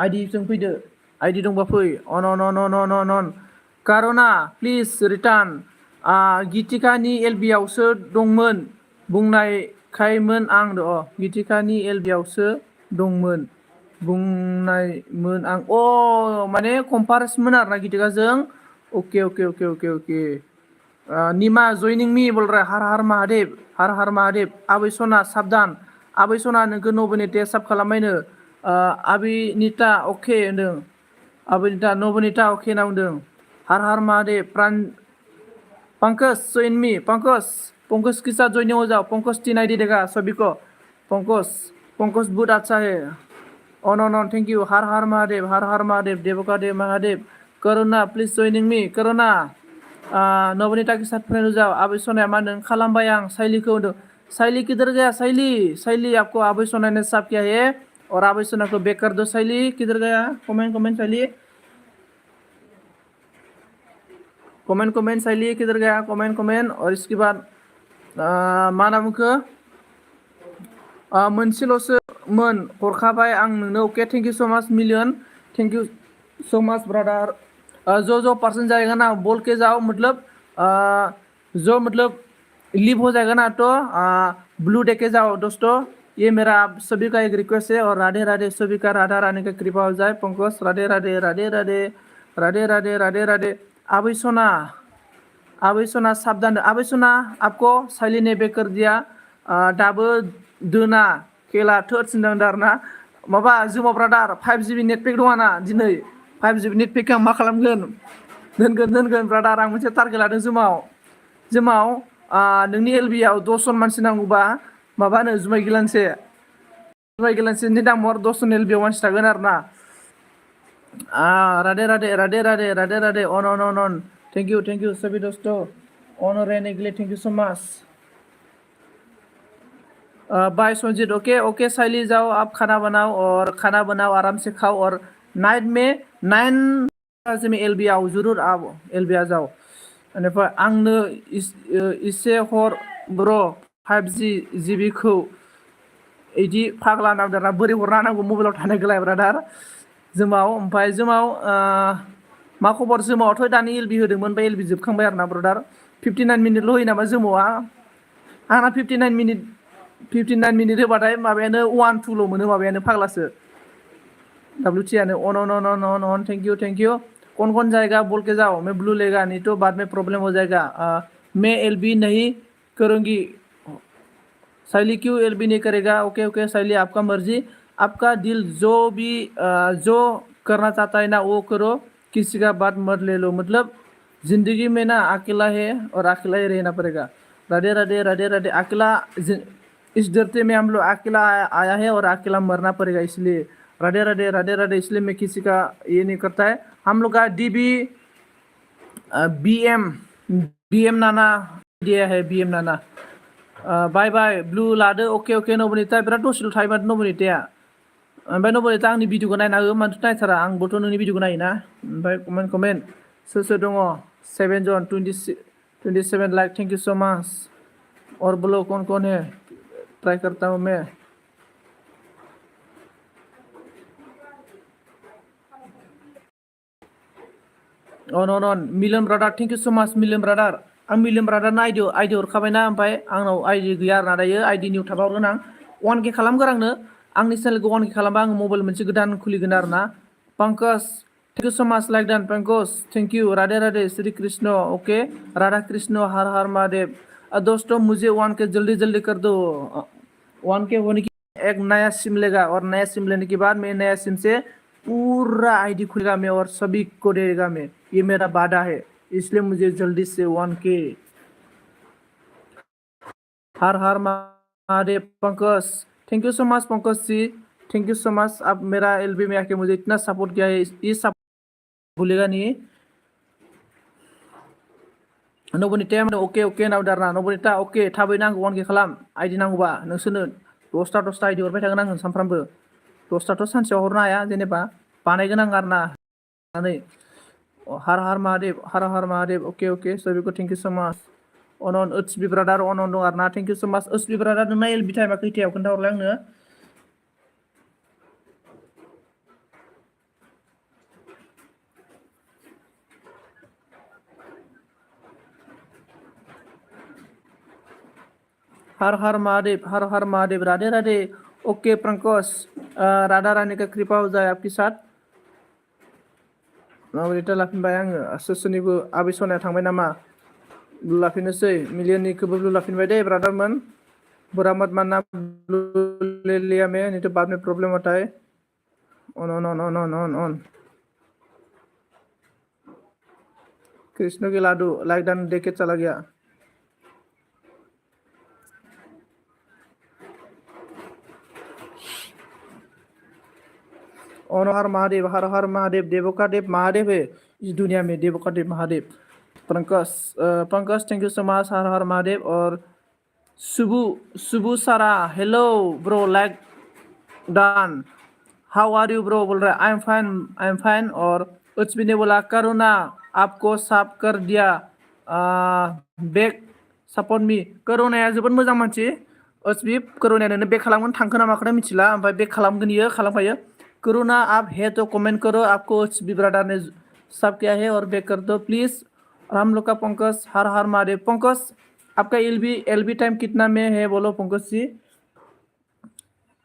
आईडी जों फैदो आईडी दंबा फै अन अन अन अन अन अन कारना प्लिज रिटार्न गितिकानि एलबि आवसो दंमोन बुंनायखायमोन आं गितिकानि एलबि आवसो दंमोन बुंनायमोन आं माने कम्पारेसमोन आरोना गितिकाजों okay okay okay okay okay Nima joining मी बोल रहा हर हर महादेव आबै सना साबधान आबै सना नोंखौ नबनिता साब खालामबायनो आबिनिता अके होनदों आबिनिता नबनिता अके होनना बुंदों हर महादेव प्राण पंकज जइन मी पंकज के साथ ज्वाइनिंग हो जाओ पंकज 3 आईडी देगा सभी को पंकज बहुत अच्छा है on on on thank you हर महादेव देवका देव Mahadev Karuna please joining me Karuna Navneeta के साथ फ्रेंड हो जाओ आबै सोनाया मा नों खालामबाय आं साइली को होनदों साइली किधर गया साइली आपको आबै सोना ने साफ किया है और आबै सोना को बैक कर दो साइली किधर गया कमेंट साइली कमेंट साइली किधर गया कमेंट और इसके बाद मा नाम बुंखो मोनसेल'सो मोन हरखाबाय आं नोंनो okay thank you so much million thank you so much brother जो पर्सन जाएगा ना बोल के जाओ मतलब जो मतलब लीव हो जाएगा ना तो ब्लू दे के जाओ दोस्तों ये मेरा आप सभी का एक रिक्वेस्ट है और राधे राधे सभी का राधा रानी का कृपा हो जाए पंकज राधे राधे राधे राधे राधे राधे राधे राधे आबै सोना साबधान आबै सोना आपको साइली ने बेक कर दिया दाबो दोना खेला थर्ड सिनदार ना माबा जुमा ब्रादार 5GB नेटपेक दङ ना दिनै 5GB नेटपेक आं मा खालामगोन दोनगोन ब्रादार आं मोनसे टारगेट लादों जुमाव नोंनि एलबि आव 10 जन मानसि नांगौबा माबानो जुमाय गिलानसेनि दामाव 10 जन एलबि आव मानसि थागोन आरोना Radhe Radhe on thank you सभी दोस्तों ऑन रहने के लिए thank you so much bye Sanjit okay Saili जाओ आप खाना बनाओ आराम से खाओ और नाइट में 9 बजे में एलबी आओ जरूर आओ एलबी आ जाओ बेनिफ्राय आंनो इसे हर ब्र 5GB खौ इदि फाग्ला नांदोंना बोरै हरना नांगौ मबाइलाव थानायखौलाय ब्रादार जोमाव मा खबर जोमावथ' दानि एलबि होदोंमोन बे एलबि जोबखांबाय आरोना ब्रादार 59 मिनिटल' होयो नामा जोमावा आंना 59 मिनिट होबाथाय माबायानो 1-2ल' मोनो माबायानो फाग्लासो WTआनो ऑन थैंक यू कौन जाएगा बोल के जाओ मैं ब्लू लेगा नहीं तो बाद में प्रॉब्लम हो जाएगा मैं एलबी नहीं करूँगी साइली क्यों एलबी नहीं करेगा ओके साइली आपका मर्जी आपका दिल जो करना चाहता है ना वो करो किसी का बात मत ले लो मतलब जिंदगी में ना अकेला है और अकेला ही रहना पड़ेगा राधे अकेला इस धरती में हम लोग अकेला आया है और अकेला मरना पड़ेगा इसलिए राधे इसलिए मैं किसी का ये नहीं करता है हम लोग का DB BM नाना दिया है BM नाना बाय ब्लू लादो ओके नबनिता बिराद दसेल' थायोमोन नबनिताया ओमफ्राय नबनिता आंनि भिडिअखौ नायना हो मानोथ' नायथारा आंबोथ' नोंनि भिडिअखौ नायोना ओमफ्राय कमेन्ट सोर दङ 7 जन 27 like thank you so much और बोलो कौन है ट्राई करता हूँ मैं on million brother thank you so much million brother आं मिलियन ब्रादारनो आइडि हरखाबायना ओमफ्राय आंनाव आइडि गैया आरोना दायो आइडि निउ थाबावगोन आं 1K खालामगोन आंनो आंनि चेनेलखौ 1K खालामबा आं मबाइल मोनसे गोदान खुलिगोन आरोना Pankaj thank you so much like done Pankaj thank you Radhe Shri Krishna okay Radha Krishna Har Mahadev दोस्तों मुझे 1K जल्दी कर दो 1K होने की एक नया सिम लेगा और नया सिम लेने के बाद मैं नया सिम से पूरा आईडी खुलेगा मैं और सभी को देगा मैं ये मेरा वादा है इसलिए मुझे जल्दी से 1K Har Mahadev Pankaj thank you so much Pankaj ji thank you so much. आप मेरा एलबी में आके मुझे इतना सपोर्ट किया है, ये सब भूलेगा नहीं। नबनिता ओके ओके नावदारना नबनिता ओके थाबै नांगौ अनके खालाम आइडि नांगौबा नोंसोरनो 10ता आइडि हरबाय थागोन आङो सानफ्रामबो। 10ताथ' सानसेयाव हरनो हाया, जेनेबा बानायगोन आं आरोना नानै। हर हर महादेव, हर हर महादेव। ओके ओके सबिको थैंक यू सो मच। अनन ओत्सबि ब्रादार अनन दं आरोना, थैंक यू सो मच। ओत्सबि ब्रादार नोंना एलबि टाइमा खैथायाव खोन्थाहरलाय आंनो। हर हर महादेव, हर हर महादेव। राधे राधे। ओके पंकज, राधा रानी का कृपा हो जाए आपके साथ। नबनिता लाफिनबाय आङो। सोरनिबो आबै सनाया थांबाय नामा? ब्लु लाफिननोसै, मिलियननिखौबो ब्लु लाफिनबाय दे ब्रादारमोन। बुरा मत मानना, ब्लू ले लिया मैं, नहीं तो बाद में प्रॉब्लम होता है। On on on on on on on. Krishna के लाडू लाइक डन देख के चला गया। ओन हर महादेव, हर हर महादेव। देवों का देव महादेव है इस दुनिया में, देवों का देव Mahadev. Pankaj, Pankaj thank you so much. Har Har Mahadev. और Subu Subu Sara, hello bro like done, how are you bro बोल रहा है। I am fine, I am fine. और उच्च ने बोला करुणा आपको साफ कर दिया, बेक सपोर्ट मी। करुणाया जोबोद मोजां मानसि। उच्चबि करुणाया नोंनो बेक खालामगोन, थांखो ना माखो मिथिला, ओमफ्राय बेक खालामगोन इयो, खालामखायो। करुणा आप है तो कमेंट करो, आपको उच्चबि ब्रदर ने सब किया है और बेक कर दो प्लीज। और हम लोग का पंकज, हर हर महादेव। पंकज आपका एलबी टाइम कितना में है बोलो Pankaj ji.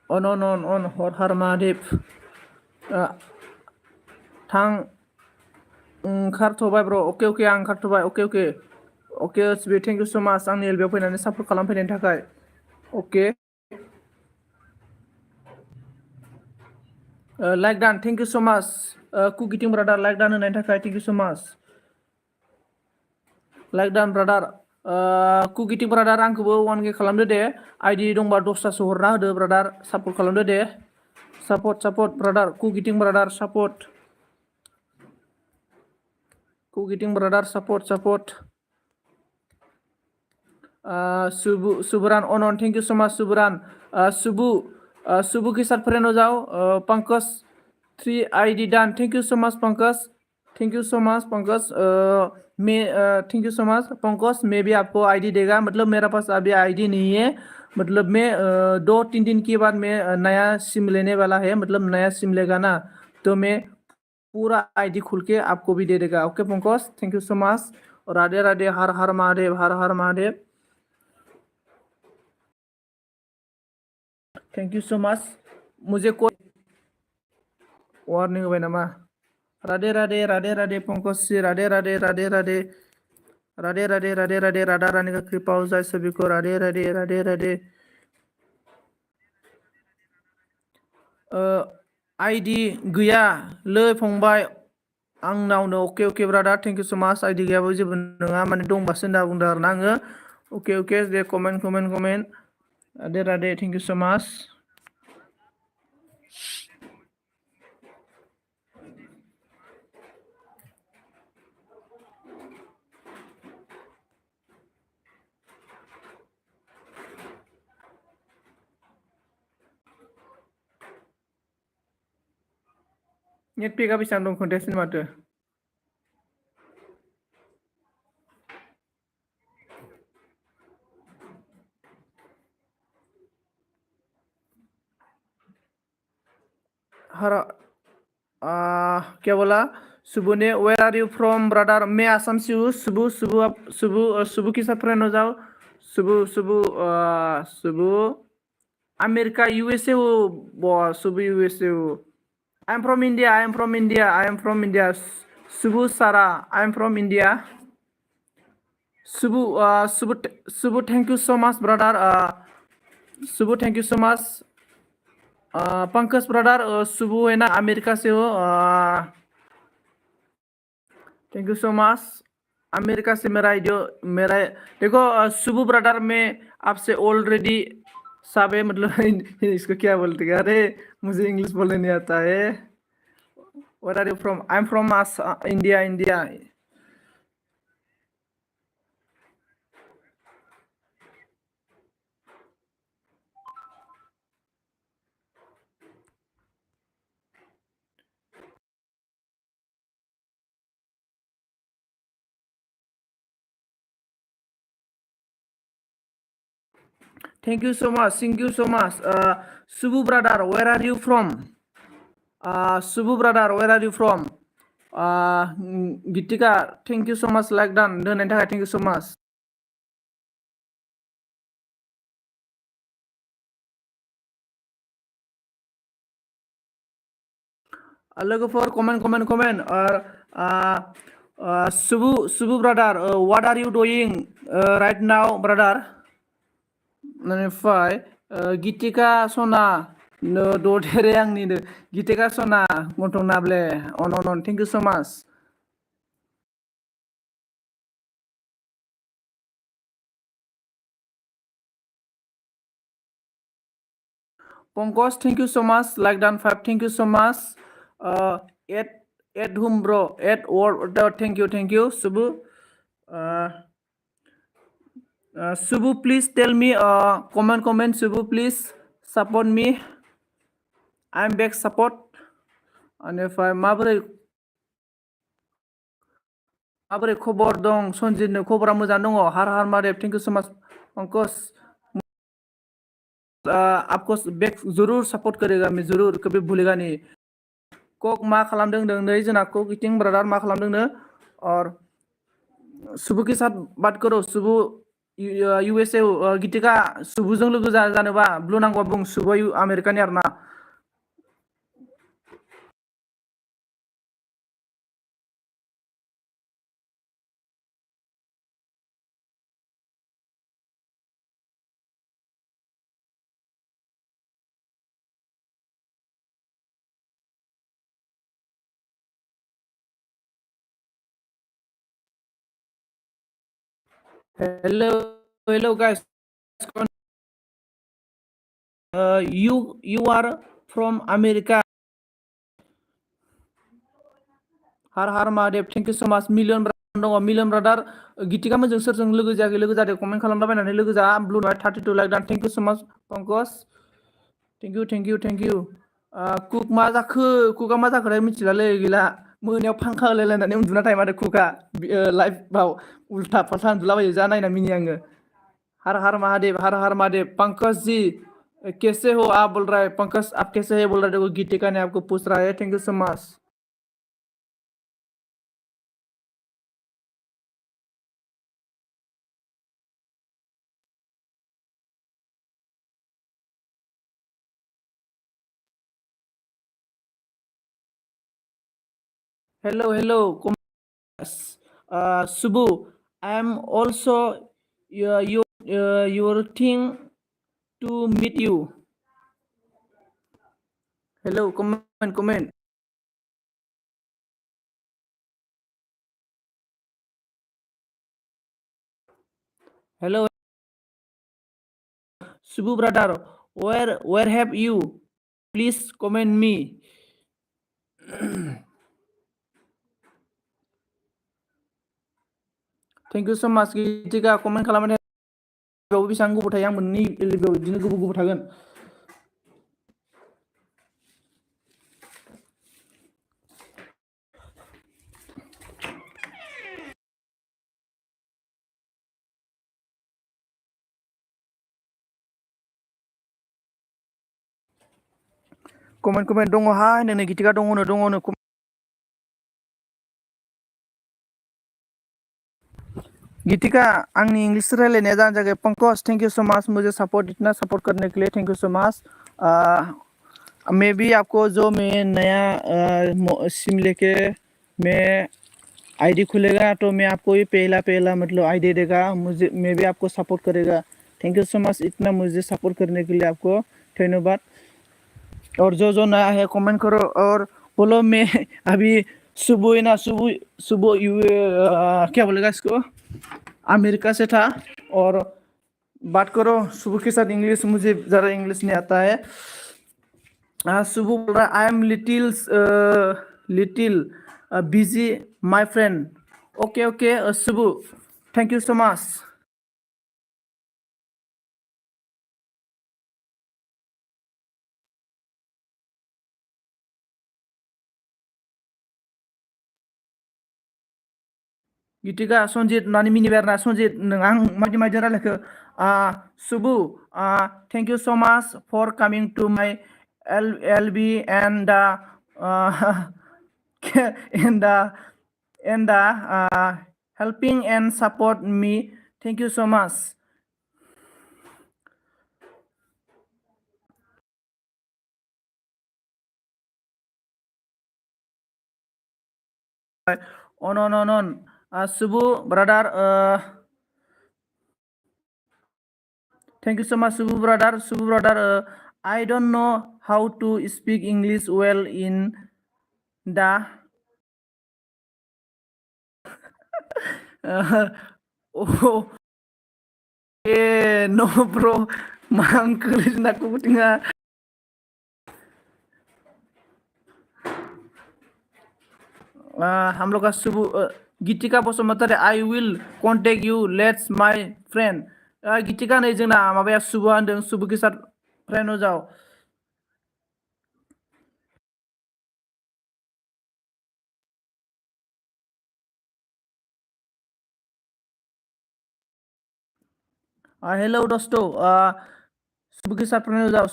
On on on on. Har Har Mahadev. थां ओंखारथ'बाय ब्र'। अके अके आं ओंखारथ'बाय। अके अके अके ओत्सबि थेंक यू सो माच आंनि एलबियाव फैनानै सापर्ट खालामफैनायनि थाखाय। Okay like don, thank you so much. कुकिटिं brother like डान होनायनि थाखाय थेंक यू सो माच। लाइक डान ब्रादार। कुकिटिं ब्रादार आंखौबो 1K खालामदो दे। आइडि दंबा 10तासो हरना होदो ब्रादार, सापर्ट खालामदो दे। सापर्ट सापर्ट ब्रादार, कुकिटिं ब्रादार सापर्ट। कुकिटिं brother support support. Suburan on, thank you so much Suburan. Subu के साथ फ्रेंड हो जाओ। Pankaj 3 ID done, thank you so much Pankaj, thank you so much Pankaj. Thank you so much Pankaj. मैं भी आपको आईडी देगा, मतलब मेरा पास अभी आईडी नहीं है, मतलब मैं 2-3 दिन के बाद मैं नया सिम लेने वाला है, मतलब नया सिम लेगा ना तो मैं पूरा आईडी खुल के आपको भी दे देगा। Okay Pankaj, thank you so much. और Radhe Radhe, Har Har Mahadev, Har Har Mahadev. Thank you so much. मुझे कोई वार्निंग होबाय नामा? राधे राधे, राधे राधे पंकज जी, राधे राधे, राधे राधे, राधे राधे, राधे राधे। राधा रानी का कृपा हो जाए सभी को। राधे राधे, राधे राधे। आईडी गैया लै फंबाय आंनावनो। Okay okay brother, thank you so much. ID गैयाबो जेबो नङा, माने दंबासो होनना बुंदों आरोना आङो। अके अके दे, comment comment comment. Radhe Radhe, thank you so much. Net पेकआ बेसेबां दं खोन्थायासै माथो। हर क्या बोला सुबु ने? Where are you from brother? मैं आसाम से हूँ। सुबु सुबु आप सुबु के साथ फ्रेंड हो जाओ। सुबु सुबु सुबु अमेरिका यूएसए हो बॉस। सुबु यूएसए हो। I am from India, I am from India, I am from India. Subu Sara, I am from India. Subu Subu thank you so much brother. Subu thank you so much. Pankaj brother, Subu है ना अमेरिका से हो। Thank you so much. America से मेरा देखो सुबु ब्रदर, मैं आपसे ऑलरेडी साबे मतलब इसको क्या बोलते हैं? अरे मुझे इंग्लिश बोलने नहीं आता है। Where are you from? I'm from India, India. Thank you so much. Thank you so much. Subu brother, where are you from? Subu brother, where are you from? Gitika, thank you so much. Like done. Thank you so much. लोगोफोर comment Subu brother, what are you doing right now brother? Nanify Gitika Sona no do tere angni de Gitika Sona ngontong nable on thank you so much. Pongkos, thank you so much. Like done 5, thank you so much. At whom bro? At word, thank you, Subu. Subu, please tell me. Comment, Subu, please support me. I'm back support. And if I mabre खबर दं सनजितनो खबरा मोजां दङ har मारेब thank you so much Pongkos. आपको बैक जरूर सपोर्ट करेगा मैं जरूर कभी भूलेगा नहीं कोक मा खालामदों दं नै जना कोक इटिंग ब्रदर मा खालामदों नो और सुबु के साथ बात करो सुबु यूएसए गिटिका सुबुजों लोगो जानोबा ब्लू नांगौ बुं सुबु अमेरिकानि आरोना hello guys you are from America har Mahadev thank you so much million brother Gitika मोजों सोरजों लोगो जादों कमेन्ट खालामला बायनानै लोगो जा ब्लू 32 लाइक डान thank you so much Pongkos thank you कुक मा जाखो कुका मा जाखो मिथिलालै गैला मोनायाव फांखा होलायलायनानै उन्दुना थायो माथो कुका लाइभआव उल्था फाल्था उन्दुलाबायो जा नायना मिनि आङो हर महादेव पंकज जी कैसे हो आप बोल रहा है पंकज आप कैसे है बोल रहा है देखो गीतिका ने आपको पूछ रहा है thank you so much hello Subu I am also your thing to meet you hello comment hello Subu brother where have you please comment me thank you so much Gitika comment खालामनानै बेसेबां गोबाव थायो आं मोननै बिदिनो गोबाव थागोन comment दङ हाय नै गितिका दङनो गीतिका आंनि इंग्लिश रायलायनाया जानो जागोन Pankaj thank you so much मुझे इतना सपोर्ट करने के लिए thank you so much may be आपको जो मैं नया सिम लेके मैं आईडी खुलेगा तो मैं आपको ये पहला मतलब आईडी देगा मुझे मे बी आपको सपोर्ट करेगा थैंक यू सो मच इतना मुझे सपोर्ट करने के लिए आपको धन्यवाद और जो नया है कमेंट करो और बोलो मैं अभी सुबह क्या बोलेगा इसको अमेरिका से था और बात करो सुबह के साथ इंग्लिश, मुझे ज़रा इंग्लिश नहीं आता है। सुबह बोल रहा आई एम लिटिल बिजी माय फ्रेंड। ओके ओके सुबह, thank you so much. Gitika Sonjit nani mini berna Sonjit nang madi madi railakho Subu, thank you so much for coming to my LB and and helping and support me. Thank you so much. On. Subu brother, thank you so much, Subu brother. Subu brother, I don't know how to speak English well in the oh, no bro, mangkelis naku tinggal. हम लोग का सुबह Gitika Basumatari I will contact you let's my friend. Gitika नहीं जोंना माबाया सुबह होनदों, सुबह के साथ फ्रेंड हो जाओ। हेलो दोस्तों, सुबह के साथ फ्रेंड हो जाओ।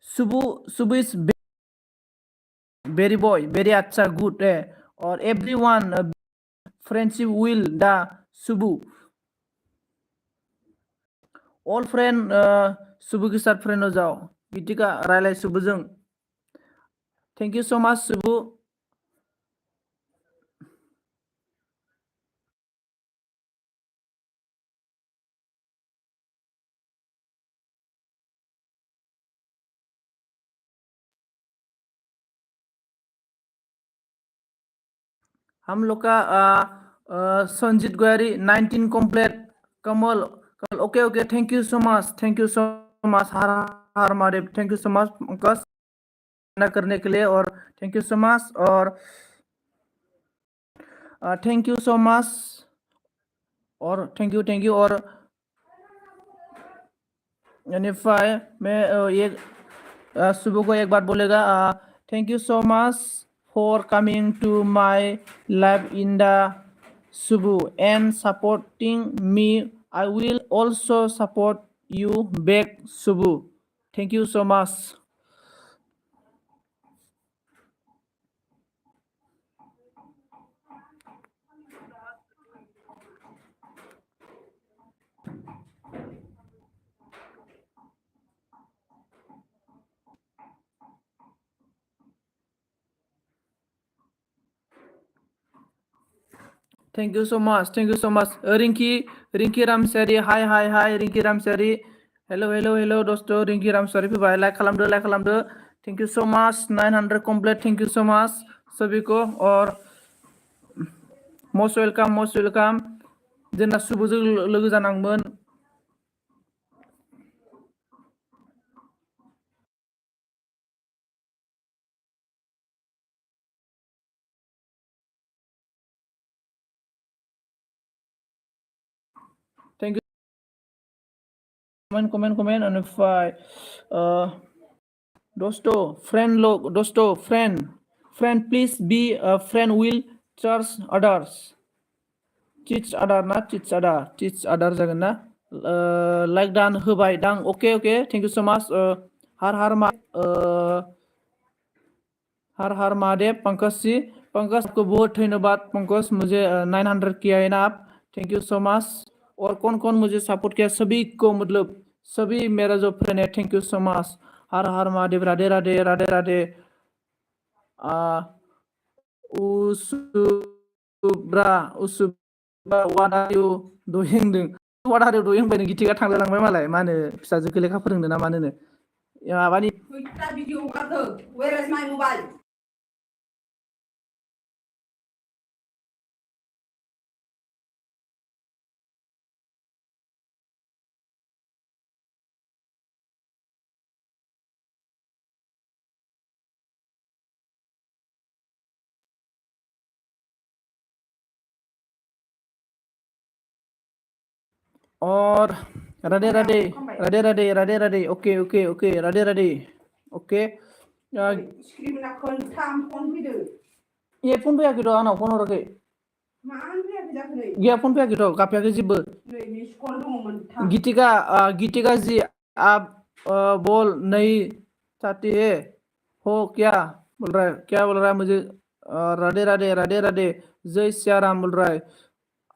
सुबह इज वेरी बॉय, वेरी अच्छा गुड है, और एवरीवन फ्रेंडशिप विल दा सुबह ऑल फ्रेंड सुबह के साथ फ्रेंड हो जाओ। गीतिका रायलाय सुबह जों। थैंक यू सो मच सुबह। हम लोग का Sanjit Goyari 19 complete. Kamal okay okay, thank you so much, thank you so much. Har Har Mahadev, thank you so much Pankaj करने के लिए, और थैंक यू सो मच, और थैंक यू सो मच, और थैंक यू। और यानीफाई मैं ये सुबह को एक बार बोलेगा, thank you so much for coming to my life in the subah and supporting me. I will also support you back सुबह। Thank you so much. Thank you so much, thank you so much. Rinki Ramsari, हाय रिंकी रामसारी। हेलो दोस्तों, रिंकी रामसारी फैबाय, लाइक खालामदो। Thank you so much, 900 complete. Thank you so much सभी को, और मोस्ट वेलकाम। जोंना सुबुजों लोगो जानांगमोन। Thank you. कमेंट ओनिफ्राय दोस्तों friend please be friend will charge others. टिच आदार जागोन ना। लाइक दान होबाय दां। Okay thank you so much. Har Har Mahadev Pankaj को बहुत धन्यवाद पंकज, मुझे 900 किया है ना आप। Thank you so much. और कौन मुझे सपोर्ट किया सभी को, मतलब सभी मेरा जो फ्रेंड है, thank you so much. Har Har Mahadev, Radhe Radhe. उसुब्रा what are you doing दों। what are you doing बायनो गिथिगा थांलायलांबाय मालाय, मा होनो फिसाजोखौ लेखा फोरोंदों ना मानो माबानि और Radhe Radhe Radhe Radhe Radhe Radhe okay okay okay Radhe Radhe okay स्क्रिना खनथाम फन फैदो ये फन फैयाखैथ' आंनाव फन हराखै मानो फैयाखै जाखो नै गैया फन फैयाखैथ' गाबफैयाखै जेबो नै मिस कल दङमोन थाम गीतिका जी आप बोल नहीं चाहती है हो क्या बोल रहा है मुझे राधे राधे राधे राधे जय सिया राम बोल रहा है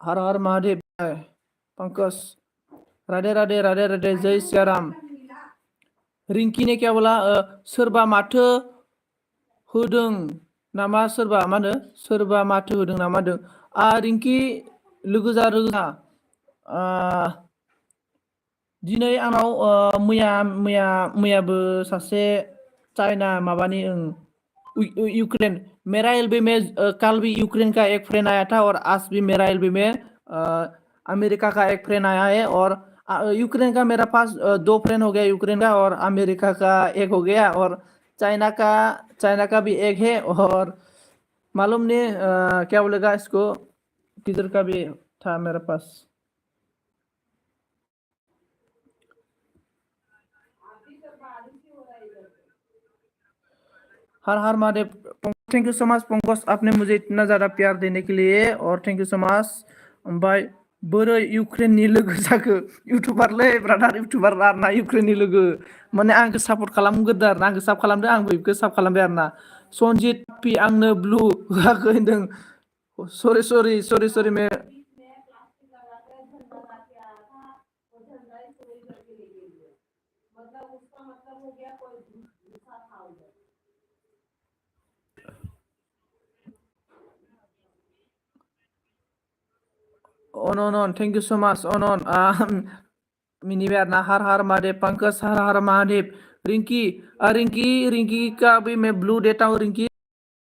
हर हर महादेव पंकज राधे राधे राधे राधे जय सिया राम रिंकी ने क्या बोला सोरबा माथो होदों नामा सोरबा मा होनो सोरबा माथो होदों नामा होदों रिंकी लोगो जा दिनै आंनाव मैयाबो सासे चाइना माबानि यूक्रेन मेरा एलबी में कल भी यूक्रेन का एक फ्रेंड आया था और आज भी मेरा एलबी में अमेरिका का एक फ्रेंड आया है और यूक्रेन का मेरा पास 2 फ्रेंड हो गया यूक्रेन का और अमेरिका का एक हो गया और चाइना का भी एक है और मालूम नहीं क्या बोलेगा इसको किधर का भी था मेरे पास Har Har Mahadev thank you so much Pankaj आपने मुझे इतना ज़्यादा प्यार देने के लिए और थैंक यू सो मच ओमफ्राय बोरै यूक्रेननि लोगो जाखो इउटुबारलै ब्रादार इउटुबार आरोना यूक्रेननि लोगो माने आंखौ सापर्ट खालामग्रोदो आरोना आंखौ साब खालामदो आंबो बेखौ साब खालामबाय आरोना सनजित पि आंनो ब्लु होआखै होनदों सरि May on thank you so much on मिनिबाय आरोना हर हर महादेव पंकज हर हर महादेव रिंकी का भी मैं ब्लू देता हूँ रिंकी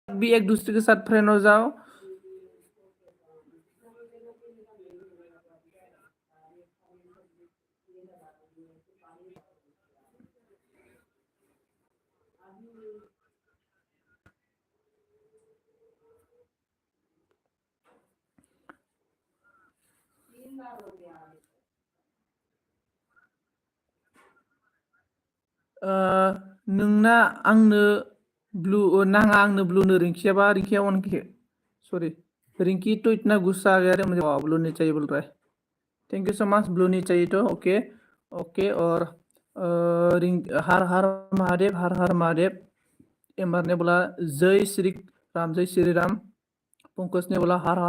भी एक दूसरे के साथ फ्रेंड हो जाओ नोंना आंनो ब्लू नाङा आंनो ब्लूनो रिंकिया ऑन किए सॉरी रिंकी तो इतना गुस्सा आ गया रे मुझे ब्लू नहीं चाहिए बोल रहा है thank you so much blue नहीं चाहिए तो ओके ओके और हर हर महादेव एमआर ने बोला जय श्री राम पंकज ने बोला Har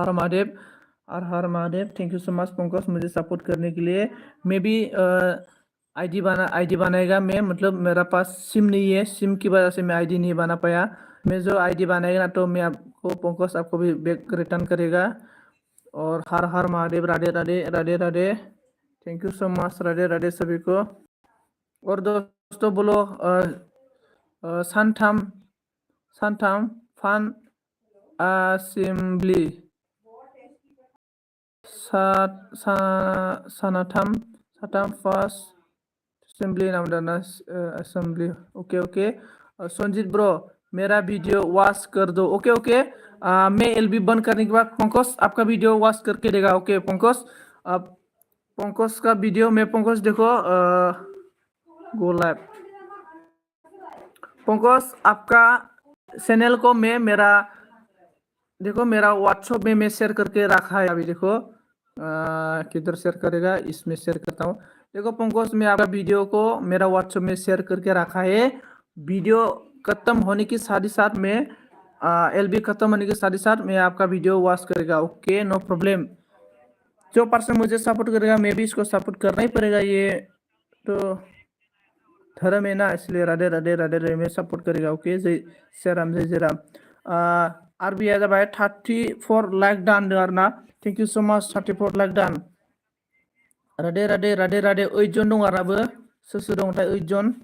Har Mahadev thank you so much Pankaj मुझे सपोर्ट करने के लिए मैं भी आईडी बनाएगा मैं मतलब मेरा पास सिम नहीं है सिम की वजह से मैं आईडी नहीं बना पाया मैं जो आईडी बनाएगा तो मैं आपको पंकज आपको भी बैक रिटर्न करेगा और Har Har Mahadev Radhe Radhe Radhe Radhe thank you so much Radhe Radhe सभी को और दोस्तों बोलो सानथाम फान असेंबली साथाम फार्स्ट असेंबली नाम दाना असेंबली ओके संजीत ब्रो मेरा वीडियो वॉच कर दो ओके मैं एलबी बंद करने के बाद पंकज आपका वीडियो वॉच करके देगा ओके पंकज का वीडियो में पंकज देखो गो लाइव पंकज आपका चैनल को मैं मेरा व्हाट्सएप में मैं शेयर करके रखा है अभी देखो किधर शेयर करेगा इसमें शेयर करता हूँ देखो पंकज मैं आपका वीडियो को मेरा व्हाट्सएप में शेयर करके रखा है वीडियो खत्म होने के साथ ही साथ में एलबी खत्म होने के साथ ही साथ मैं आपका वीडियो वॉच करेगा ओके नो प्रॉब्लम जो पर्सन मुझे सपोर्ट करेगा मैं भी इसको सपोर्ट करना ही पड़ेगा ये तो धर्म है ना इसलिए राधे राधे राधे राधे में सपोर्ट करेगा ओके जय श्री राम जय राम आरबिआ जाबाय 34 लाइक दान आरोना thank you so much 34 like दान राधे राधे राधे राधे 8 जन दं आरोबो सोर दंथाय 8 जन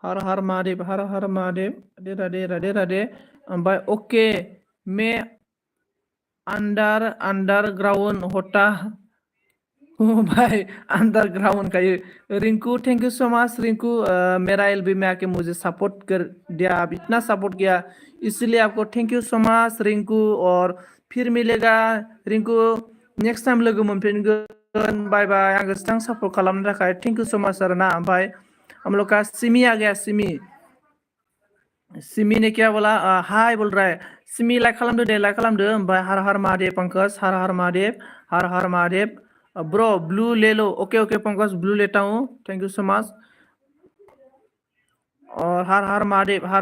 हर हर महादेव हर हर महादेव राधे राधे राधे राधे ओमफ्राय ओके मे अंडरग्राउंड होता भाई अंडरग्राउंड का ये Rinku thank you so much Rinku मेरा एलबी में आके मुझे सपोर्ट कर दिया आप इतना सपोर्ट किया इसलिए आपको thank you so much Rinku और फिर मिलेगा रिंकू नेक्स्ट टाइम लोगो मोनफिनगोन बाय बाय आंखौ इसेबां सपोर्ट खालामनो थाखाय थैंक यू सो मच आरो ना ओमफ्राय हम लोग का सिमी आ गया सिमी ने क्या बोला हाय बोल रहा है सिमी लाइक खालामदो दे लाइक खालामदो ओमफ्राय हर हर महादेव पंकज हर हर महादेव ब्रो ब्लू ले लो ओके ओके पंकज ब्लू लेता हूँ थैंक यू सो मच और हर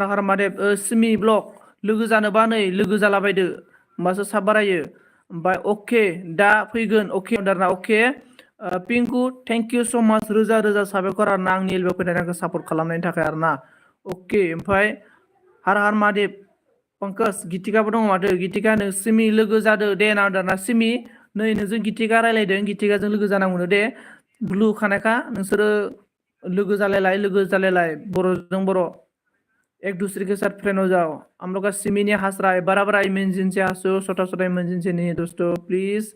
हर महादेव सिमी ब्लग लोगो जानोबा नै लोगो जालाबायदो होमबासो साब बारायो ओमफ्राय अके दा फैगोन अके दारना okay Pinku thank you so much Roja Roja साबायखर आरोना आंनि एलबीआव फैनानै आंखौ सापर्ट खालामनायनि थाखाय आरोना अके ओमफ्राय हर महादेव पंकज गितिकाबो दङ माथो गितिका नों सिमि लोगो जादो दे ना दाना सिमि नै नोंजों गितिका रायलायदों गितिकाजों लोगो जानांगौनो दे ब्लु खानायखा नोंसोरो लोगो जालायलाय बर'जों बर' एक दूसरे के साथ फ्रेंड हो जाओ हम लोग का सिमी ने हंस रहा है बड़ा इमेजिन से हंसो छोटा इमेजिन से नहीं दोस्तों प्लीज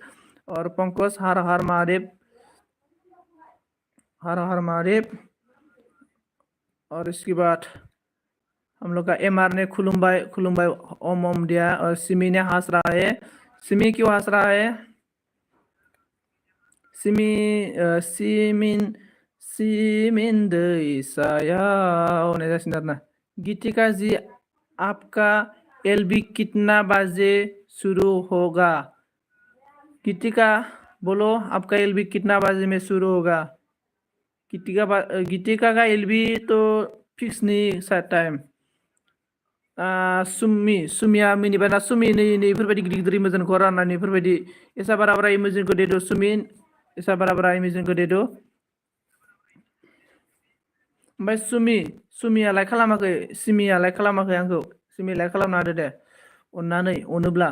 और पंकज हर हर महादेव और इसके बाद हम लोग का एमआर ने खुलुमबाई ओम दिया और सिमी ने हंस रहा है सिमी क्यों हंस रहा है सिमिन दैसायाव होननाय जासिगोन आरोना गीतिका जी आपका एलबी कितना बजे शुरू होगा गीतिका बोलो आपका एलबी कितना बजे में शुरू होगा गीतिका का एलबी तो फिक्स नहीं शायद टाइम सुमिया मिनिबाय ना सुमि नै इफोरबायदि गिदिर इमोजनखौ राननानै इफोरबायदि एसा बारा इमोजनखौ देदो सुमिन एसा बारा इमोजनखौ देदो ओमफ्राय सुमिया लाइक खालामाखै सिमिया लाइक खालामाखै आंखौ सिमि लाइक खालामना होदो दे अननानै अनोब्ला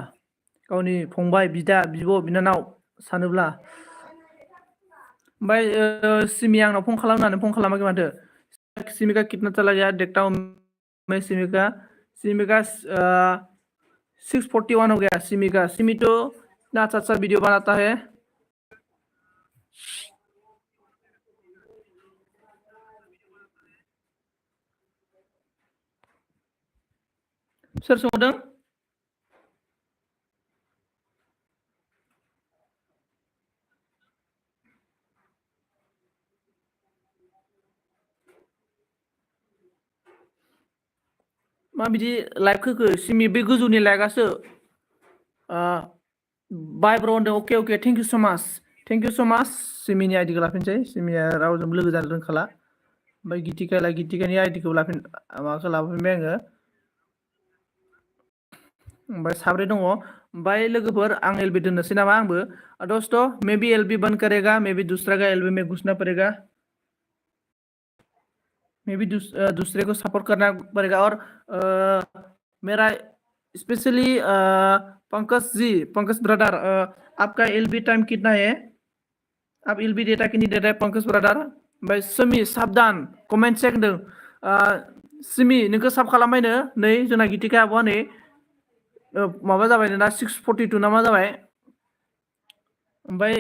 गावनि फंबाय बिदा बिब' बिनानाव सानोब्ला ओमफ्राय सिमि आंनाव फन खालामनानै फन खालामाखै माथो सिमिका कितना चला गया देखता हूँ मैं सिमिका 641 हो गया सिमी तो इतना अच्छा वीडियो बनाता है सोर सोंदों मा बिदि लाइक होखो सिमि बे गोजौनि लाइकआसो बाय ब्र होनदों अके थेंक यू सो माच सिमिनि आइडिखौ लाफिनसै सिमिया रावजोंबो लोगो जानो रोंखाला ओमफ्राय गितिकानि आइडिखौ माबाखौ लाफिनबाय आङो ओमफ्राय साब्रै दङ ओमफ्राय लोगोफोर आं एलबी दोननोसै नामा आंबो दोस्तों मे बी एलबी बंद करेगा मे बी दूसरा का एलबी में घुसना पड़ेगा मे बी दूसरे को सपोर्ट करना पड़ेगा और मेरा स्पेशली पंकज ब्रदर आपका एलबी टाइम कितना है आप एलबी डेटा कि नहीं देता है पंकज ब्रदर ओमफ्राय सिमी साबधान कमेन्ट चेक होनदों सिमी नोंखौ साब खालामबायनो नै जोंना गितिका आब'आ नै माबा जाबाय ना 642 ना मा जाबाय ओमफ्राय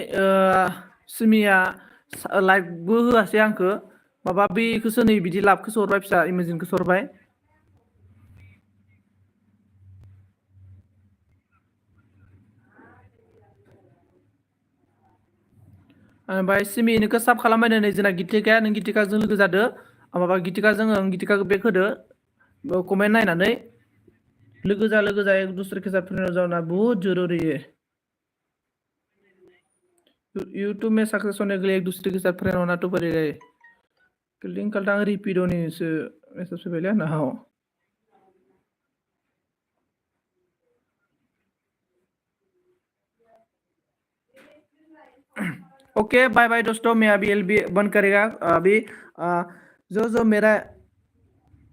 सिमिया लाइकबो होआसै आंखौ माबा बेखौसो नै बिदि लाभखौसो हरबाय फिसा इमेजिनखौसो हरबाय ओमफ्राय सिमि नोंखौ साब खालामबायनो नै जोंना गितिकाया नों गितिकाजों लोगो जादो माबा गितिकाजों गितिकाखौ बेक होदो कमेन्ट नायनानै लोगो जा एक दूसरे के साथ फ्रेंड हो जाना बहुत जरूरी है यूट्यूब में सक्सेस होने के लिए एक दूसरे के साथ फ्रेंड होना तो पड़ेगा लिंक कल रिपीट होने से सबसे पहले ना हो ओके बाय बाय दोस्तों मैं अभी एलबी बंद करेगा अभी जो मेरा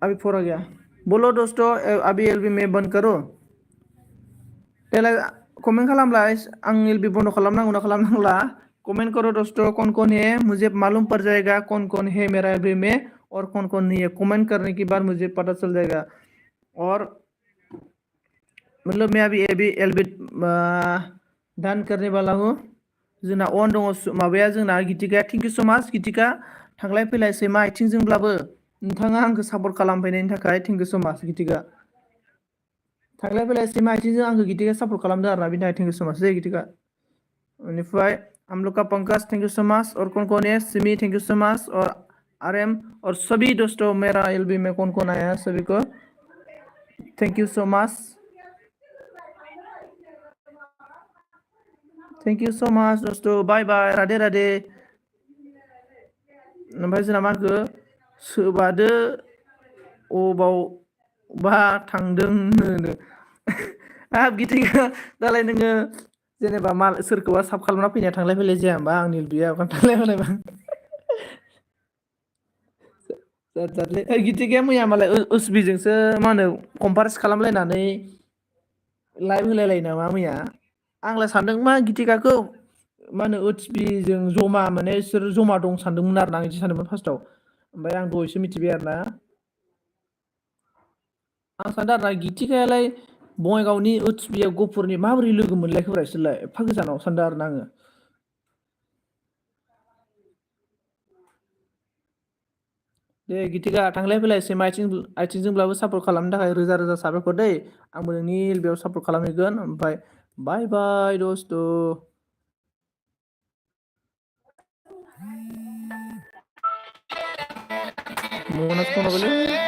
अभी फोर हो गया बोलो दोस्तों अभी एलबी में बंद करो पहले कमेंट खालामला आं एलबी बंद खालामनांगौ ना खालामनांला कमेंट करो दोस्तों कौन है मुझे मालूम पड़ जाएगा कौन है मेरा एलबी में और कौन कौन नहीं है, कमेंट करने के बाद मुझे पता चल जाएगा। और मतलब मैं अभी एलबी डन करने वाला हूँ। जोंना अन दङ माबाया जोंना गितिका, थेंक इउ सो माच गितिका। थांलाय फैलाय सैमा आथिंजोंब्लाबो नोंथाङा आंखौ सापर्ट खालामफैनायनि थाखाय थेंक इउ सो माच गितिका। थांलाय फैलाय सैमा आथिंजों आंखौ गितिका सापर्ट खालामदों आरोना, बिनि थाखाय थेंक इउ सो माच दे गितिका। बेनिफ्राय आमलुका Pankaj thank you so much, और कौन है Simi thank you so much, और आरएम और सभी दोस्तों मेरा एलबी में कौन आया सभी को thank you so much, thank you so much दोस्तों, बाय बाय, राधे राधे। ओमफ्राय जोंना मा होनखो सोबादो अबावबा थांदोंनो हाब गितिका दालाय नोङो जेनेबा माल सोरखौबा साब खालामना फैनाया थांलाय फैलाय जाया होमबा आंनि बिया थांलाय फैलाय जातले गितिकाया मैया मालाय उसबिजोंसो मा होनो कम्पारेस खालामलायनानै लाइभ होलायलायो नामा मैया। आंलाय सानदों मा गितिकाखौ मा होनो ओसबिजों जमा माने बिसोर जमा दं सानदोंमोन आरो ना, आं बिदि सानदोंमोन फार्स्टआव। ओमफ्राय आं दहायसो मिथिबाय आरो ना, आं सानदों आरो ना गितिकायालाय बङाइगावनि ओसबिया गफुरनि माबोरै लोगो मोनलायखोब्रा इसोरलाय एफा गोजानाव सानदों आरो ना आङो। दे गितिका थांलाय फैलाय सेम आथिंजोंब्लाबो सापर्ट खालामनो थाखाय रोजा रोजा साबायखर दै। आंबो नोंनि बेयाव सापर्ट खालामहैगोन। ओमफ्राय बाय बाय दोस्त। मनास फन हरबायलै।